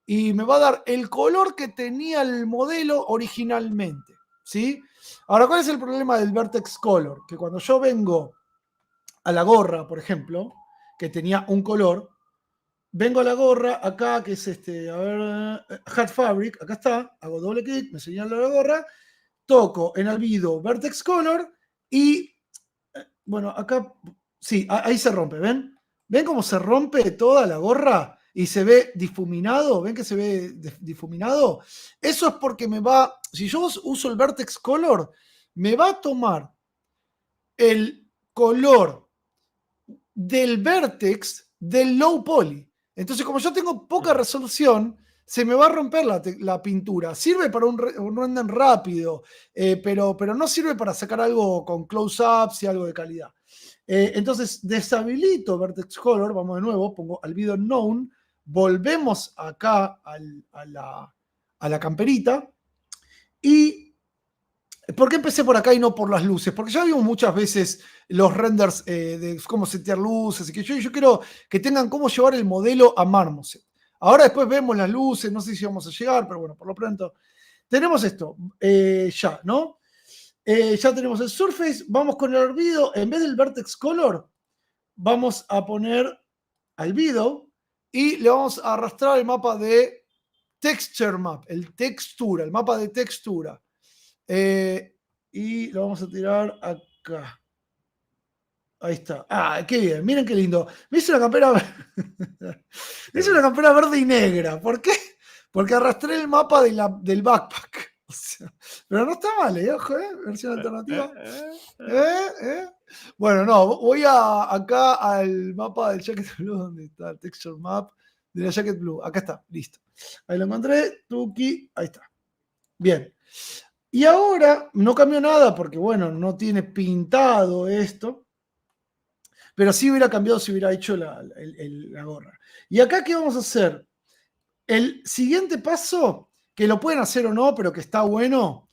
Speaker 2: Y me va a dar el color que tenía el modelo originalmente, ¿sí? Ahora, ¿cuál es el problema del vertex color? Que cuando yo vengo a la gorra, por ejemplo, que tenía un color, vengo a la gorra, acá, que es Hard Fabric, acá está, hago doble clic, me señalo la gorra, toco en albedo vertex color y, bueno, acá, sí, ahí se rompe, ¿ven? ¿Ven cómo se rompe toda la gorra y se ve difuminado? ¿Ven que se ve difuminado? Eso es porque si yo uso el vertex color, me va a tomar el color del vertex del low poly. Entonces, como yo tengo poca resolución, se me va a romper la pintura. Sirve para un render rápido, pero no sirve para sacar algo con close-ups y algo de calidad. Entonces, deshabilito Vertex Color, vamos de nuevo, pongo albedo known, volvemos acá a la camperita. ¿Y por qué empecé por acá y no por las luces? Porque ya vimos muchas veces los renders de cómo setear luces, y que yo quiero que tengan cómo llevar el modelo a Marmoset. Ahora después vemos las luces, no sé si vamos a llegar, pero bueno, por lo pronto tenemos esto, ya, ¿no? Ya tenemos el Surface, vamos con el albedo, en vez del Vertex Color, vamos a poner albedo y le vamos a arrastrar el mapa de Texture Map, el mapa de textura. Y lo vamos a tirar acá. Ahí está. Qué bien, miren qué lindo. Me hice una campera verde y negra. ¿Por qué? Porque arrastré el mapa del backpack. O sea, pero no está mal, ojo, versión alternativa. Bueno, no, voy acá al mapa del Jacket Blue, donde está el texture map de la Jacket Blue. Acá está, listo. Ahí lo encontré, Tuki, ahí está. Bien. Y ahora no cambió nada porque, bueno, no tiene pintado esto, pero sí hubiera cambiado si hubiera hecho la gorra. ¿Y acá qué vamos a hacer? El siguiente paso, que lo pueden hacer o no, pero que está bueno,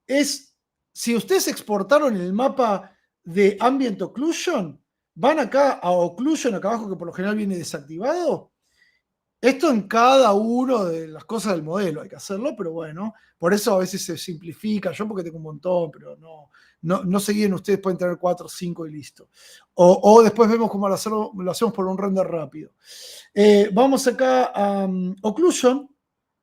Speaker 2: es, si ustedes exportaron el mapa de Ambient Occlusion, van acá a Occlusion, acá abajo, que por lo general viene desactivado. Esto en cada uno de las cosas del modelo hay que hacerlo, pero bueno, por eso a veces se simplifica. Yo porque tengo un montón, pero no se guíen ustedes, pueden tener 4 o 5 y listo. O después vemos cómo lo hacemos por un render rápido. Vamos acá a Occlusion,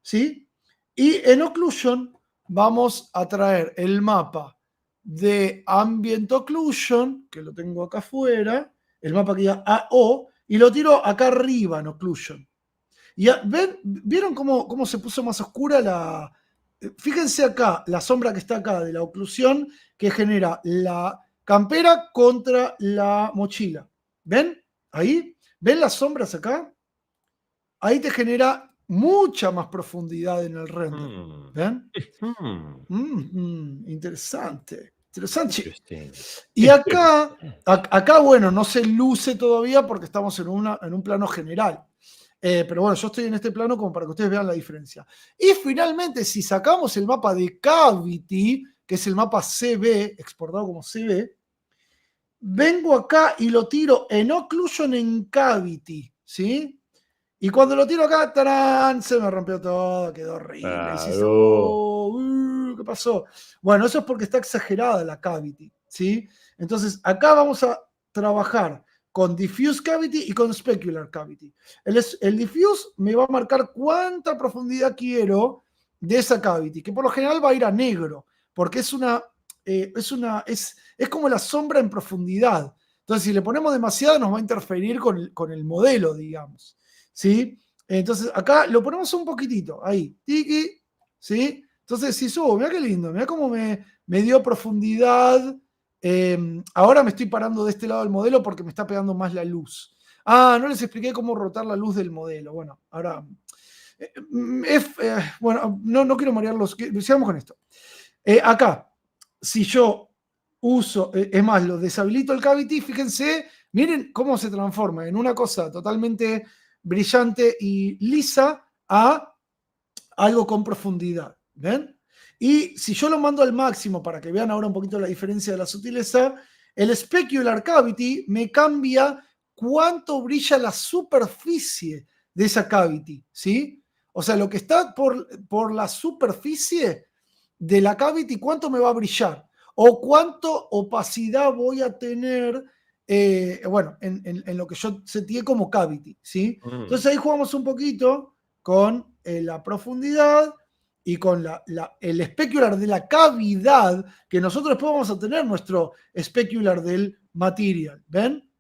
Speaker 2: ¿sí? Y en Occlusion vamos a traer el mapa de Ambient Occlusion, que lo tengo acá afuera, el mapa que diga AO, y lo tiro acá arriba en Occlusion. Y ¿vieron cómo se puso más oscura la... Fíjense acá, la sombra que está acá de la oclusión que genera la campera contra la mochila. ¿Ven? Ahí. ¿Ven las sombras acá? Ahí te genera mucha más profundidad en el render. ¿Ven? Interesante. Interesante. Y acá, bueno, no se luce todavía porque estamos en un plano general. Pero bueno, yo estoy en este plano como para que ustedes vean la diferencia. Y finalmente, si sacamos el mapa de Cavity, que es el mapa CB, exportado como CB, vengo acá y lo tiro en Occlusion en Cavity, ¿sí? Y cuando lo tiro acá, ¡tarán!, se me rompió todo, quedó horrible. ¿Qué pasó? Bueno, eso es porque está exagerada la Cavity, ¿sí? Entonces, acá vamos a trabajar con Diffuse Cavity y con Specular Cavity. El Diffuse me va a marcar cuánta profundidad quiero de esa Cavity, que por lo general va a ir a negro, porque es como la sombra en profundidad. Entonces, si le ponemos demasiado, nos va a interferir con el modelo, digamos. ¿Sí? Entonces, acá lo ponemos un poquitito, ahí, tiki, ¿sí? Entonces, si subo, mira qué lindo, mira cómo me dio profundidad. Ahora me estoy parando de este lado del modelo porque me está pegando más la luz. No les expliqué cómo rotar la luz del modelo. Bueno, ahora... bueno, no quiero marearlos. Sigamos con esto. Acá, si yo uso... es más, lo deshabilito el Cavity, fíjense, miren cómo se transforma en una cosa totalmente brillante y lisa a algo con profundidad. ¿Ven? Y si yo lo mando al máximo para que vean ahora un poquito la diferencia de la sutileza, el Specular Cavity me cambia cuánto brilla la superficie de esa cavity, ¿sí? O sea, lo que está por la superficie de la cavity, ¿cuánto me va a brillar? O cuánto opacidad voy a tener, bueno, en lo que yo seteé como cavity, ¿sí? Entonces ahí jugamos un poquito con la profundidad y con el specular de la cavidad, que nosotros después vamos a tener nuestro specular del material, ¿ven?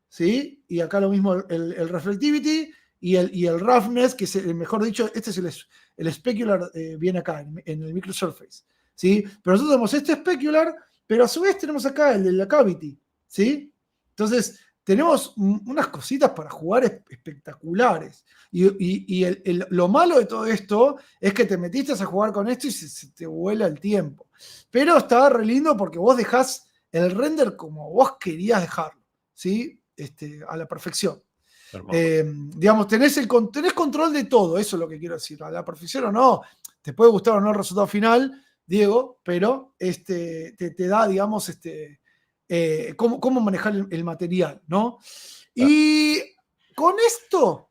Speaker 2: ¿Sí? Y acá lo mismo el reflectivity y el roughness, que es, mejor dicho, este es el specular, viene acá en el microsurface, ¿sí? Pero nosotros tenemos este specular, pero a su vez tenemos acá el de la cavity, ¿sí? Entonces, tenemos unas cositas para jugar espectaculares. Y lo malo de todo esto es que te metiste a jugar con esto y se te vuela el tiempo. Pero está re lindo porque vos dejás el render como vos querías dejarlo, ¿sí? A la perfección. Digamos, tenés control de todo, eso es lo que quiero decir. A la perfección o no, te puede gustar o no el resultado final, Diego, pero te da, digamos, cómo manejar el material, ¿no? Y con esto,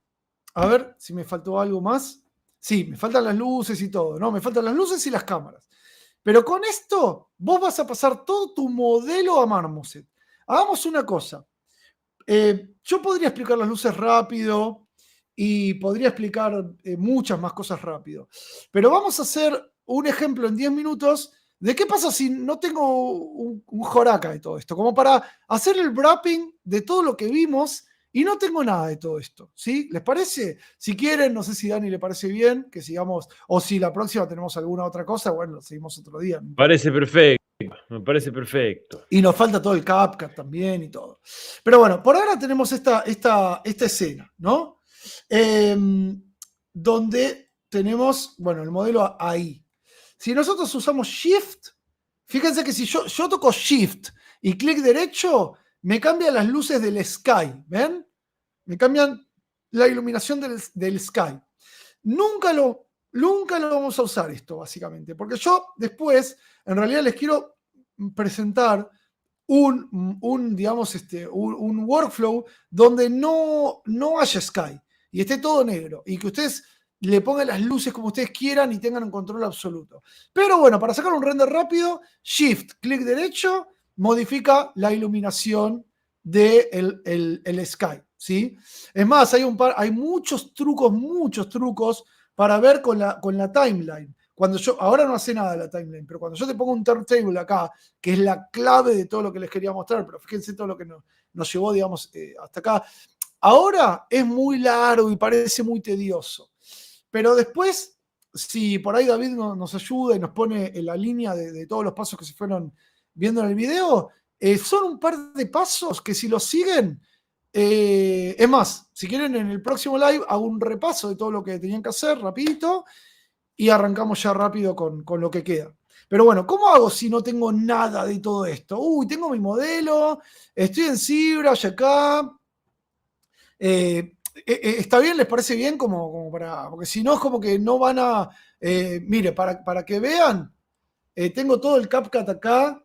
Speaker 2: a ver si me faltó algo más. Sí, me faltan las luces y todo, ¿no? Me faltan las luces y las cámaras. Pero con esto, vos vas a pasar todo tu modelo a Marmoset. Hagamos una cosa. Yo podría explicar las luces rápido y podría explicar muchas más cosas rápido. Pero vamos a hacer un ejemplo en 10 minutos de qué pasa si no tengo un joraca de todo esto. Como para hacer el wrapping de todo lo que vimos y no tengo nada de todo esto, ¿sí? ¿Les parece? Si quieren, no sé si Dani le parece bien que sigamos, o si la próxima tenemos alguna otra cosa, bueno, seguimos otro día.
Speaker 1: Parece perfecto, me parece perfecto.
Speaker 2: Y nos falta todo el CapCut también y todo. Pero bueno, por ahora tenemos esta escena, ¿no? Donde tenemos, bueno, el modelo ahí. Si nosotros usamos Shift, fíjense que si yo toco Shift y clic derecho, me cambian las luces del sky, ¿ven? Me cambian la iluminación del sky. Nunca lo vamos a usar esto, básicamente, porque yo después, en realidad, les quiero presentar digamos, un workflow donde no haya sky y esté todo negro y que ustedes le pongan las luces como ustedes quieran y tengan un control absoluto. Pero bueno, para sacar un render rápido, Shift, clic derecho, modifica la iluminación del el sky, ¿sí? Es más, hay muchos trucos para ver con la timeline. Cuando ahora no hace nada la timeline, pero cuando yo te pongo un turntable acá, que es la clave de todo lo que les quería mostrar, pero fíjense todo lo que nos llevó, digamos, hasta acá. Ahora es muy largo y parece muy tedioso, pero después, si por ahí David nos ayuda y nos pone en la línea de todos los pasos que se fueron viendo en el video, son un par de pasos que si los siguen, es más, si quieren en el próximo live hago un repaso de todo lo que tenían que hacer rapidito y arrancamos ya rápido con lo que queda. Pero bueno, ¿cómo hago si no tengo nada de todo esto? Tengo mi modelo, estoy en ZBrush acá. ¿Está bien? ¿Les parece bien? Como porque si no es como que no van a... mire, para que vean, tengo todo el CapCut acá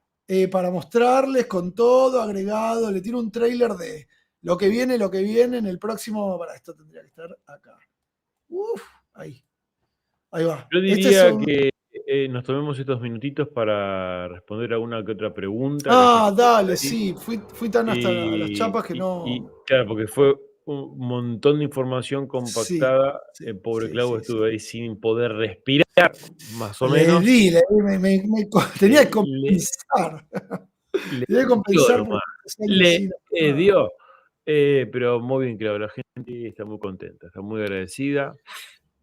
Speaker 2: para mostrarles con todo agregado. Le tiro un trailer de lo que viene en el próximo... Para esto tendría que estar acá. Ahí. Ahí va.
Speaker 1: Yo diría que nos tomemos estos minutitos para responder alguna que otra pregunta.
Speaker 2: Dale, sí. Fui tan hasta las chapas que no...
Speaker 1: Claro, porque fue un montón de información compactada.
Speaker 2: Sí,
Speaker 1: el pobre
Speaker 2: sí,
Speaker 1: Clau
Speaker 2: sí,
Speaker 1: estuvo ahí sin poder respirar, más o
Speaker 2: le
Speaker 1: menos.
Speaker 2: di, tenía que compensar. Tenía que compensar por
Speaker 1: le dio. Pero muy bien, Clau. La gente está muy contenta, está muy agradecida.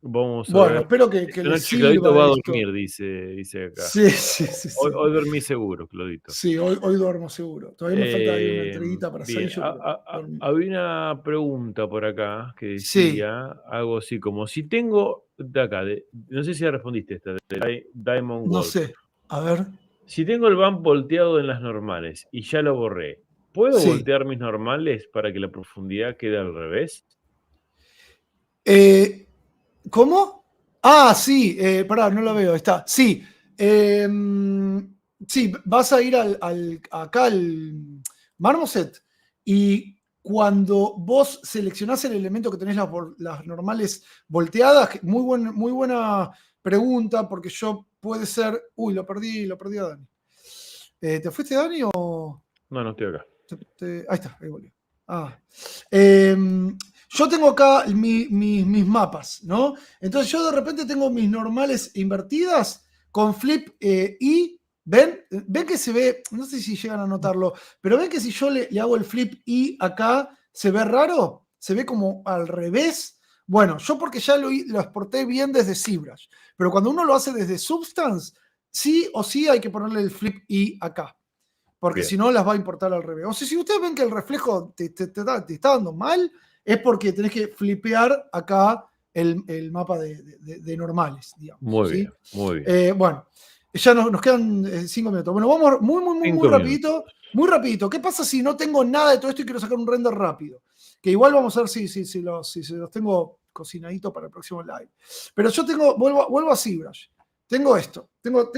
Speaker 1: Vamos a
Speaker 2: Bueno,
Speaker 1: ver.
Speaker 2: espero que
Speaker 1: Esta
Speaker 2: les
Speaker 1: noche Claudito
Speaker 2: sirva
Speaker 1: va a
Speaker 2: esto.
Speaker 1: dormir, dice acá.
Speaker 2: Sí.
Speaker 1: Hoy dormí seguro, Claudito.
Speaker 2: Sí, hoy duermo seguro. Todavía me falta ahí una entreguita para
Speaker 1: bien.
Speaker 2: salir.
Speaker 1: Había una pregunta por acá que
Speaker 2: Sí.
Speaker 1: decía algo así como, si tengo de acá, no sé si ya respondiste esta, de Diamond
Speaker 2: No
Speaker 1: Wolf.
Speaker 2: sé, a ver.
Speaker 1: Si tengo el bump volteado en las normales y ya lo borré, ¿puedo
Speaker 2: Sí.
Speaker 1: voltear mis normales para que la profundidad quede al revés?
Speaker 2: ¿Cómo? Sí, pará, no lo veo, está. Sí. Sí, vas a ir acá al Marmoset y cuando vos seleccionás el elemento que tenés las normales volteadas, muy buena pregunta, porque yo puede ser. Lo perdí a Dani. ¿Te fuiste, Dani, o...?
Speaker 1: No estoy acá.
Speaker 2: Ahí está, ahí volvió. Yo tengo acá mis mapas, ¿no? Entonces yo de repente tengo mis normales invertidas con flip I. ¿Ven? ¿Ven que se ve? No sé si llegan a notarlo, pero ven que si yo le hago el flip I acá, ¿se ve raro? ¿Se ve como al revés? Bueno, yo porque ya lo exporté bien desde ZBrush, pero cuando uno lo hace desde Substance, sí o sí hay que ponerle el flip I acá, porque si no las va a importar al revés. O sea, si ustedes ven que el reflejo te está dando mal, es porque tenés que flipear acá el mapa de normales, digamos.
Speaker 1: Muy
Speaker 2: ¿sí?
Speaker 1: bien, muy bien.
Speaker 2: Bueno, ya nos quedan 5 minutos. Bueno, vamos muy rapidito. Muy rapidito. ¿Qué pasa si no tengo nada de todo esto y quiero sacar un render rápido? Que igual vamos a ver si los tengo cocinaditos para el próximo live. Pero yo vuelvo a ZBrush. Tengo esto. Tengo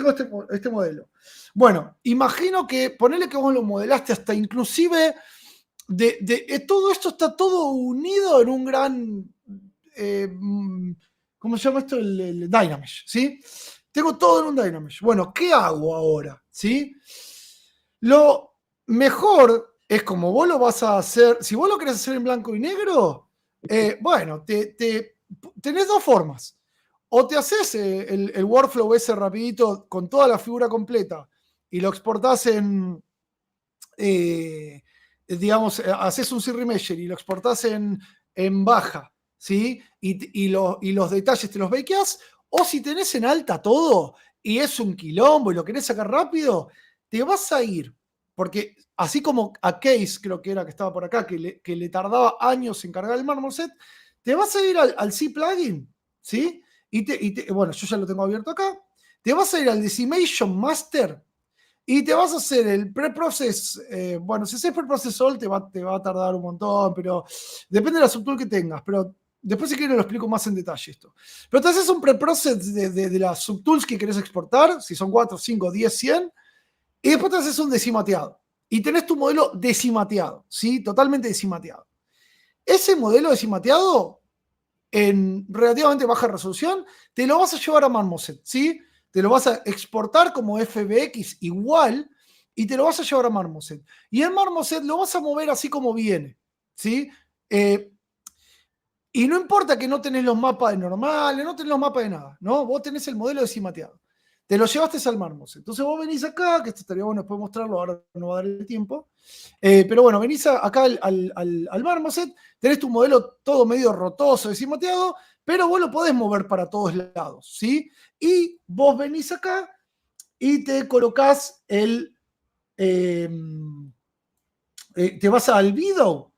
Speaker 2: este modelo. Bueno, imagino que ponele que vos lo modelaste hasta inclusive todo esto está todo unido en un gran, ¿cómo se llama esto? El Dynamesh, ¿sí? Tengo todo en un Dynamesh. Bueno, ¿qué hago ahora? ¿Sí? Lo mejor es como vos lo vas a hacer, si vos lo querés hacer en blanco y negro, bueno, tenés dos formas. O te haces el workflow ese rapidito con toda la figura completa y lo exportás digamos, haces un C-Remeasure y lo exportás en baja, ¿sí? Y los detalles te los bakeás, o si tenés en alta todo y es un quilombo y lo querés sacar rápido, te vas a ir, porque así como a Case, creo que era que estaba por acá, que le tardaba años en cargar el Marmoset, te vas a ir al C-Plugin, ¿sí? Bueno, yo ya lo tengo abierto acá. Te vas a ir al Decimation Master y te vas a hacer el preprocess. Bueno, si haces preprocess all te va a tardar un montón, pero depende de la subtool que tengas. Pero después, si quieres, lo explico más en detalle esto. Pero te haces un preprocess de las subtools que querés exportar, si son 4, 5, 10, 100, y después te haces un decimateado. Y tenés tu modelo decimateado, ¿sí? Totalmente decimateado. Ese modelo decimateado, en relativamente baja resolución, te lo vas a llevar a Marmoset, ¿sí? Te lo vas a exportar como FBX igual y te lo vas a llevar a Marmoset. Y en Marmoset lo vas a mover así como viene, ¿sí? Y no importa que no tenés los mapas de normales, no tenés los mapas de nada, ¿no? Vos tenés el modelo decimateado. Te lo llevaste al Marmoset. Entonces vos venís acá, que esto estaría bueno después mostrarlo, ahora no va a dar el tiempo. Pero bueno, venís acá al Marmoset, tenés tu modelo todo medio rotoso, decimateado, pero vos lo podés mover para todos lados, ¿sí? Y vos venís acá y te colocás te vas a Albedo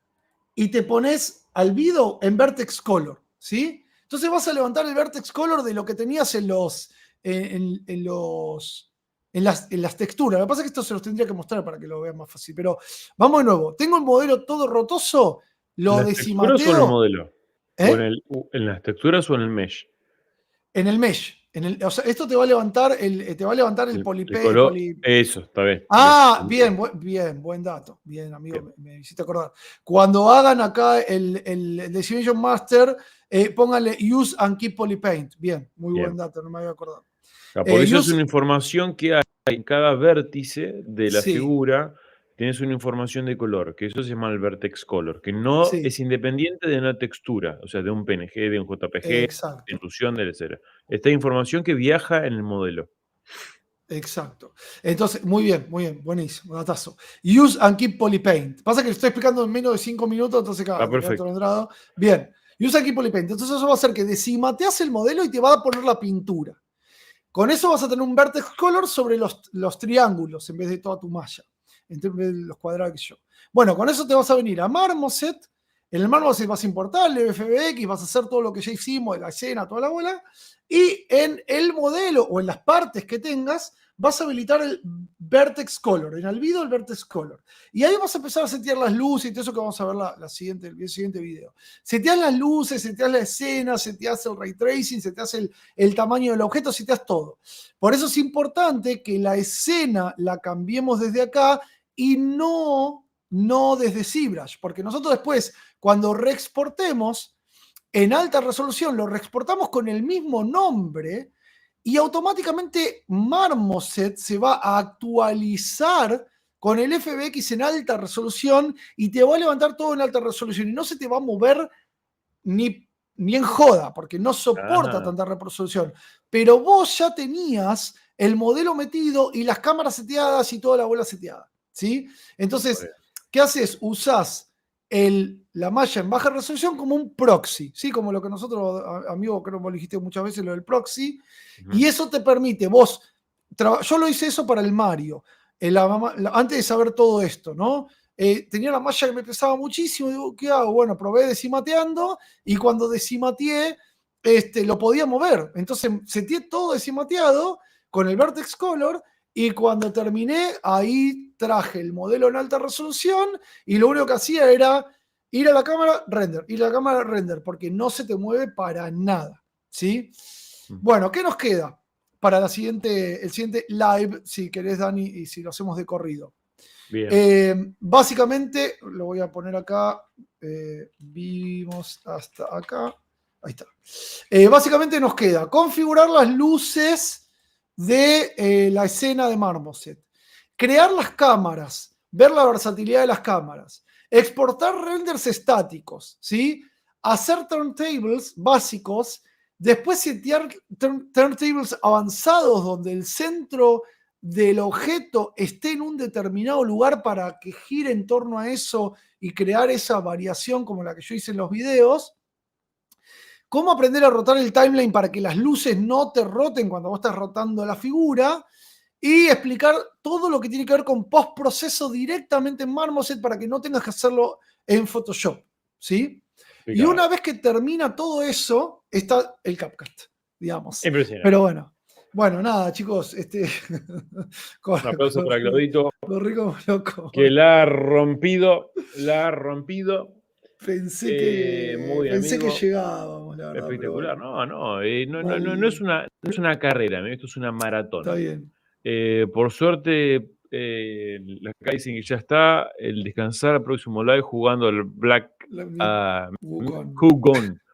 Speaker 2: y te pones Albedo en Vertex Color, ¿sí? Entonces vas a levantar el Vertex Color de lo que tenías en las texturas. Lo que pasa es que esto se los tendría que mostrar para que lo vean más fácil. Pero vamos de nuevo. Tengo el modelo todo rotoso,
Speaker 1: ¿En
Speaker 2: lo
Speaker 1: las texturas o en el
Speaker 2: decimateo.
Speaker 1: modelo? ¿O en las texturas o en el mesh?
Speaker 2: En el mesh. O sea, esto te va a levantar el
Speaker 1: El color, eso, está bien.
Speaker 2: Bien, bien, buen dato. Bien, amigo,
Speaker 1: Bien.
Speaker 2: me hiciste acordar. Cuando hagan acá el Decision Master, pónganle Use and Keep Polypaint. Bien, muy
Speaker 1: Bien.
Speaker 2: buen dato, no me había acordado.
Speaker 1: Porque eso es una información que hay en cada vértice de la figura. Tienes una información de color, que eso se llama el vertex color, que no es independiente de una textura, o sea, de un PNG, de un JPG, de ilusión, de etc. Esta información que viaja en el modelo.
Speaker 2: Exacto. Entonces, muy bien, buenísimo, datazo. Use and Keep Polypaint. Pasa que lo estoy explicando en menos de 5 minutos, entonces claro, te queda todo entrado. Bien, Use and Keep Polypaint. Entonces eso va a hacer que decimateas el modelo y te va a poner la pintura. Con eso vas a tener un vertex color sobre los triángulos en vez de toda tu malla, en vez de los cuadrados que yo. Bueno, con eso te vas a venir a Marmoset. En el Marmoset vas a importar el FBX, vas a hacer todo lo que ya hicimos, la escena, toda la bola. Y en el modelo o en las partes que tengas, vas a habilitar el Vertex Color, en Albedo el Vertex Color. Y ahí vas a empezar a setear las luces y todo eso que vamos a ver el siguiente video. Seteas las luces, seteas la escena, seteas el ray tracing, seteas el tamaño del objeto, seteas todo. Por eso es importante que la escena la cambiemos desde acá y no desde ZBrush, porque nosotros después, cuando reexportemos en alta resolución, lo reexportamos con el mismo nombre y automáticamente Marmoset se va a actualizar con el FBX en alta resolución y te va a levantar todo en alta resolución y no se te va a mover ni en joda, porque no soporta tanta resolución. Pero vos ya tenías el modelo metido y las cámaras seteadas y toda la bola seteada, ¿sí? Entonces, ¿qué haces? Usás la malla en baja resolución como un proxy, ¿sí? Como lo que nosotros, amigo, creo que vos lo dijiste muchas veces, lo del proxy, y eso te permite, yo lo hice eso para el Mario, antes de saber todo esto, ¿no? Tenía la malla que me pesaba muchísimo, digo, ¿qué hago? Bueno, probé decimateando, y cuando decimateé, lo podía mover, entonces seteé todo decimateado con el Vertex Color, y cuando terminé, ahí traje el modelo en alta resolución y lo único que hacía era ir a la cámara, render, porque no se te mueve para nada, ¿sí? Bueno, ¿qué nos queda para el siguiente live, si querés, Dani, y si lo hacemos de corrido?
Speaker 1: Bien.
Speaker 2: Básicamente, lo voy a poner acá, vimos hasta acá, ahí está. Básicamente nos queda configurar las luces de la escena de Marmoset, crear las cámaras, ver la versatilidad de las cámaras, exportar renders estáticos, ¿sí? Hacer turntables básicos, después setear turntables avanzados donde el centro del objeto esté en un determinado lugar para que gire en torno a eso y crear esa variación como la que yo hice en los videos. Cómo aprender a rotar el timeline para que las luces no te roten cuando vos estás rotando la figura. Y explicar todo lo que tiene que ver con postproceso directamente en Marmoset para que no tengas que hacerlo en Photoshop, ¿sí? Y una vez que termina todo eso, está el CapCut, digamos.
Speaker 1: Impresionante.
Speaker 2: Pero bueno, nada, chicos.
Speaker 1: Un aplauso para Claudito.
Speaker 2: Corrí como loco.
Speaker 1: Que la ha rompido.
Speaker 2: Pensé que llegábamos, la verdad.
Speaker 1: Espectacular.
Speaker 2: Bueno.
Speaker 1: No es una carrera, esto es una maratón.
Speaker 2: Está bien.
Speaker 1: Por suerte, los acá dicen que ya está el descansar, próximo live jugando el Black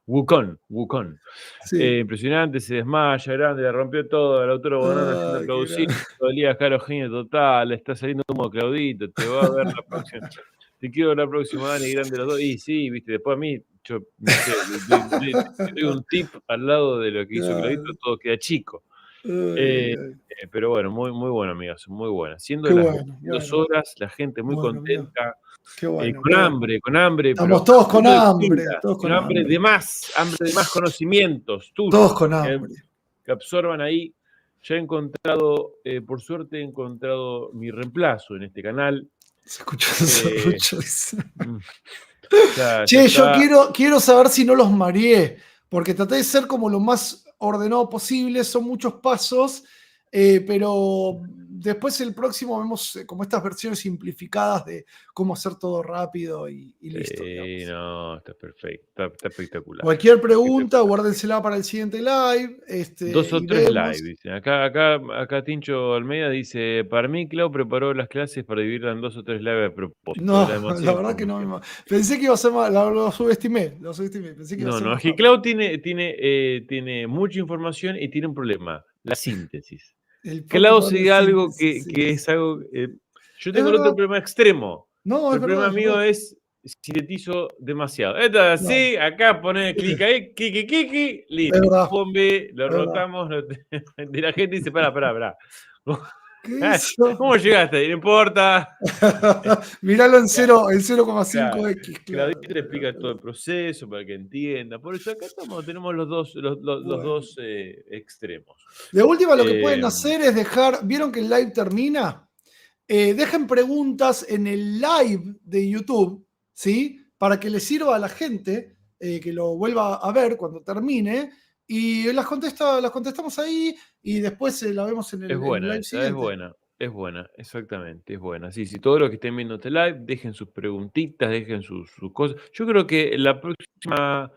Speaker 1: Wukong.
Speaker 2: Sí.
Speaker 1: Impresionante, se desmaya, grande, le rompió todo, el autor Bonano haciendo producir, todo el día Jaro genio total, le está saliendo humo Claudito, te va a ver la próxima. Te quiero ver la próxima, Dani, grande los dos. Y sí, viste, después a mí, yo no sé, doy un tip al lado de lo que hizo Claudito, todo queda chico. Pero bueno, muy, muy bueno, amigas, muy buena. Siendo las 2 horas, la gente muy contenta.
Speaker 2: Qué bueno,
Speaker 1: con hambre.
Speaker 2: Estamos todos con hambre.
Speaker 1: Con hambre de más conocimientos.
Speaker 2: Todos con hambre.
Speaker 1: Que absorban ahí. Ya he encontrado, por suerte he encontrado mi reemplazo en este canal.
Speaker 2: Se escuchó mucho.
Speaker 1: Ya
Speaker 2: yo quiero saber si no los mareé, porque traté de ser como lo más ordenado posible, son muchos pasos, pero después el próximo vemos como estas versiones simplificadas de cómo hacer todo rápido y listo.
Speaker 1: No, está perfecto, está espectacular.
Speaker 2: Cualquier pregunta, guárdensela para el siguiente live.
Speaker 1: 2 o 3 live, dicen. Acá Tincho Almeida dice, para mí Clau preparó las clases para dividirla en 2 o 3 live a propósito.
Speaker 2: No, la verdad que no. Pensé que iba a ser más, lo subestimé. Pensé que iba a ser
Speaker 1: es que Clau tiene mucha información y tiene un problema, la síntesis. Clau sigue algo que es algo... yo tengo el otro problema extremo. El problema mío es sintetizo demasiado. Esto es así, acá pones clic ahí, kiki, listo. Bombe, lo rotamos. De la gente dice, pará. ¿Cómo llegaste? No importa.
Speaker 2: Míralo en 0,5x.
Speaker 1: Claudito le explica todo el proceso para que entienda. Por eso acá tenemos los dos extremos.
Speaker 2: De última, lo que pueden hacer es dejar. ¿Vieron que el live termina? Dejen preguntas en el live de YouTube, ¿sí? Para que les sirva a la gente que lo vuelva a ver cuando termine. Y las contestamos ahí y después la vemos en el live siguiente.
Speaker 1: Es buena, exactamente, es buena. Sí, todo lo que estén viendo este live, dejen sus preguntitas, dejen sus cosas. Yo creo que la próxima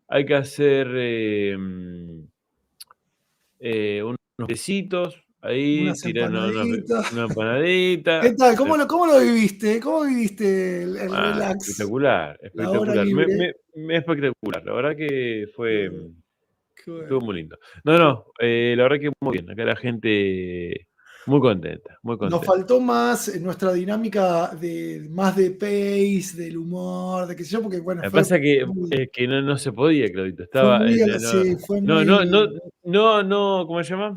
Speaker 1: hay que hacer unos besitos. Ahí tiran una empanadita.
Speaker 2: ¿Qué tal? ¿Cómo lo viviste? ¿Cómo viviste el relax?
Speaker 1: Espectacular. Espectacular. La verdad que estuvo muy lindo. La verdad que muy bien. Acá la gente muy contenta.
Speaker 2: Nos faltó más nuestra dinámica más de pace, del humor, de qué sé yo, porque bueno.
Speaker 1: Lo que pasa es que no se podía, Claudito. Estaba. ¿Cómo se llama?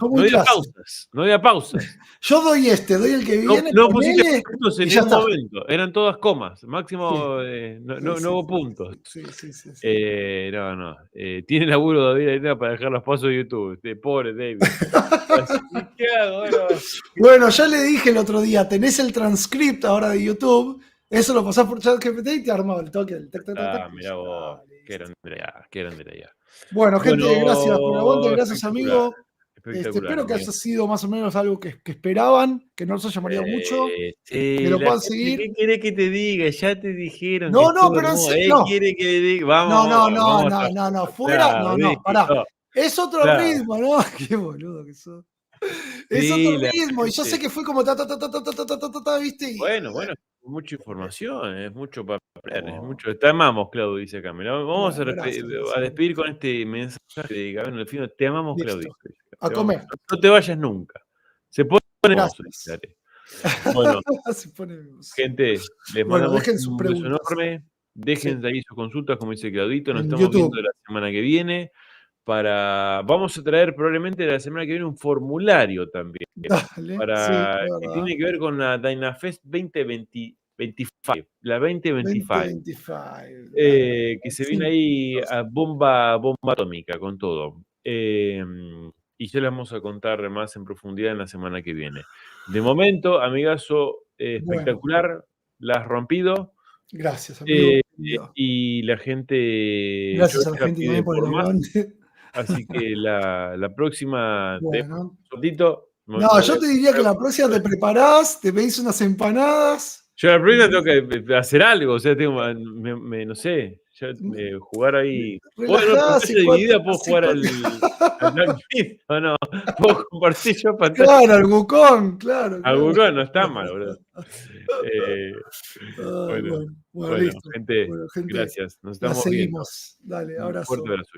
Speaker 1: No había pausas.
Speaker 2: Yo doy el que viene.
Speaker 1: No pusiste puntos en ningún momento. Eran todas comas. Máximo no hubo puntos.
Speaker 2: Sí.
Speaker 1: Tiene laburo David para dejar los pasos de YouTube. Pobre David.
Speaker 2: Bueno, ya le dije el otro día, tenés el transcript ahora de YouTube, eso lo pasás por ChatGPT y te armaba el toque.
Speaker 1: Mirá vos, qué grande ya.
Speaker 2: Bueno, gente, gracias por el aguante, gracias amigo. Espero que haya sido más o menos algo que esperaban, que no los haya mareado mucho. Que lo puedan seguir.
Speaker 1: ¿Qué querés que te diga? Ya te dijeron.
Speaker 2: No, pero no.
Speaker 1: ¿Quiere que le diga? Vamos.
Speaker 2: No, fuera, pará. Es otro ritmo, ¿no? Qué boludo que sos. Es otro ritmo, y yo sé que fue como ¿viste?
Speaker 1: Bueno, mucha información, es mucho para aprender, es mucho. Te amamos, Claudio, dice acá. Vamos a despedir con este mensaje de Gabino Delfino. Te amamos, Claudio.
Speaker 2: A comer.
Speaker 1: No te vayas nunca. Se pone hermoso. Bueno, gente, les mandamos un beso enorme. Dejen de ahí sus consultas, como dice Claudito. Nos estamos viendo la semana que viene. Vamos a traer probablemente la semana que viene un formulario también.
Speaker 2: Dale,
Speaker 1: Que tiene que ver con la Dynafest 2025. La 2025.
Speaker 2: 2025.
Speaker 1: Que se viene ahí a bomba atómica con todo. Y ya les vamos a contar más en profundidad en la semana que viene. De momento, amigazo, espectacular, la has rompido.
Speaker 2: Gracias, amigo.
Speaker 1: Y la gente.
Speaker 2: Gracias a la gente también por el
Speaker 1: más.
Speaker 2: aguante.
Speaker 1: Así que la próxima.
Speaker 2: Bueno.
Speaker 1: No,
Speaker 2: yo te diría que la próxima te preparás, te pedís unas empanadas.
Speaker 1: Yo la próxima tengo que hacer algo, o sea, tengo, no sé, jugar ahí.
Speaker 2: Relajás,
Speaker 1: bueno, dividida puedo jugar al Black Myth, o no, puedo compartir yo pantalla.
Speaker 2: Claro, al Wukong, claro.
Speaker 1: Al Wukong no está mal, boludo.
Speaker 2: Bueno, listo.
Speaker 1: Gente,
Speaker 2: Bueno, gente,
Speaker 1: gracias. Nos estamos
Speaker 2: seguimos. Viendo. Dale, abrazo.
Speaker 1: Un fuerte abrazo.